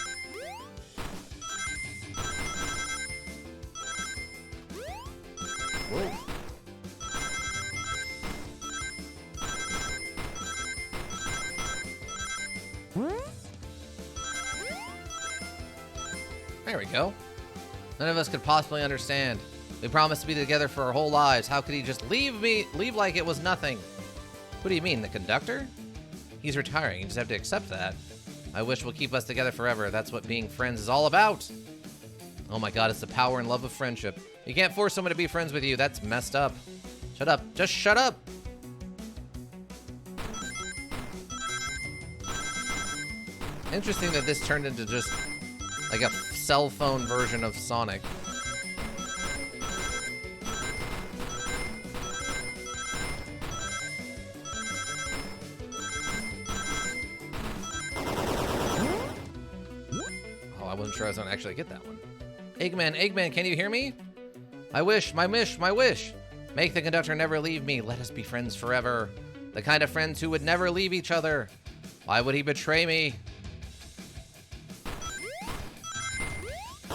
Whoa. There we go. None of us could possibly understand. We promised to be together for our whole lives. How could he just leave like it was nothing? What do you mean, the conductor? He's retiring. You just have to accept that. My wish will keep us together forever. That's what being friends is all about. Oh my god, it's the power and love of friendship. You can't force someone to be friends with you. That's messed up. Shut up. Just shut up. Interesting that this turned into just like a cell phone version of Sonic. Oh, I wasn't sure I was gonna actually get that one. Eggman, can you hear me? My wish. Make the conductor never leave me. Let us be friends forever. The kind of friends who would never leave each other. Why would he betray me?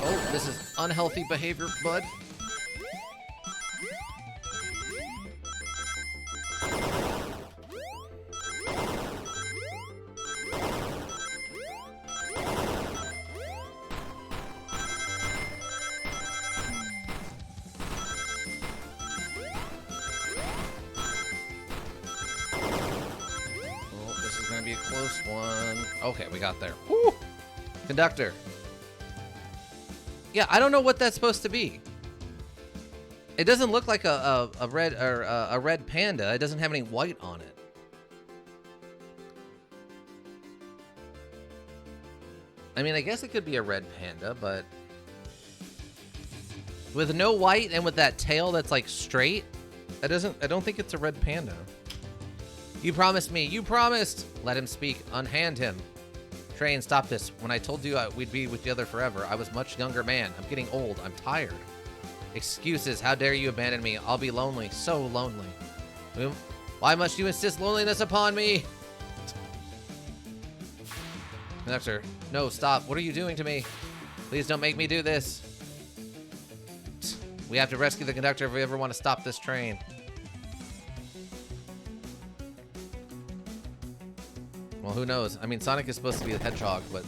Oh, this is unhealthy behavior, bud. Oh, this is gonna be a close one. Okay, we got there. Woo! Conductor. Yeah, I don't know what that's supposed to be. It doesn't look like a red or a red panda. It doesn't have any white on it. I mean, I guess it could be a red panda, but with no white and with that tail that's like straight, I don't think it's a red panda. You promised me. You promised. Let him speak. Unhand him. Train, stop this. When I told you we'd be with the other forever, I was a much younger man. I'm getting old. I'm tired. Excuses. How dare you abandon me? I'll be lonely. So lonely. Why must you insist loneliness upon me? Conductor. No, stop. What are you doing to me? Please don't make me do this. We have to rescue the conductor if we ever want to stop this train. Well, who knows? I mean, Sonic is supposed to be the Hedgehog, but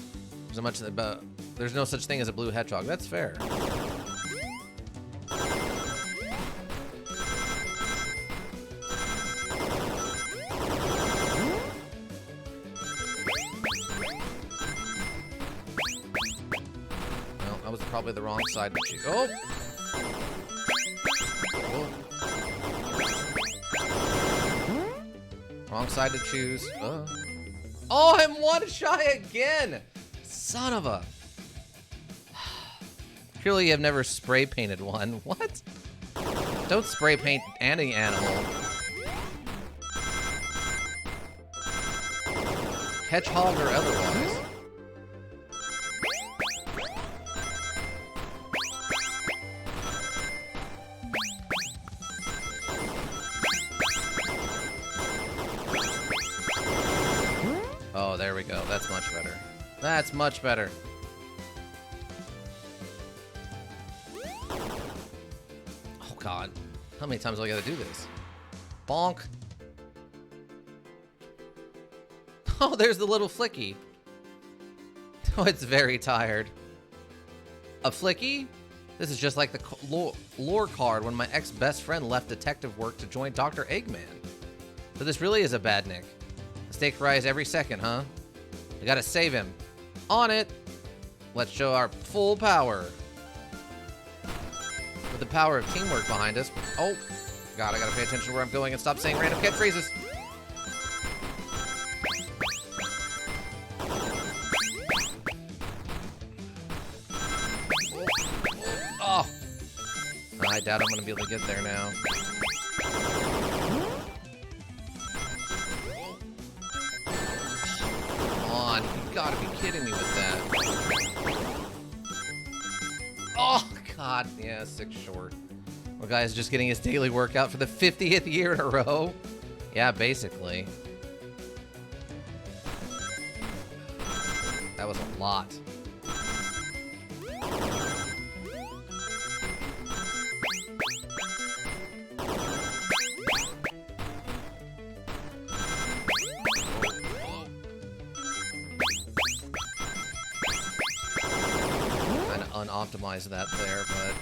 there's no such thing as a blue hedgehog. That's fair. Well, that was probably the wrong side to choose. Oh! Wrong side to choose. Oh, I'm one shy again! Son of a... Surely you have never spray painted one. What? Don't spray paint any animal. Hedgehog or otherwise. Oh, there we go. That's much better. That's much better. God. How many times do I gotta do this? Bonk. Oh, there's the little Flicky. Oh, it's very tired. A Flicky? This is just like the lore card when my ex-best friend left detective work to join Dr. Eggman. So this really is a bad nick. Mistakes rise every second, huh? We gotta save him. On it! Let's show our full power. With the power of teamwork behind us. Oh, God, I gotta pay attention to where I'm going and stop saying random catchphrases. Oh. I doubt I'm gonna be able to get there now. Come on, you gotta be kidding me with that. Oh, God, yeah, 6 short. Well, guy's just getting his daily workout for the 50th year in a row. Yeah, basically. That was a lot. Kind of unoptimized that there, but...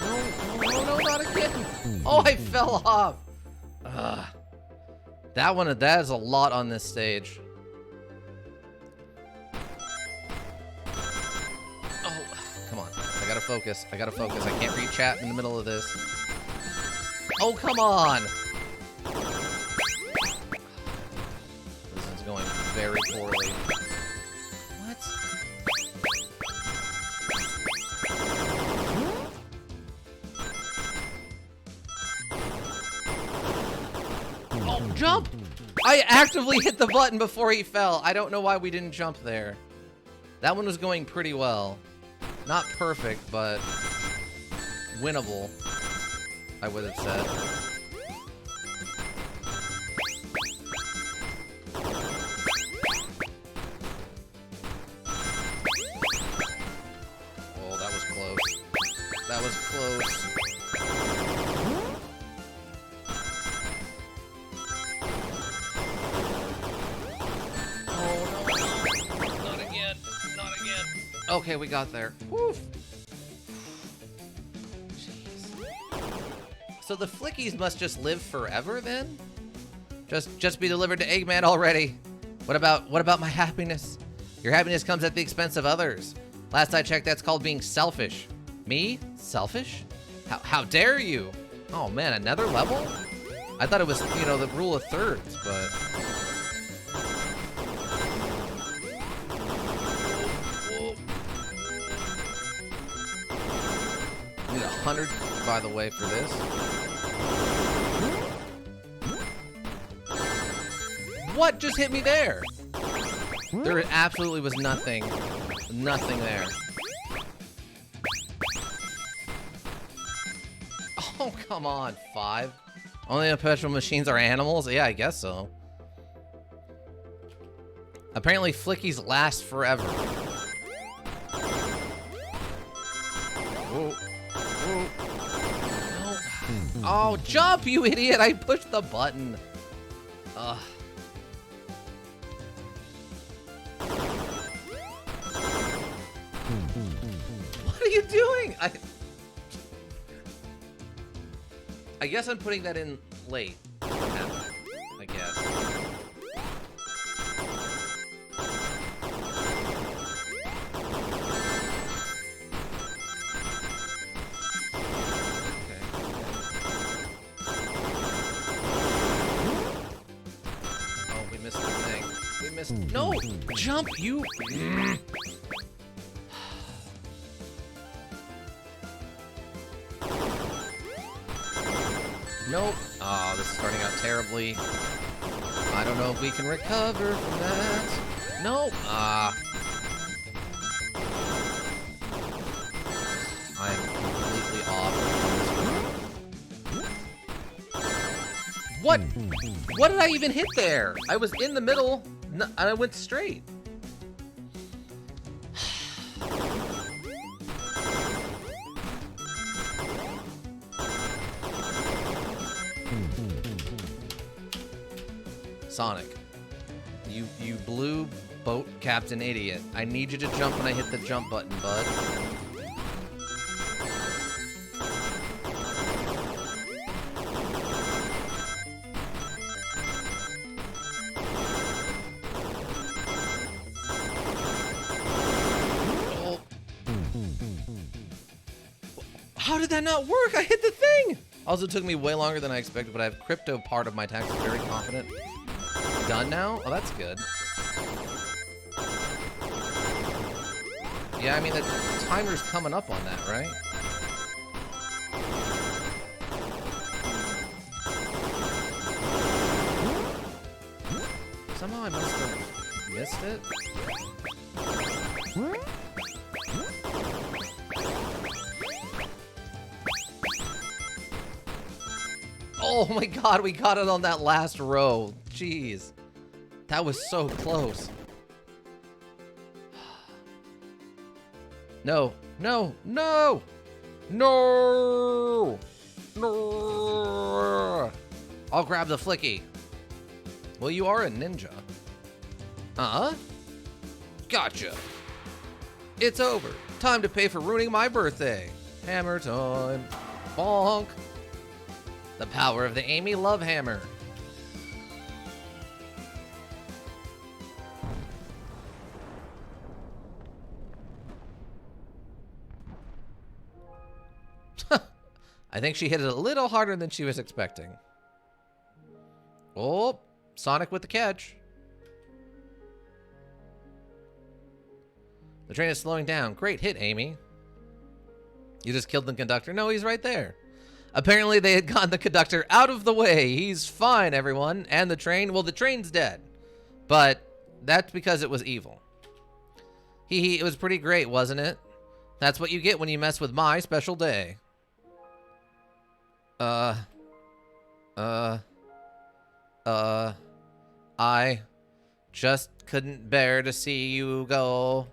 No, not again! Oh, I fell off! Ugh. That is a lot on this stage. Oh, come on. I gotta focus. I can't read chat in the middle of this. Oh, come on! This is going very poorly. What? Oh, jump! I actively hit the button before he fell. I don't know why we didn't jump there. That one was going pretty well. Not perfect, but winnable, I would have said. Oh, that was close. That was close. Okay, we got there. Woof. Jeez. So the Flickies must just live forever then? Just be delivered to Eggman already. What about my happiness? Your happiness comes at the expense of others. Last I checked, that's called being selfish. Me? Selfish? How dare you? Oh man, another level? I thought it was, you know, the rule of thirds, but... Need 100, by the way, for this. What just hit me there? There absolutely was nothing there. Oh, come on, 5. Only perpetual machines are animals? Yeah, I guess so. Apparently, Flickies last forever. Whoa. Whoa. No. Oh, jump, you idiot! I pushed the button. Ugh. What are you doing? I guess I'm putting that in late. I guess. No! Jump, you! Nope. Oh, this is starting out terribly. I don't know if we can recover from that. Nope. I'm completely off. What? What did I even hit there? I was in the middle. And I went straight. Sonic. You blue boat captain idiot. I need you to jump when I hit the jump button, bud. Oh. How did that not work? I hit the thing! Also took me way longer than I expected, but I have crypto part of my attack, so very confident. Done now? Oh, that's good. Yeah, I mean, the timer's coming up on that, right? Somehow I must have missed it. Oh my god, we got it on that last row. Jeez. That was so close. No, no, no! No! No! I'll grab the flicky. Well, you are a ninja. Uh-huh. Gotcha. It's over. Time to pay for ruining my birthday. Hammer time. Bonk. The power of the Amy Love Hammer. I think she hit it a little harder than she was expecting. Oh, Sonic with the catch. The train is slowing down. Great hit, Amy. You just killed the conductor. No, he's right there. Apparently, they had gotten the conductor out of the way. He's fine, everyone. And the train, well, the train's dead. But that's because it was evil. It was pretty great, wasn't it? That's what you get when you mess with my special day. I just couldn't bear to see you go.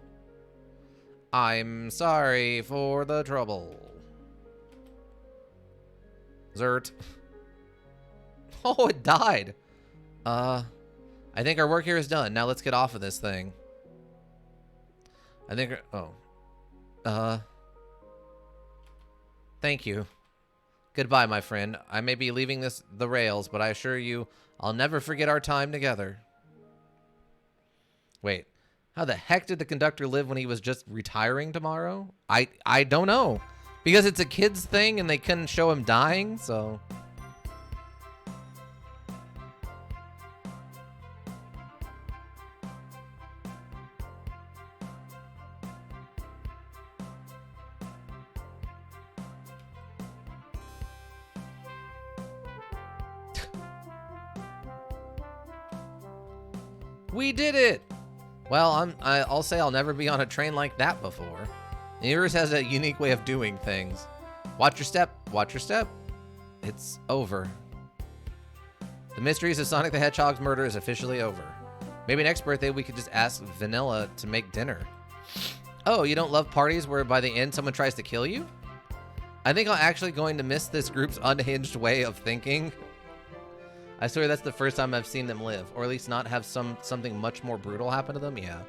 I'm sorry for the trouble. Zert. Oh, it died. I think our work here is done. Now let's get off of this thing. I think, thank you. Goodbye, my friend. I may be leaving the rails, but I assure you, I'll never forget our time together. Wait, how the heck did the conductor live when he was just retiring tomorrow? I don't know. Because it's a kid's thing and they couldn't show him dying, so... We did it! Well, I'll say I'll never be on a train like that before. Yours has a unique way of doing things. Watch your step. Watch your step. It's over. The mysteries of Sonic the Hedgehog's murder is officially over. Maybe next birthday we could just ask Vanilla to make dinner. Oh, you don't love parties where by the end someone tries to kill you? I think I'm actually going to miss this group's unhinged way of thinking. I swear that's the first time I've seen them live, or at least not have something much more brutal happen to them. Yeah.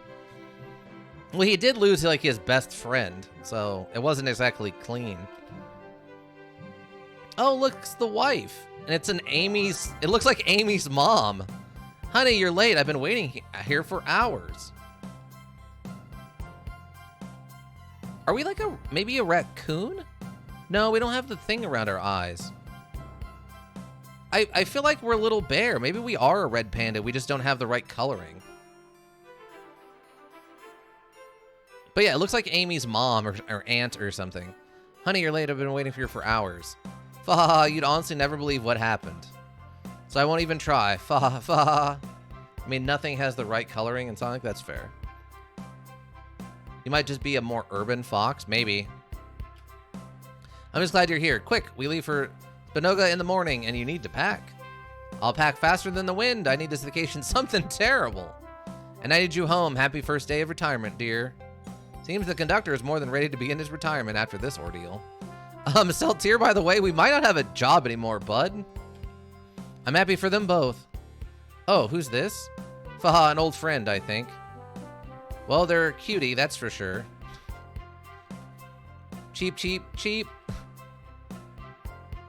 Well, he did lose like his best friend, so it wasn't exactly clean. Oh, look, it's the wife, and it's it looks like Amy's mom. Honey, you're late. I've been waiting here for hours. Are we like maybe a raccoon? No, we don't have the thing around our eyes. I feel like we're a little bear. Maybe we are a red panda. We just don't have the right coloring. But yeah, it looks like Amy's mom or aunt or something. Honey, you're late. I've been waiting for you for hours. Fa, you'd honestly never believe what happened. So I won't even try. Fa, fa. I mean, nothing has the right coloring in Sonic. That's fair. You might just be a more urban fox. Maybe. I'm just glad you're here. Quick, we leave for Banoga in the morning, and you need to pack. I'll pack faster than the wind. I need this vacation something terrible. And I need you home. Happy first day of retirement, dear. Seems the conductor is more than ready to begin his retirement after this ordeal. Seltier, by the way, we might not have a job anymore, bud. I'm happy for them both. Oh, who's this? Faha, an old friend, I think. Well, they're a cutie, that's for sure. Cheap, cheap, cheap.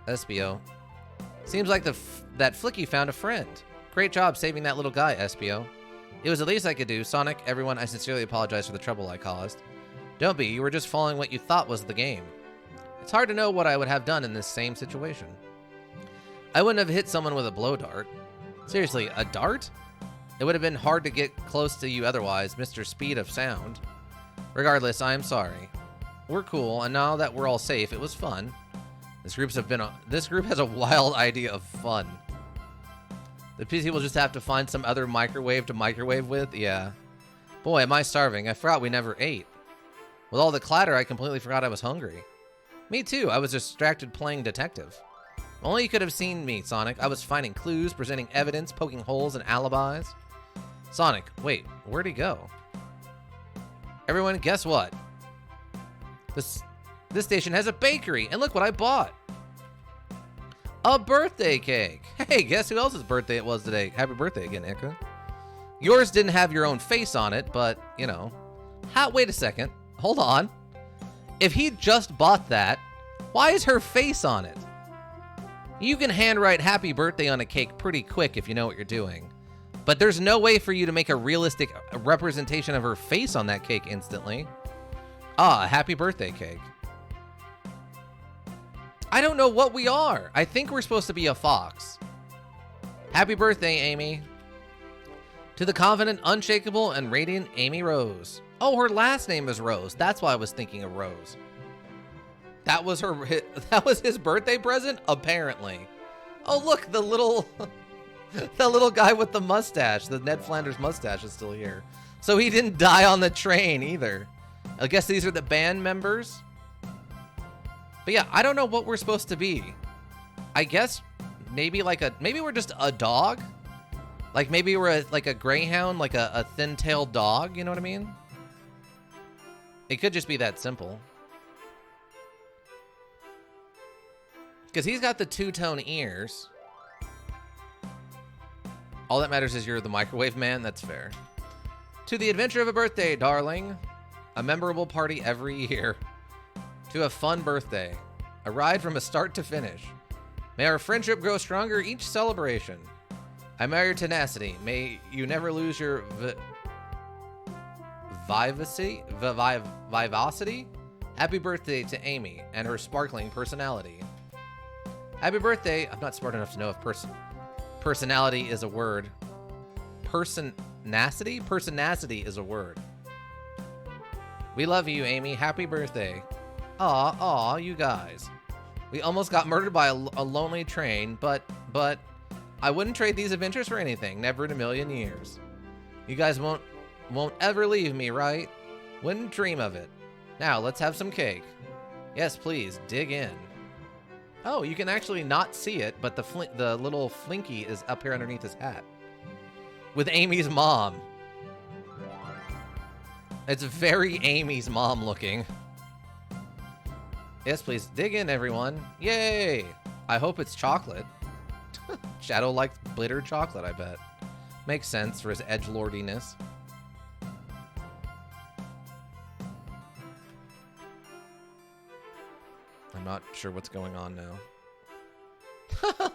SBO. Seems like that Flicky found a friend. Great job saving that little guy, SBO. It was the least I could do. Sonic, everyone, I sincerely apologize for the trouble I caused. Don't be, you were just following what you thought was the game. It's hard to know what I would have done in this same situation. I wouldn't have hit someone with a blow dart. Seriously, a dart? It would have been hard to get close to you otherwise, Mr. Speed of Sound. Regardless, I am sorry. We're cool, and now that we're all safe, it was fun. This group has a wild idea of fun. The PC will just have to find some other microwave to microwave with? Yeah. Boy, am I starving. I forgot we never ate. With all the clatter, I completely forgot I was hungry. Me too. I was distracted playing detective. Only you could have seen me, Sonic. I was finding clues, presenting evidence, poking holes in alibis. Sonic, wait, where'd he go? Everyone, guess what? This station has a bakery, and look what I bought. A birthday cake. Hey, guess who else's birthday it was today? Happy birthday again, Eka. Yours didn't have your own face on it, but, you know. Wait a second. Hold on. If he just bought that, why is her face on it? You can handwrite happy birthday on a cake pretty quick if you know what you're doing. But there's no way for you to make a realistic representation of her face on that cake instantly. Ah, happy birthday cake. I don't know what we are. I think we're supposed to be a fox. Happy birthday, Amy. To the confident, unshakable, and radiant Amy Rose. Oh, her last name is Rose. That's why I was thinking of Rose. That was his birthday present? Apparently. Oh, look, the little guy with the mustache, the Ned Flanders mustache is still here. So he didn't die on the train either. I guess these are the band members. But yeah, I don't know what we're supposed to be. I guess maybe we're just a dog. Like maybe we're like a greyhound, like a thin-tailed dog, you know what I mean? It could just be that simple. Because he's got the two-tone ears. All that matters is you're the microwave man. That's fair. To the adventure of a birthday, darling. A memorable party every year. To a fun birthday. A ride from a start to finish. May our friendship grow stronger each celebration. I admire your tenacity. May you never lose your vivacity. Happy birthday to Amy and her sparkling personality. Happy birthday. I'm not smart enough to know if personality is a word. Personacity? Personacity is a word. We love you, Amy. Happy birthday. Aw, you guys. We almost got murdered by a lonely train, but I wouldn't trade these adventures for anything. Never in a million years. You guys won't ever leave me, right? Wouldn't dream of it. Now, let's have some cake. Yes, please, dig in. Oh, you can actually not see it, but the little Flinky is up here underneath his hat. With Amy's mom. It's very Amy's mom looking. Yes, please, dig in, everyone. Yay! I hope it's chocolate. Shadow likes bitter chocolate, I bet. Makes sense for his edgelordiness. I'm not sure what's going on now.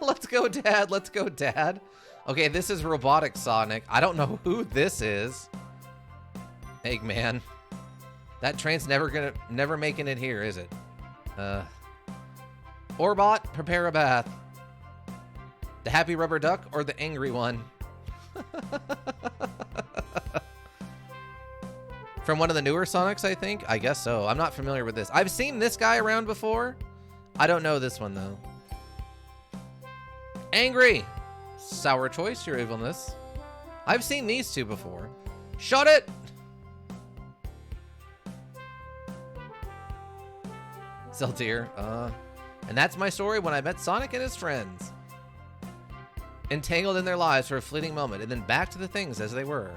Let's go, Dad. Let's go, Dad. Okay, this is Robotic Sonic. I don't know who this is. Eggman. That train's never making it here, is it? Orbot, prepare a bath. The happy rubber duck or the angry one? From one of the newer Sonics, I think? I guess so. I'm not familiar with this. I've seen this guy around before. I don't know this one, though. Angry. Sour choice, your evilness. I've seen these two before. Shut it! Seltier. And that's my story when I met Sonic and his friends. Entangled in their lives for a fleeting moment, and then back to the things as they were.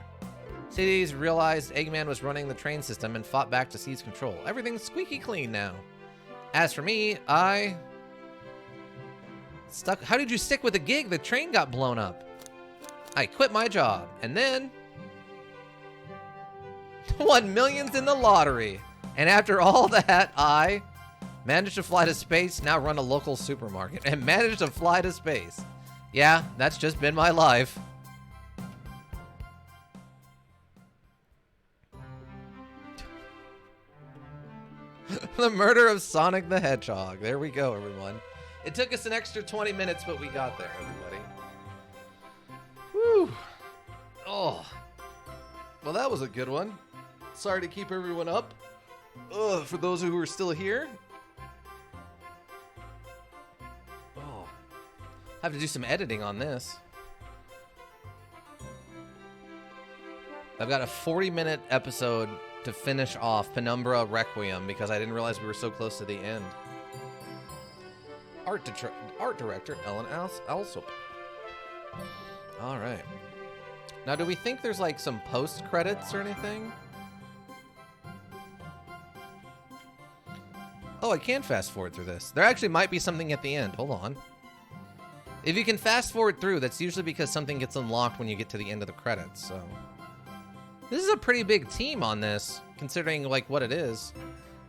Cities realized Eggman was running the train system and fought back to seize control. Everything's squeaky clean now. As for me, I... stuck... How did you stick with the gig? The train got blown up. I quit my job and then won millions in the lottery. And after all that, I managed to fly to space, now run a local supermarket, and managed to fly to space. Yeah, that's just been my life. The murder of Sonic the Hedgehog. There we go, everyone. It took us an extra 20 minutes, but we got there, everybody. Whew. Oh. Well, that was a good one. Sorry to keep everyone up. Ugh, for those who are still here. Oh. I have to do some editing on this. I've got a 40-minute episode to finish off Penumbra Requiem because I didn't realize we were so close to the end. Art director Ellen Alsop. All right. Now, do we think there's like some post credits or anything? Oh, I can fast forward through this. There actually might be something at the end. Hold on. If you can fast forward through, that's usually because something gets unlocked when you get to the end of the credits. So this is a pretty big team on this, considering like what it is.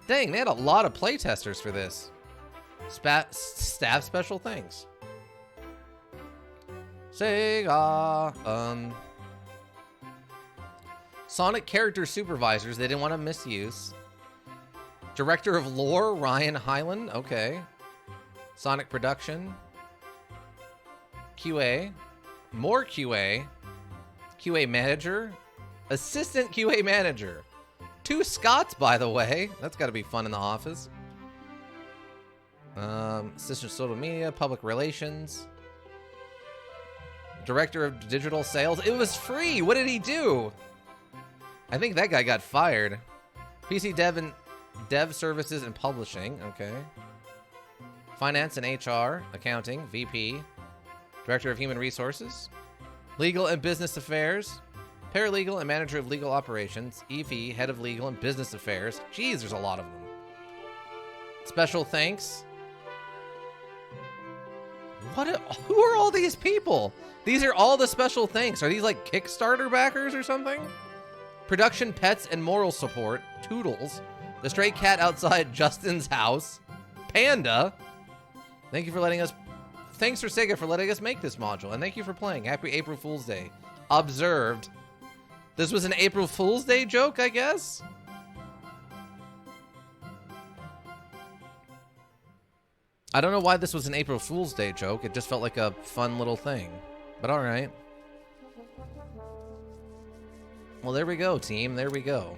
Dang, they had a lot of playtesters for this. Staff special things. Sega. Sonic character supervisors. They didn't want to misuse. Director of lore, Ryan Hyland. Okay. Sonic production. QA. More QA. QA manager. Assistant QA manager. 2 Scots, by the way. That's got to be fun in the office. Assistant social media, public relations. Director of digital sales. It was free. What did he do? I think that guy got fired. PC dev services and publishing. Okay. Finance and HR, accounting, VP. Director of human resources. Legal and business affairs. Paralegal and manager of legal operations. EV, head of legal and business affairs. Jeez, there's a lot of them. Special thanks. Who are all these people? These are all the special thanks. Are these like Kickstarter backers or something? Production, pets, and moral support. Toodles. The stray cat outside Justin's house. Panda. Thank you for letting us... Thanks for Sega for letting us make this module. And thank you for playing. Happy April Fool's Day. Observed. This was an April Fool's Day joke, I guess? I don't know why this was an April Fool's Day joke. It just felt like a fun little thing. But all right. Well, there we go, team. There we go.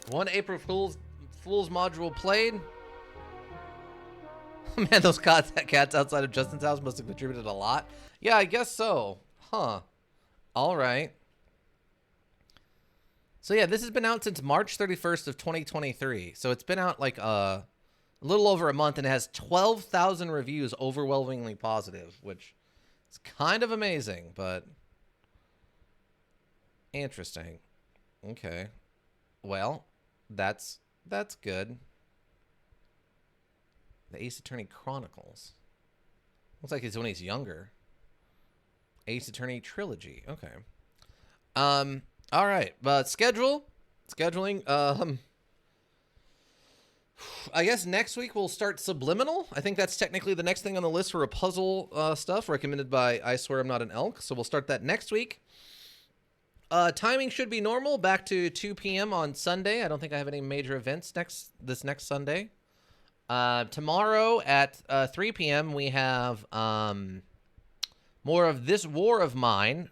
One April Fool's module played. Man, those cats outside of Justin's house must have contributed a lot. Yeah, I guess so. Huh. All right. So yeah, this has been out since March 31st of 2023. So it's been out like a little over a month and it has 12,000 reviews, overwhelmingly positive, which is kind of amazing, but interesting. Okay. Well, that's good. The Ace Attorney Chronicles. Looks like it's when he's younger. Ace Attorney Trilogy. Okay. All right. But scheduling. I guess next week we'll start Subliminal. I think that's technically the next thing on the list for a puzzle stuff recommended by I Swear I'm Not an Elk. So we'll start that next week. Timing should be normal. Back to 2 p.m. on Sunday. I don't think I have any major events this next Sunday. Tomorrow at 3 p.m. we have more of This War of Mine.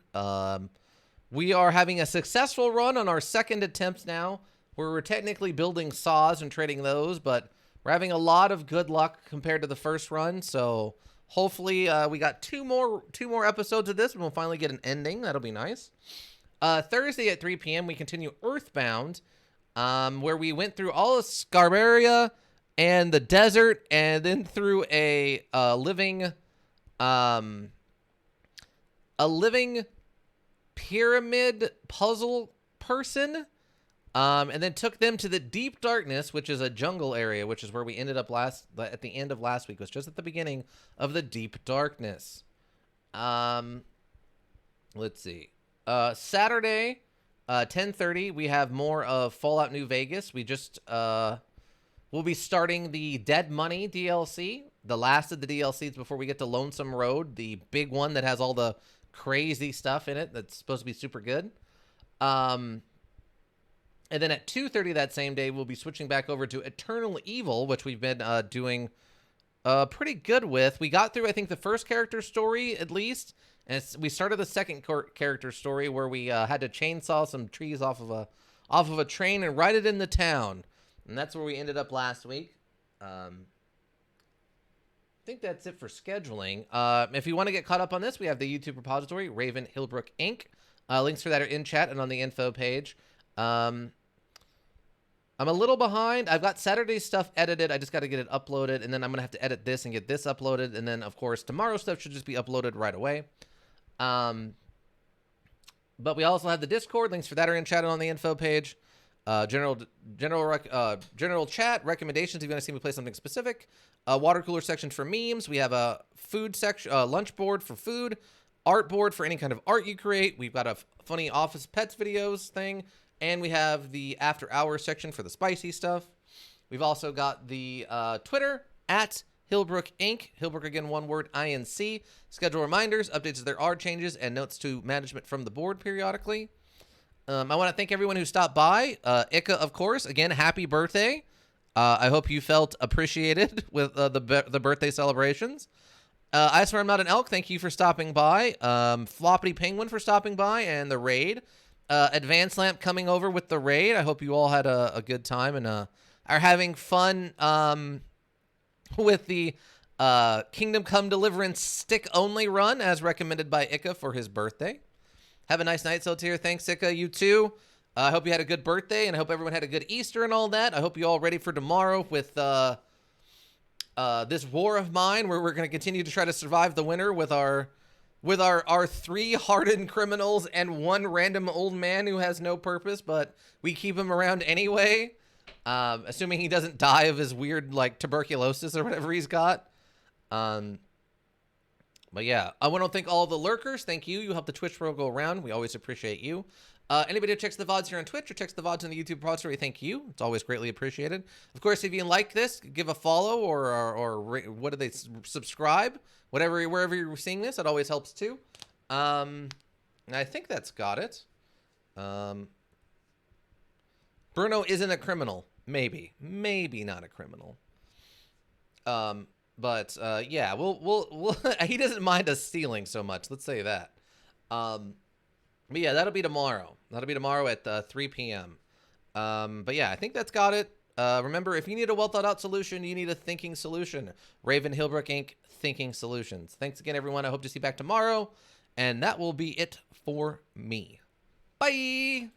We are having a successful run on our second attempt now, where we're technically building saws and trading those, but we're having a lot of good luck compared to the first run. So hopefully we got two more episodes of this, and we'll finally get an ending. That'll be nice. Thursday at 3 p.m. we continue Earthbound, where we went through all of Scarbaria and the desert, and then through a living pyramid puzzle person, and then took them to the deep darkness, which is a jungle area, which is where we ended up at the end of last week. It was just at the beginning of the deep darkness. Let's see. Saturday, 10:30, we have more of Fallout New Vegas. We'll be starting the Dead Money DLC, the last of the DLCs before we get to Lonesome Road, the big one that has all the crazy stuff in it that's supposed to be super good. And then at 2:30 that same day, we'll be switching back over to Eternal Evil, which we've been doing pretty good with. We got through, I think, the first character story at least, and we started the second character story where we had to chainsaw some trees off of a train and ride it in the town. And that's where we ended up last week. I think that's it for scheduling. If you want to get caught up on this, we have the YouTube repository, Raven Hillbrook Inc. Links for that are in chat and on the info page. I'm a little behind. I've got Saturday's stuff edited. I just got to get it uploaded, and then I'm going to have to edit this and get this uploaded. And then, of course, tomorrow's stuff should just be uploaded right away. But we also have the Discord. Links for that are in chat and on the info page. General chat recommendations if you want to see me play something specific. Water cooler section for memes. We have a food section, lunch board for food, art board for any kind of art you create. We've got a funny office pets videos thing, and we have the after hours section for the spicy stuff. We've also got the Twitter at Hillbrook Inc. Hillbrook again, one word, INC. Schedule reminders, updates as there are changes, and notes to management from the board periodically. I want to thank everyone who stopped by. Ika, of course, again, happy birthday. I hope you felt appreciated with the birthday celebrations. I swear I'm not an elk. Thank you for stopping by. Floppity Penguin for stopping by and the raid. Advanced Lamp coming over with the raid. I hope you all had a good time and are having fun with the Kingdom Come Deliverance stick-only run as recommended by Ika for his birthday. Have a nice night, Seltier. Thanks, Ika. You too. I hope you had a good birthday, and I hope everyone had a good Easter and all that. I hope you all ready for tomorrow with this war of mine, where we're going to continue to try to survive the winter with our 3 hardened criminals and 1 random old man who has no purpose, but we keep him around anyway, assuming he doesn't die of his weird like tuberculosis or whatever he's got. But yeah, I want to thank all the lurkers. Thank you. You help the Twitch world go around. We always appreciate you. Anybody who checks the VODs here on Twitch or checks the VODs on the YouTube repository, thank you. It's always greatly appreciated. Of course, if you like this, give a follow or what do they subscribe? Wherever you're seeing this, it always helps too. And I think that's got it. Bruno isn't a criminal. Maybe not a criminal. But yeah, we'll he doesn't mind us stealing so much. Let's say that. But yeah, that'll be tomorrow. That'll be tomorrow at 3 p.m. But yeah, I think that's got it. Remember, if you need a well thought out solution, you need a thinking solution. Raven Hillbrook Inc. Thinking Solutions. Thanks again, everyone. I hope to see you back tomorrow. And that will be it for me. Bye.